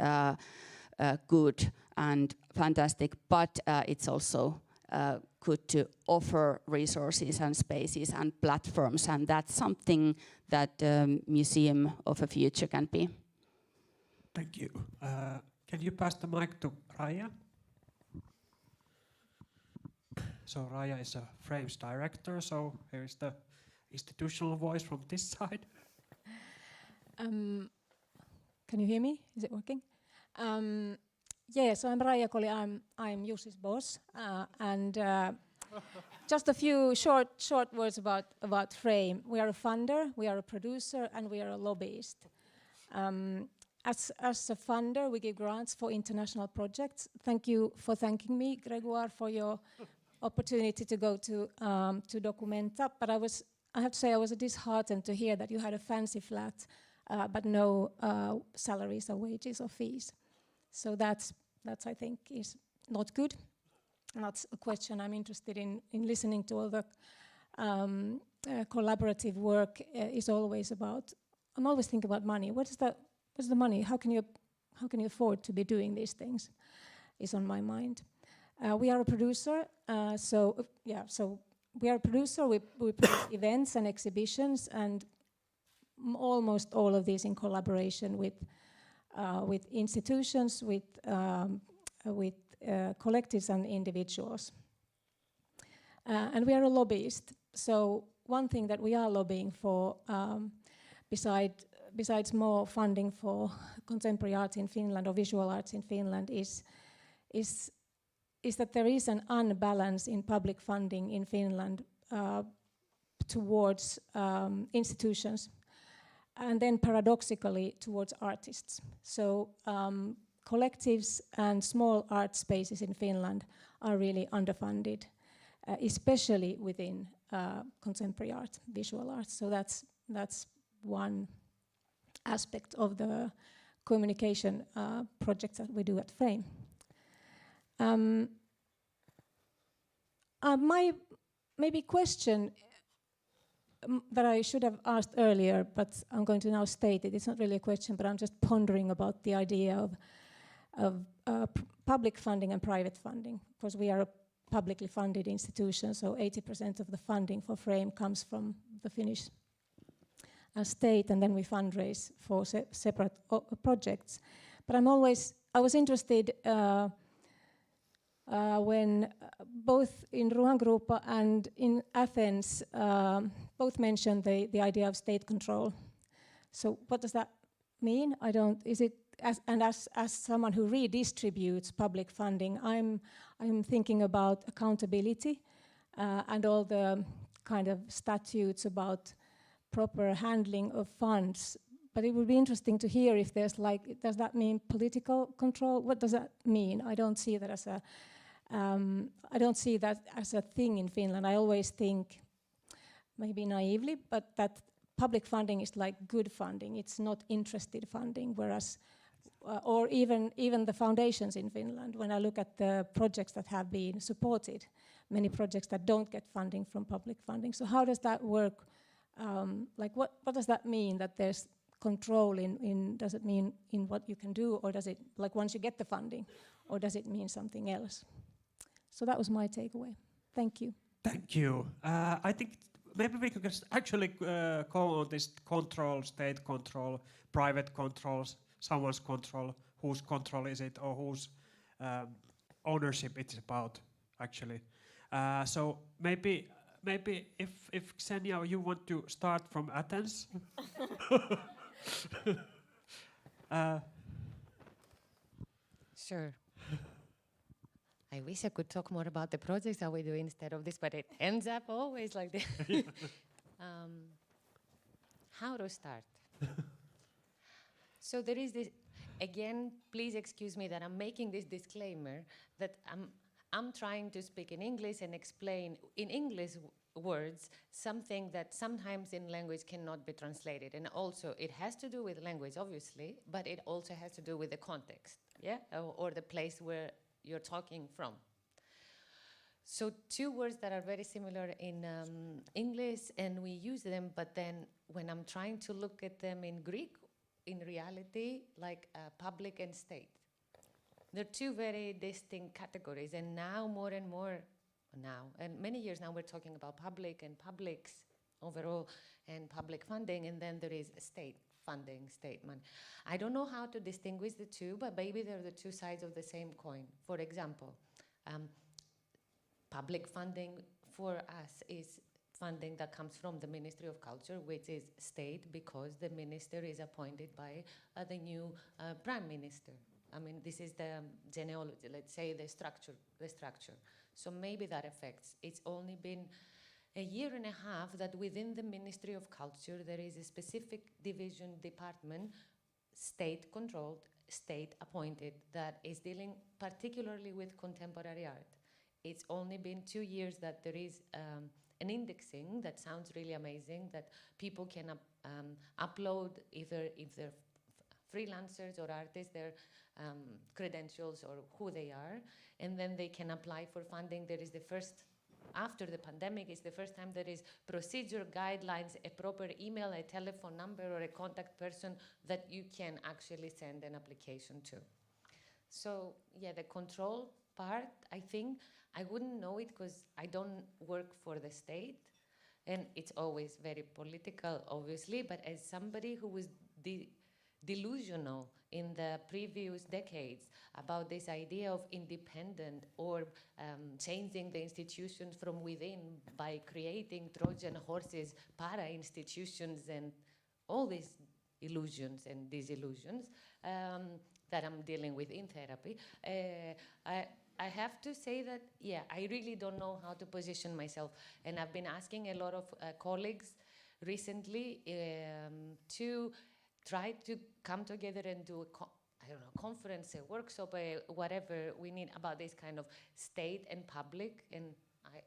good and fantastic, but it's also good to offer resources and spaces and platforms, and that's something that Museum of the Future can be. Thank you. Can you pass the mic to Raija? So Raija is a Frames director, so here is the institutional voice from this side. Can you hear me? Is it working? Yeah, so I'm Raija Koli. I'm Jussi's boss, and just a few short words about Frame. We are a funder, we are a producer, and we are a lobbyist. As a funder, we give grants for international projects. Thank you for thanking me, Grégoire, for your opportunity to go to Documenta. But I have to say I was disheartened to hear that you had a fancy flat but no salaries or wages or fees. So that's I think is not good. And that's a question I'm interested in listening to. All the collaborative work is always about. I'm always thinking about money. What's the money? How can you afford to be doing these things? Is on my mind. We are a producer, so we are a producer. We produce events and exhibitions, and almost all of these in collaboration with institutions, with collectives and individuals. And we are a lobbyist. So one thing that we are lobbying for, besides more funding for contemporary arts in Finland or visual arts in Finland, is that there is an unbalance in public funding in Finland towards institutions, and then paradoxically towards artists. So collectives and small art spaces in Finland are really underfunded, especially within contemporary art, visual art. So that's one aspect of the communication projects that we do at Frame. My maybe question that I should have asked earlier, but I'm going to now state it. It's not really a question, but I'm just pondering about the idea of public funding and private funding, because we are a publicly funded institution, so 80% of the funding for Frame comes from the Finnish state, and then we fundraise for separate projects. But I was interested when both in Ruangrupa and in Athens, both mentioned the idea of state control. So what does that mean? As someone who redistributes public funding, I'm thinking about accountability and all the kind of statutes about proper handling of funds. But it would be interesting to hear if there's does that mean political control? What does that mean? I don't see that as a thing in Finland. I always think, maybe naively, but that public funding is like good funding. It's not interested funding, whereas, or even the foundations in Finland, when I look at the projects that have been supported, many projects that don't get funding from public funding. So how does that work? What does that mean that there's control in, does it mean in what you can do, or does it, like once you get the funding, or does it mean something else? So that was my takeaway. Thank you. Thank you. I think maybe we could actually call on this control, state control, private controls, someone's control, whose control is it, or whose ownership it's about, actually. So maybe if Xenia, you want to start from Athens. Sure. I wish I could talk more about the projects that we do instead of this, but it ends up always like this. How to start? So there is this, again, please excuse me that I'm making this disclaimer that I'm trying to speak in English and explain in English words something that sometimes in language cannot be translated. And also it has to do with language, obviously, but it also has to do with the context, yeah, or the place where you're talking from. So two words that are very similar in English, and we use them, but then when I'm trying to look at them in Greek, in reality, like public and state. They're two very distinct categories, and now more and more now, and many years now, we're talking about public and publics overall, and public funding, and then there is state funding, state money. I don't know how to distinguish the two, but maybe they're the two sides of the same coin. For example, public funding for us is funding that comes from the Ministry of Culture, which is state because the minister is appointed by the new prime minister. I mean, this is the genealogy, let's say the structure. So maybe that affects. It's only been a year and a half that within the Ministry of Culture there is a specific division, department, state-controlled, state-appointed, that is dealing particularly with contemporary art. It's only been 2 years that there is an indexing that sounds really amazing, that people can upload either if they're freelancers or artists, their credentials or who they are, and then they can apply for funding. There is the first, after the pandemic, is the first time there is procedure guidelines, a proper email, a telephone number, or a contact person that you can actually send an application to. So yeah, the control part, I think, I wouldn't know it because I don't work for the state, and it's always very political, obviously, but as somebody who was delusional in the previous decades about this idea of independent or changing the institutions from within by creating Trojan horses, para-institutions, and all these illusions and disillusions that I'm dealing with in therapy, I have to say that, yeah, I really don't know how to position myself. And I've been asking a lot of colleagues recently to try to come together and do a conference, a workshop, whatever we need about this kind of state and public. And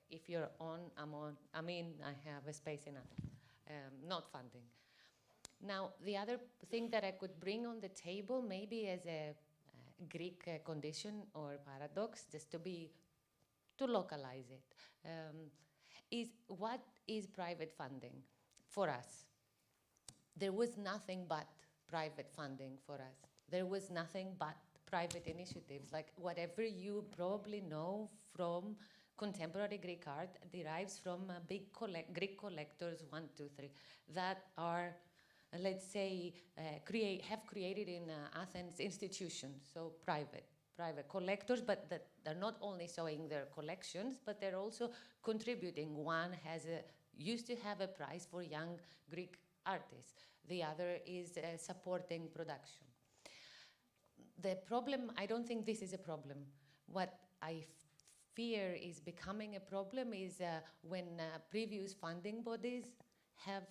if you're on, I'm on. I mean, I have a space enough, not funding. Now, the other thing that I could bring on the table, maybe as a Greek condition or paradox, just to localize it, is what is private funding for us? There was nothing but private funding for us. There was nothing but private initiatives. Like whatever you probably know from contemporary Greek art derives from big Greek collectors, 1, 2, 3, that are, let's say, have created in Athens institutions, so private collectors, but that they're not only showing their collections, but they're also contributing. One used to have a prize for young Greek artists. The other is supporting production. The problem, I don't think this is a problem. What I fear is becoming a problem is when previous funding bodies have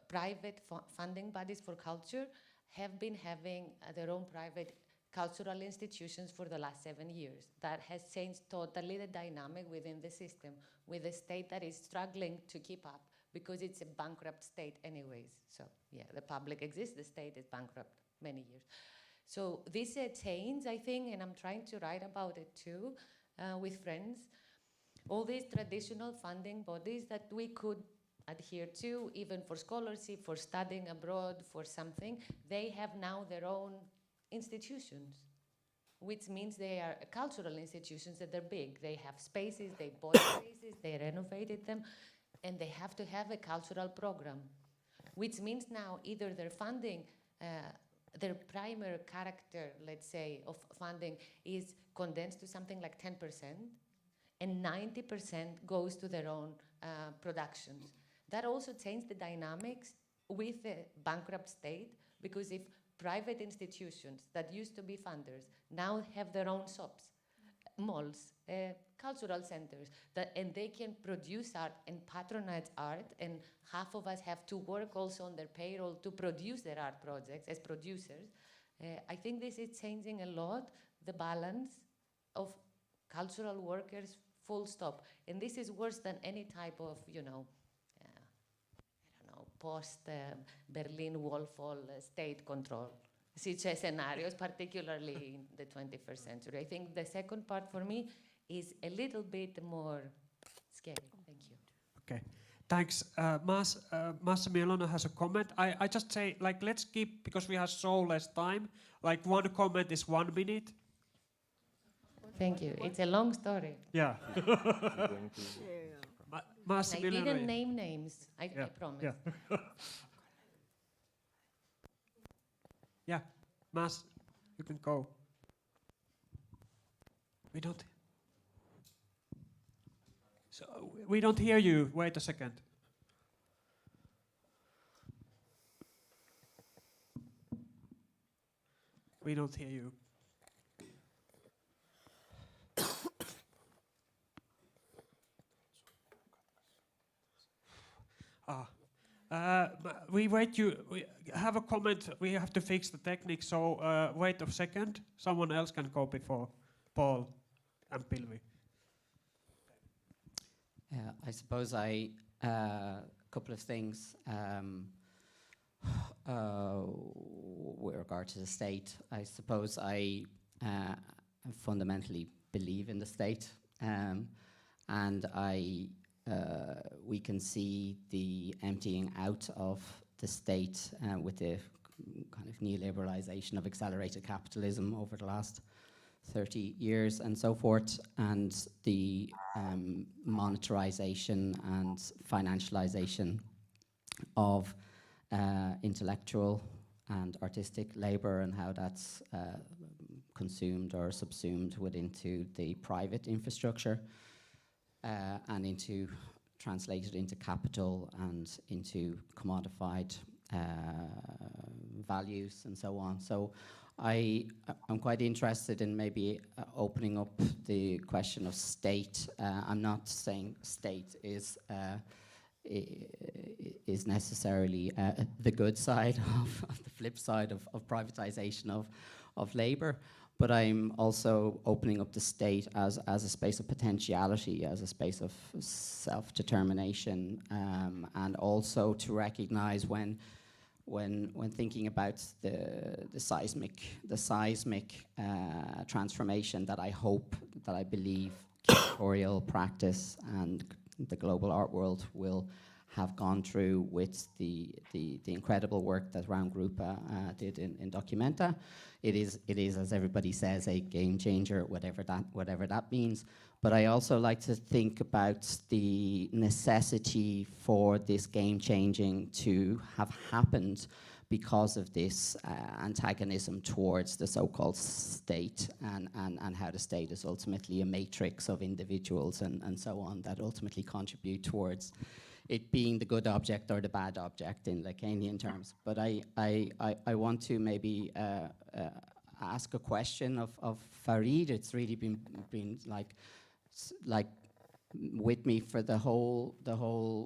private funding bodies for culture have been having their own private cultural institutions for the last 7 years. That has changed totally the dynamic within the system, with a state that is struggling to keep up because it's a bankrupt state anyways. So yeah, the public exists, the state is bankrupt many years. So this change, I think, and I'm trying to write about it too with friends, all these traditional funding bodies that we could adhere to, even for scholarship, for studying abroad, for something, they have now their own institutions, which means they are cultural institutions that are big. They have spaces, they bought spaces, they renovated them, and they have to have a cultural program, which means now either their funding, their primary character, let's say, of funding is condensed to something like 10%, and 90% goes to their own productions. That also changed the dynamics with the bankrupt state, because if private institutions that used to be funders now have their own shops, malls, cultural centers, and they can produce art and patronize art, and half of us have to work also on their payroll to produce their art projects as producers, I think this is changing a lot the balance of cultural workers, full stop. And this is worse than any type of, post-Berlin Wall fall state control scenarios, particularly in the 21st century. I think the second part for me is a little bit more scary. Thank you. Okay, thanks. Massimiliano has a comment. I just say, let's keep, because we have so less time, one comment is 1 minute. Thank you. It's a long story. Yeah. I didn't name names, I promise. Yeah. Yeah, Mas, you can go. We don't hear you. Wait a second. We don't hear you. We wait you. We have a comment. We have to fix the technique. So wait a second. Someone else can go before Paul and Pilvi. I suppose couple of things. With regard to the state, I suppose I fundamentally believe in the state, and we can see the emptying out of the state with the kind of neoliberalization of accelerated capitalism over the last 30 years and so forth, and the monetarization and financialization of intellectual and artistic labor, and how that's consumed or subsumed into the private infrastructure and translated into capital and into commodified values and so on. So I'm quite interested in maybe opening up the question of state. I'm not saying state is necessarily the good side of the flip side of privatization of labor, but I'm also opening up the state as a space of potentiality, as a space of self-determination, and also to recognize when thinking about the seismic transformation that I believe curatorial practice and the global art world will have gone through with the incredible work that ruangrupa did in Documenta. It is, as everybody says, a game changer, whatever that means. But I also like to think about the necessity for this game changing to have happened because of this antagonism towards the so-called state, and how the state is ultimately a matrix of individuals and so on that ultimately contribute towards it being the good object or the bad object in Lacanian terms. But I want to maybe ask a question of Farid. It's really been like with me for the whole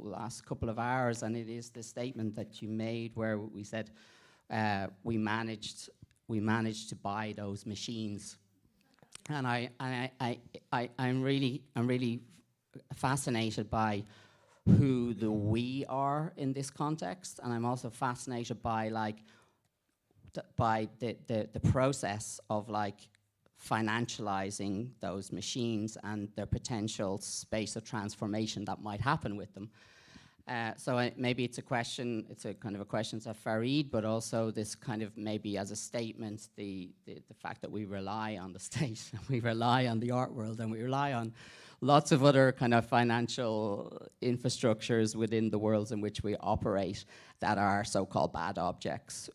last couple of hours, and it is the statement that you made where we said we managed to buy those machines, and I'm really fascinated by who the we are in this context, and I'm also fascinated by the process of financializing those machines and their potential space of transformation that might happen with them. So maybe it's a kind of a question to Farid, but also this kind of maybe as a statement, the fact that we rely on the state, we rely on the art world, and we rely on lots of other kind of financial infrastructures within the worlds in which we operate that are so-called bad objects,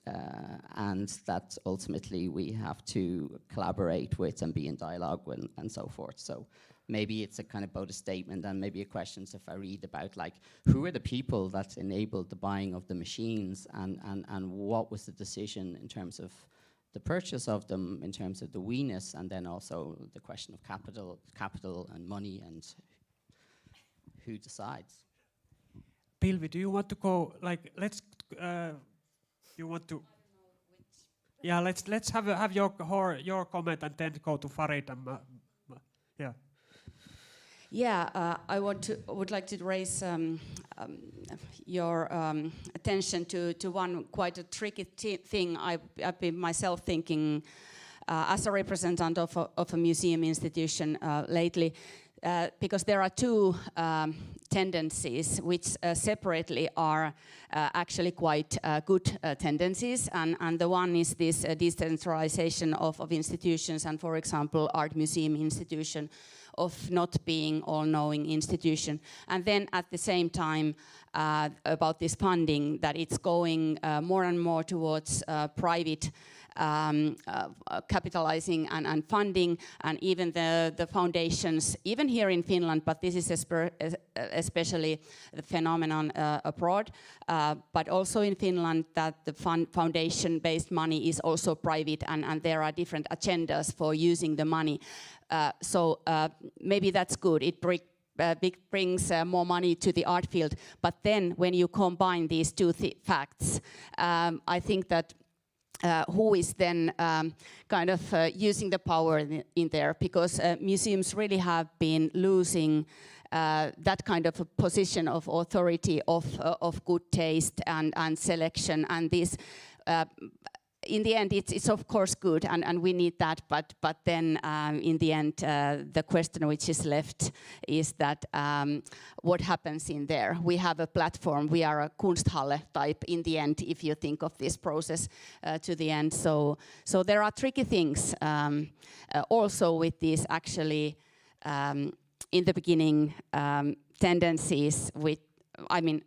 and that ultimately we have to collaborate with and be in dialogue with and so forth. So maybe it's a kind of both a statement and maybe a question to Farid about who are the people that enabled the buying of the machines, and what was the decision in terms of the purchase of them, in terms of the we-ness, and then also the question of capital and money and who decides. Pilvi, do you want to go? You want to? Yeah, let's have your comment and then go to Farid. Yeah. Yeah, I would like to raise your attention to one quite a tricky thing I've been myself thinking as a representative of a museum institution lately, because there are two tendencies which separately are actually quite good tendencies, and the one is this decentralization of institutions, and for example art museum institution of not being all-knowing institution. And then at the same time about this funding, that it's going more and more towards private capitalizing and funding, and even the foundations, even here in Finland, but this is especially the phenomenon abroad, but also in Finland, that the foundation-based money is also private, and there are different agendas for using the money. So maybe that's good. It brings more money to the art field. But then when you combine these two facts, I think that who is then kind of using the power in there, because museums really have been losing that kind of a position of authority, of good taste and selection, and this. In the end, it's of course good, and we need that. But then in the end, the question which is left is that what happens in there? We have a platform. We are a Kunsthalle type in the end, if you think of this process to the end. So there are tricky things also with these actually in the beginning tendencies with, I mean.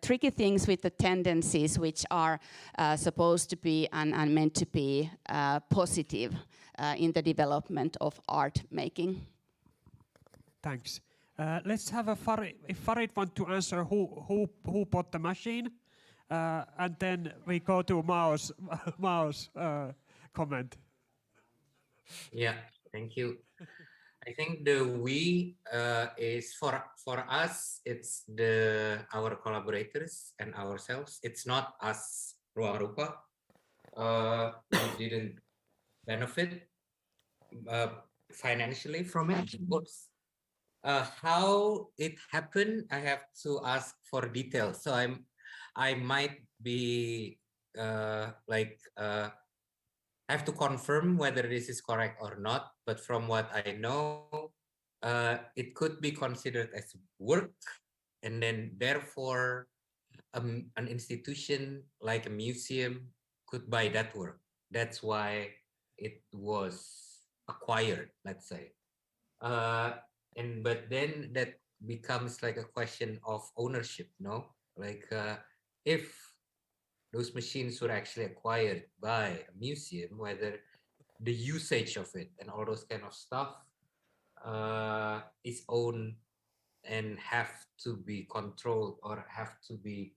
Tricky things with the tendencies which are supposed to be and meant to be positive in the development of art making. Thanks. Let's have a Farid. If Farid want to answer who bought the machine, and then we go to Mao's comment. Yeah, thank you. I think the we is for us. It's our collaborators and ourselves. It's not us, ruangrupa. We didn't benefit financially from it. How it happened, I have to ask for details. So I might be I have to confirm whether this is correct or not, but from what I know, it could be considered as work, and then therefore an institution like a museum could buy that work. That's why it was acquired, let's say. But then that becomes like a question of ownership, no? Like if those machines were actually acquired by a museum, whether the usage of it and all those kind of stuff is owned and have to be controlled or have to be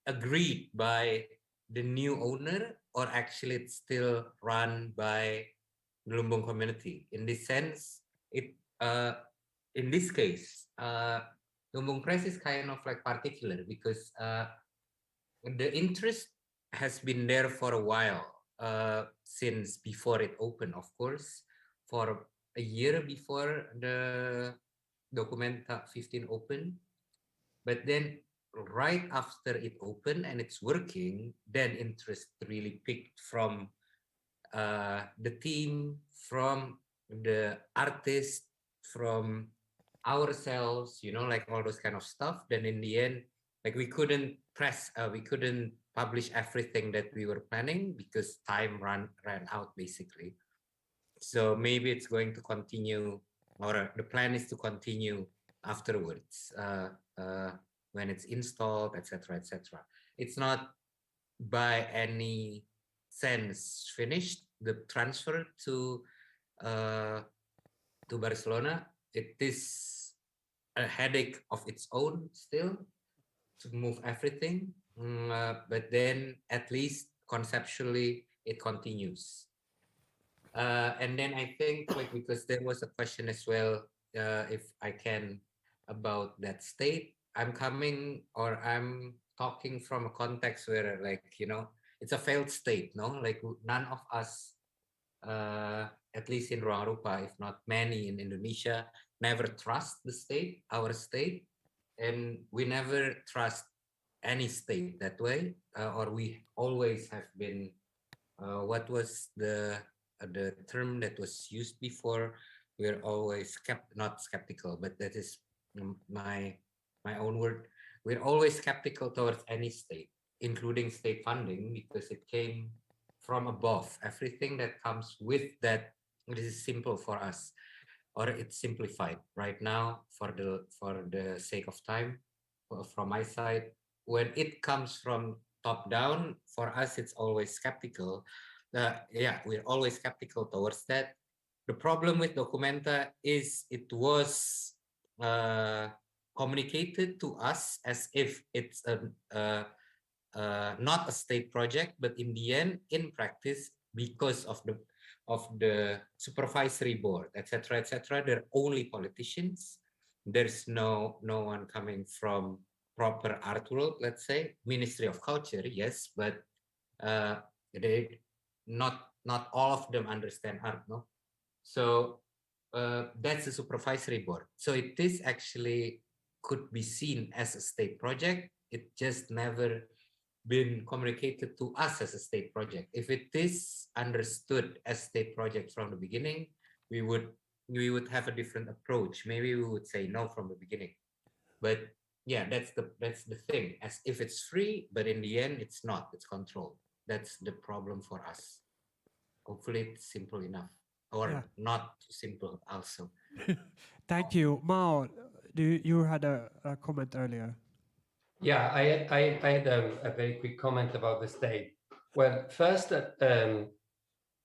agreed by the new owner, or actually it's still run by the Lumbung community. In this sense, in this case, Lumbung Press is kind of like particular because the interest has been there for a while, since before it opened, of course, for a year before the Documenta 15 opened. But then right after it opened and it's working, then interest really picked from the team, from the artist, from ourselves, you know, like all those kind of stuff. Then in the end, like we couldn't publish everything that we were planning because time ran out basically. So maybe it's going to continue, or the plan is to continue afterwards when it's installed, etc., etc. It's not by any sense finished. The transfer to Barcelona, it is a headache of its own still to move everything, but then at least conceptually it continues. And then I think, like, because there was a question as well, if I can, about that state. I'm talking from a context where, like, you know, it's a failed state, no? Like none of us, at least in ruangrupa, if not many in Indonesia, never trust the state, our state, and we never trust any state that way, or we always have been. What was the term that was used before? We're always not skeptical, but that is my own word. We're always skeptical towards any state, including state funding, because it came from above. Everything that comes with that, this is simple for us, or it's simplified right now for the sake of time. From my side, when it comes from top down, for us it's always skeptical. Yeah, we're always skeptical towards that. The problem with Documenta is it was communicated to us as if it's not a state project, but in the end, in practice, because of the supervisory board, etc., etc., they're only politicians. There's no one coming from proper art world, let's say. Ministry of Culture, yes, but they not all of them understand art, no. So that's the supervisory board. So it is actually could be seen as a state project. It just never been communicated to us as a state project. If it is understood as state project from the beginning, we would have a different approach. Maybe we would say no from the beginning. But yeah, that's the thing. As if it's free, but in the end it's not. It's controlled. That's the problem for us. Hopefully it's simple enough, or not too simple also. Thank you. Mao, you had a comment earlier. Yeah, I had a very quick comment about the state. Well, first,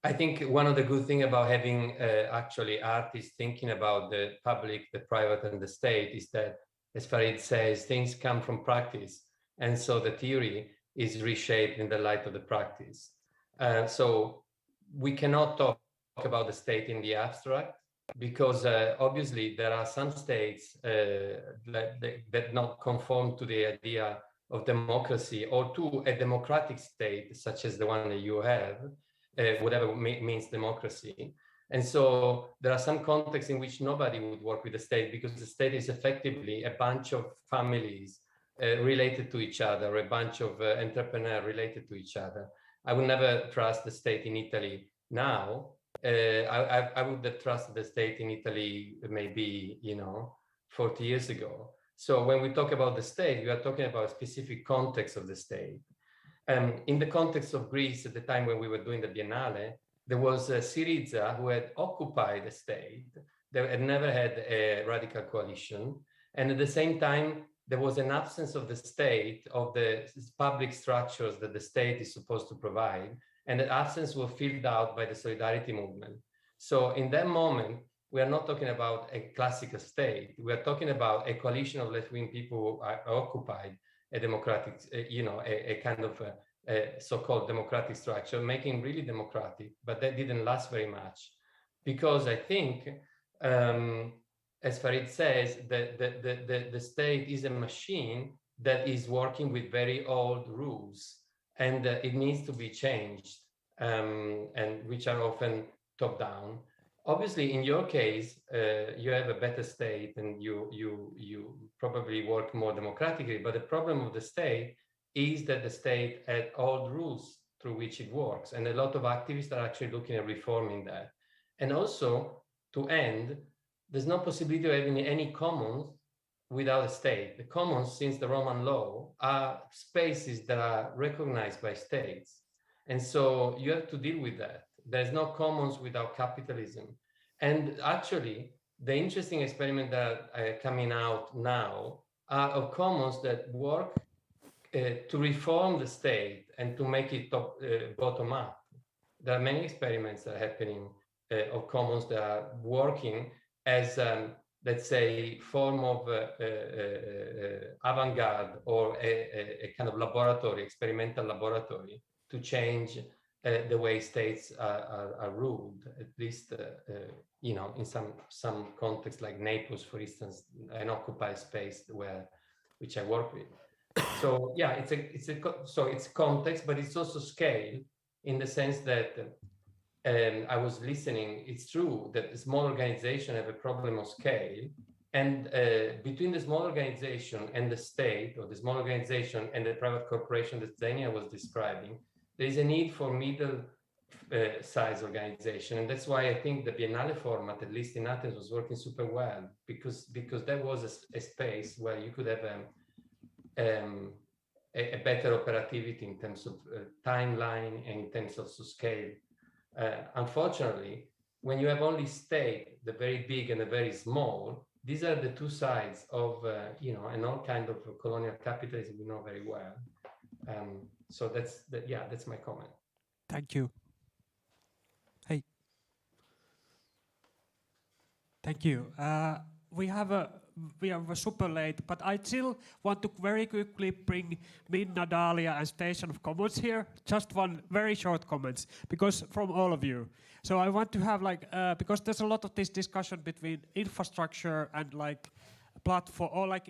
I think one of the good things about having actually artists thinking about the public, the private, and the state is that, as Farid says, things come from practice. And so the theory is reshaped in the light of the practice. So we cannot talk about the state in the abstract, because obviously there are some states that not conform to the idea of democracy or to a democratic state, such as the one that you have, whatever means democracy. And so there are some contexts in which nobody would work with the state, because the state is effectively a bunch of families related to each other, a bunch of entrepreneurs related to each other. I would never trust the state in Italy now. I would have trusted the state in Italy maybe 40 years ago. So when we talk about the state, we are talking about a specific context of the state. In the context of Greece, at the time when we were doing the Biennale, there was Syriza who had occupied the state. They had never had a radical coalition. And at the same time, there was an absence of the state, of the public structures that the state is supposed to provide. And the absence was filled out by the solidarity movement. So in that moment, we are not talking about a classical state. We are talking about a coalition of left-wing people who occupied a democratic, a kind of a so-called democratic structure, making really democratic, but that didn't last very much. Because I think, as Farid says, the state is a machine that is working with very old rules, and it needs to be changed, and which are often top-down. Obviously, in your case, you have a better state, and you probably work more democratically. But the problem of the state is that the state had old rules through which it works, and a lot of activists are actually looking at reforming that. And also, to end, there's no possibility of having any commons without a state. The commons, since the Roman law, are spaces that are recognized by states. And so you have to deal with that. There's no commons without capitalism. And actually, the interesting experiments that are coming out now are of commons that work to reform the state and to make it bottom up. There are many experiments that are happening of commons that are working as let's say, form of avant-garde or a kind of laboratory, experimental laboratory, to change the way states are ruled, at least, in some context, like Naples, for instance, an occupied space which I work with. So yeah, it's context, but it's also scale, in the sense that I was listening. It's true that small organizations have a problem of scale, and between the small organization and the state, or the small organization and the private corporation that Xenia was describing, there is a need for middle size organization. And that's why I think the Biennale format, at least in Athens, was working super well, because there was a space where you could have a better operativity in terms of timeline and in terms of scale. Unfortunately, when you have only state, the very big and the very small, these are the two sides of an old kind of colonial capitalism we know very well. So that's my comment. Thank you. Hey. Thank you. We are super late, but I still want to very quickly bring Minna, Dahlia, and Station of Commons here. Just one very short comments, because from all of you. So I want to have because there's a lot of this discussion between infrastructure and platform, or like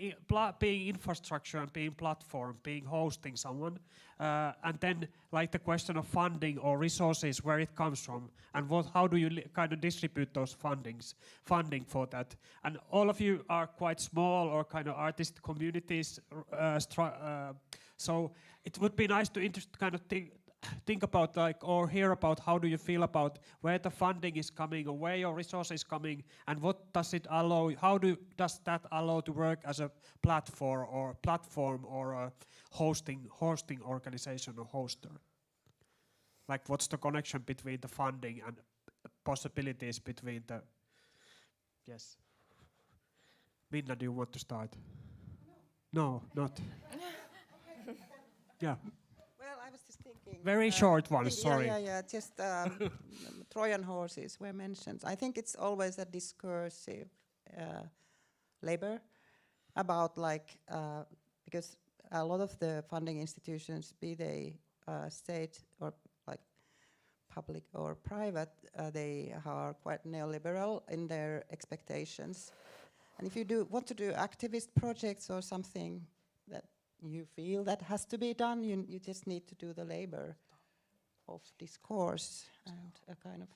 being infrastructure and being platform, being hosting someone, and then like the question of funding or resources, where it comes from, and how do you kind of distribute those funding for that. And all of you are quite small or kind of artist communities, so it would be nice to kind of think about, like, or hear about how do you feel about where the funding is coming or where your resources coming, and what does it allow, does that allow to work as a platform or a hosting organization or hoster? Like, what's the connection between the funding and possibilities between the... Yes. Minna, do you want to start? No, not. Yeah. Well, I was just thinking. Very short one, sorry. Yeah. Just Trojan horses were mentioned. I think it's always a discursive labor about, like, because a lot of the funding institutions, be they state or like public or private, they are quite neoliberal in their expectations. And if you want to do activist projects or something that you feel that has to be done, you just need to do the labor of discourse and a kind of,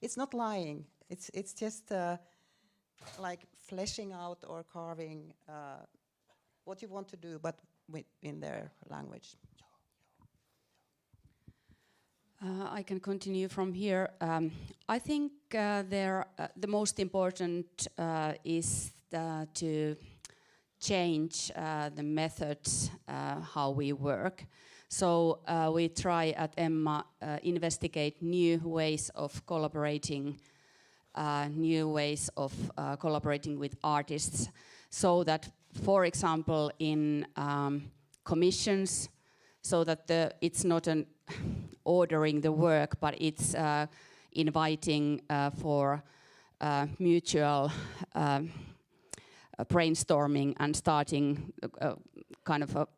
it's not lying. It's just like fleshing out or carving what you want to do, but in their language. I can continue from here. I think the most important is to change the methods how we work. So we try at Emma investigate new ways of collaborating, with artists, so that, for example, in commissions, so that it's not an ordering the work, but it's inviting for mutual brainstorming and starting kind of a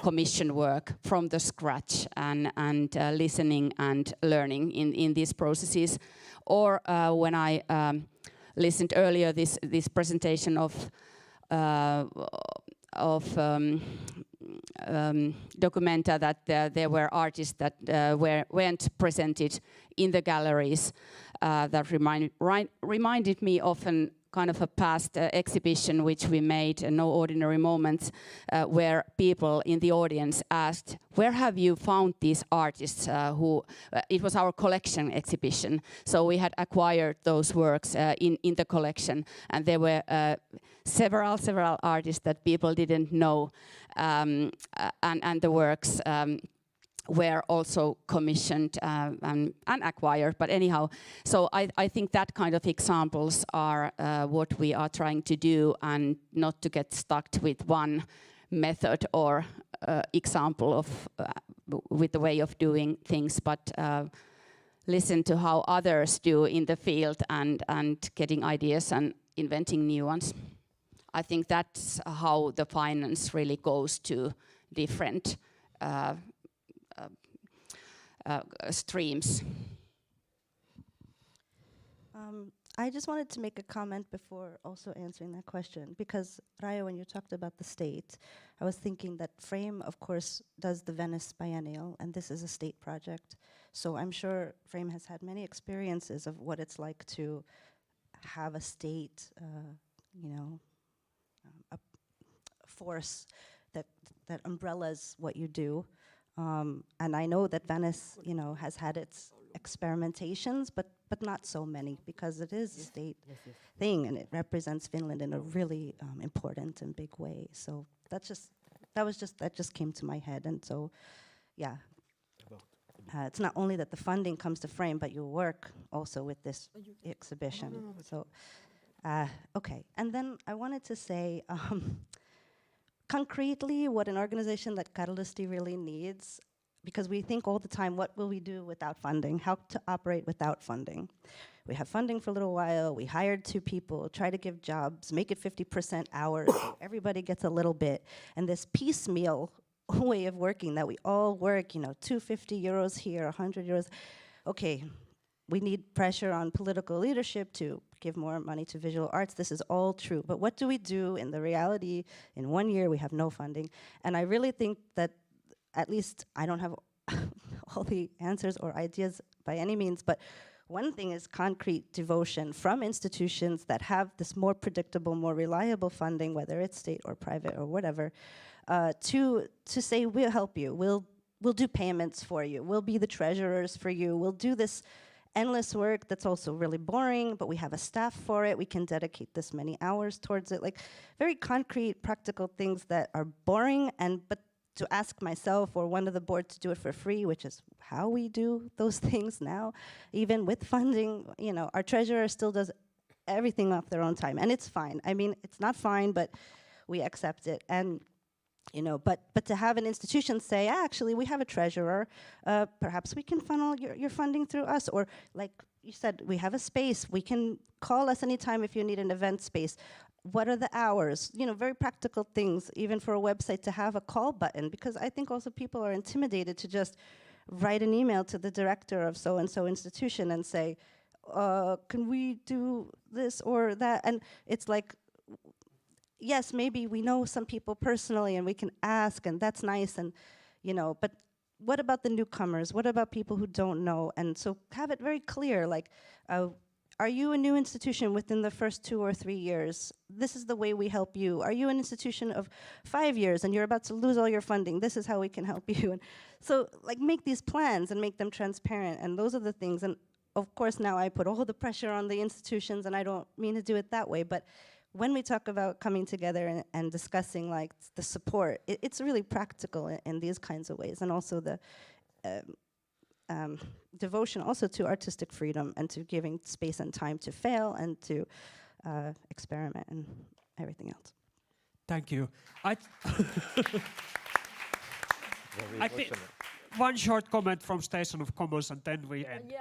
commission work from the scratch, and listening and learning in these processes. Or when I listened earlier this presentation of Documenta, that there were artists that weren't presented in the galleries, that reminded me of an kind of a past exhibition which we made, No Ordinary Moments, where people in the audience asked, where have you found these artists it was our collection exhibition, so we had acquired those works in the collection, and there were several artists that people didn't know, and the works were also commissioned and acquired. But anyhow, so I think that kind of examples are what we are trying to do, and not to get stuck with one method or example of with the way of doing things, but listen to how others do in the field, and getting ideas and inventing new ones. I think that's how the finance really goes to different streams. I just wanted to make a comment before also answering that question, because Raija, when you talked about the state, I was thinking that Frame, of course, does the Venice Biennial, and this is a state project. So I'm sure Frame has had many experiences of what it's like to have a state, a force that umbrellas what you do. And I know that Venice, has had its experimentations, but not so many, because it is a state thing, and it represents Finland in a really important and big way. So that just came to my head, and so, yeah. It's not only that the funding comes to Frame, but you work also with this exhibition. So, okay. And then I wanted to say, concretely, what an organization like Kalhama really needs, because we think all the time, what will we do without funding? How to operate without funding? We have funding for a little while, we hired 2 people, try to give jobs, make it 50% hours, so everybody gets a little bit. And this piecemeal way of working, that we all work, 250 euros here, 100 euros. Okay, we need pressure on political leadership to give more money to visual arts. This is all true. But what do we do in the reality? In 1 year, we have no funding. And I really think that, at least I don't have all the answers or ideas by any means, but one thing is concrete devotion from institutions that have this more predictable, more reliable funding, whether it's state or private or whatever, to say, we'll help you, we'll do payments for you, we'll be the treasurers for you, we'll do this endless work that's also really boring, but we have a staff for it, we can dedicate this many hours towards it. Like very concrete, practical things that are boring, but to ask myself or one of the board to do it for free, which is how we do those things now, even with funding, you know, our treasurer still does everything off their own time, and it's fine. I mean, it's not fine, but we accept it. And you know, but to have an institution say, actually, we have a treasurer, perhaps we can funnel your funding through us, or like you said, we have a space, we can call us anytime if you need an event space. What are the hours? You know, very practical things, even for a website, to have a call button, because I think also people are intimidated to just write an email to the director of so-and-so institution and say, can we do this or that? And it's like, yes, maybe we know some people personally and we can ask, and that's nice, and you know, but what about the newcomers? What about people who don't know? And so have it very clear, like, are you a new institution within the first 2 or 3 years? This is the way we help you. Are you an institution of 5 years and you're about to lose all your funding? This is how we can help you. And so like make these plans and make them transparent, and those are the things. And of course now I put all the pressure on the institutions, and I don't mean to do it that way, but when we talk about coming together and discussing like the support, it's really practical in these kinds of ways, and also the devotion also to artistic freedom and to giving space and time to fail and to experiment and everything else. Thank you. I think one short comment from Station of Commons, and then we end.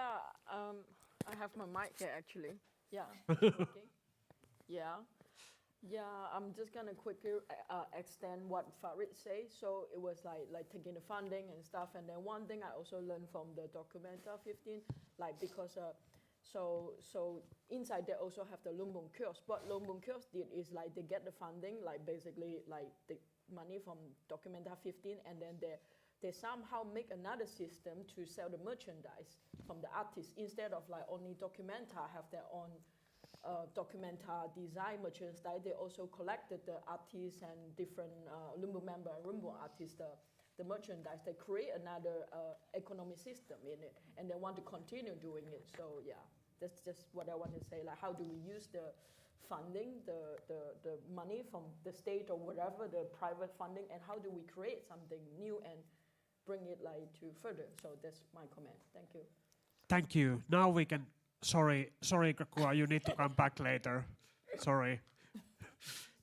I have my mic here actually. Yeah. Okay. Yeah, I'm just gonna quickly extend what Farid said. So it was like taking the funding and stuff, and then one thing I also learned from the Documenta 15, like because so inside they also have the Lumbung kiosk. What Lumbung kiosk did is like they get the funding, like basically like the money from Documenta 15, and then they somehow make another system to sell the merchandise from the artists, instead of like only Documenta have their own Documenta design merchandise. They also collected the artists and different Lumbung member and Lumbung artists, the merchandise. They create another economic system in it, and they want to continue doing it. So yeah, that's just what I want to say. Like, how do we use the funding, the money from the state or whatever, the private funding, and how do we create something new and bring it like to further? So that's my comment. Thank you. Thank you. Now we can. Sorry, Grégoire, you need to come back later. Sorry.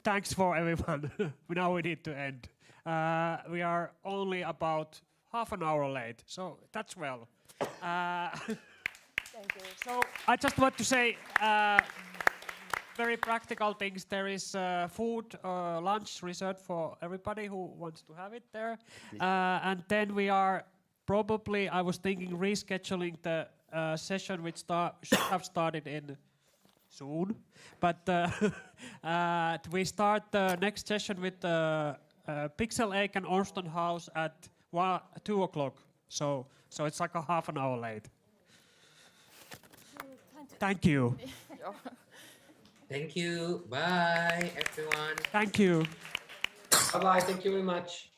Thanks for everyone. Now we need to end. We are only about half an hour late, so that's well. Thank you. So I just want to say very practical things. There is food, lunch reserved for everybody who wants to have it there. And then we are probably, I was thinking, rescheduling the session which should have started in soon, but we start the next session with Pixel Ake and Ormston House at 2 o'clock. So it's like a half an hour late. Thank you. Thank you. Bye, everyone. Thank you. Bye-bye. Thank you very much.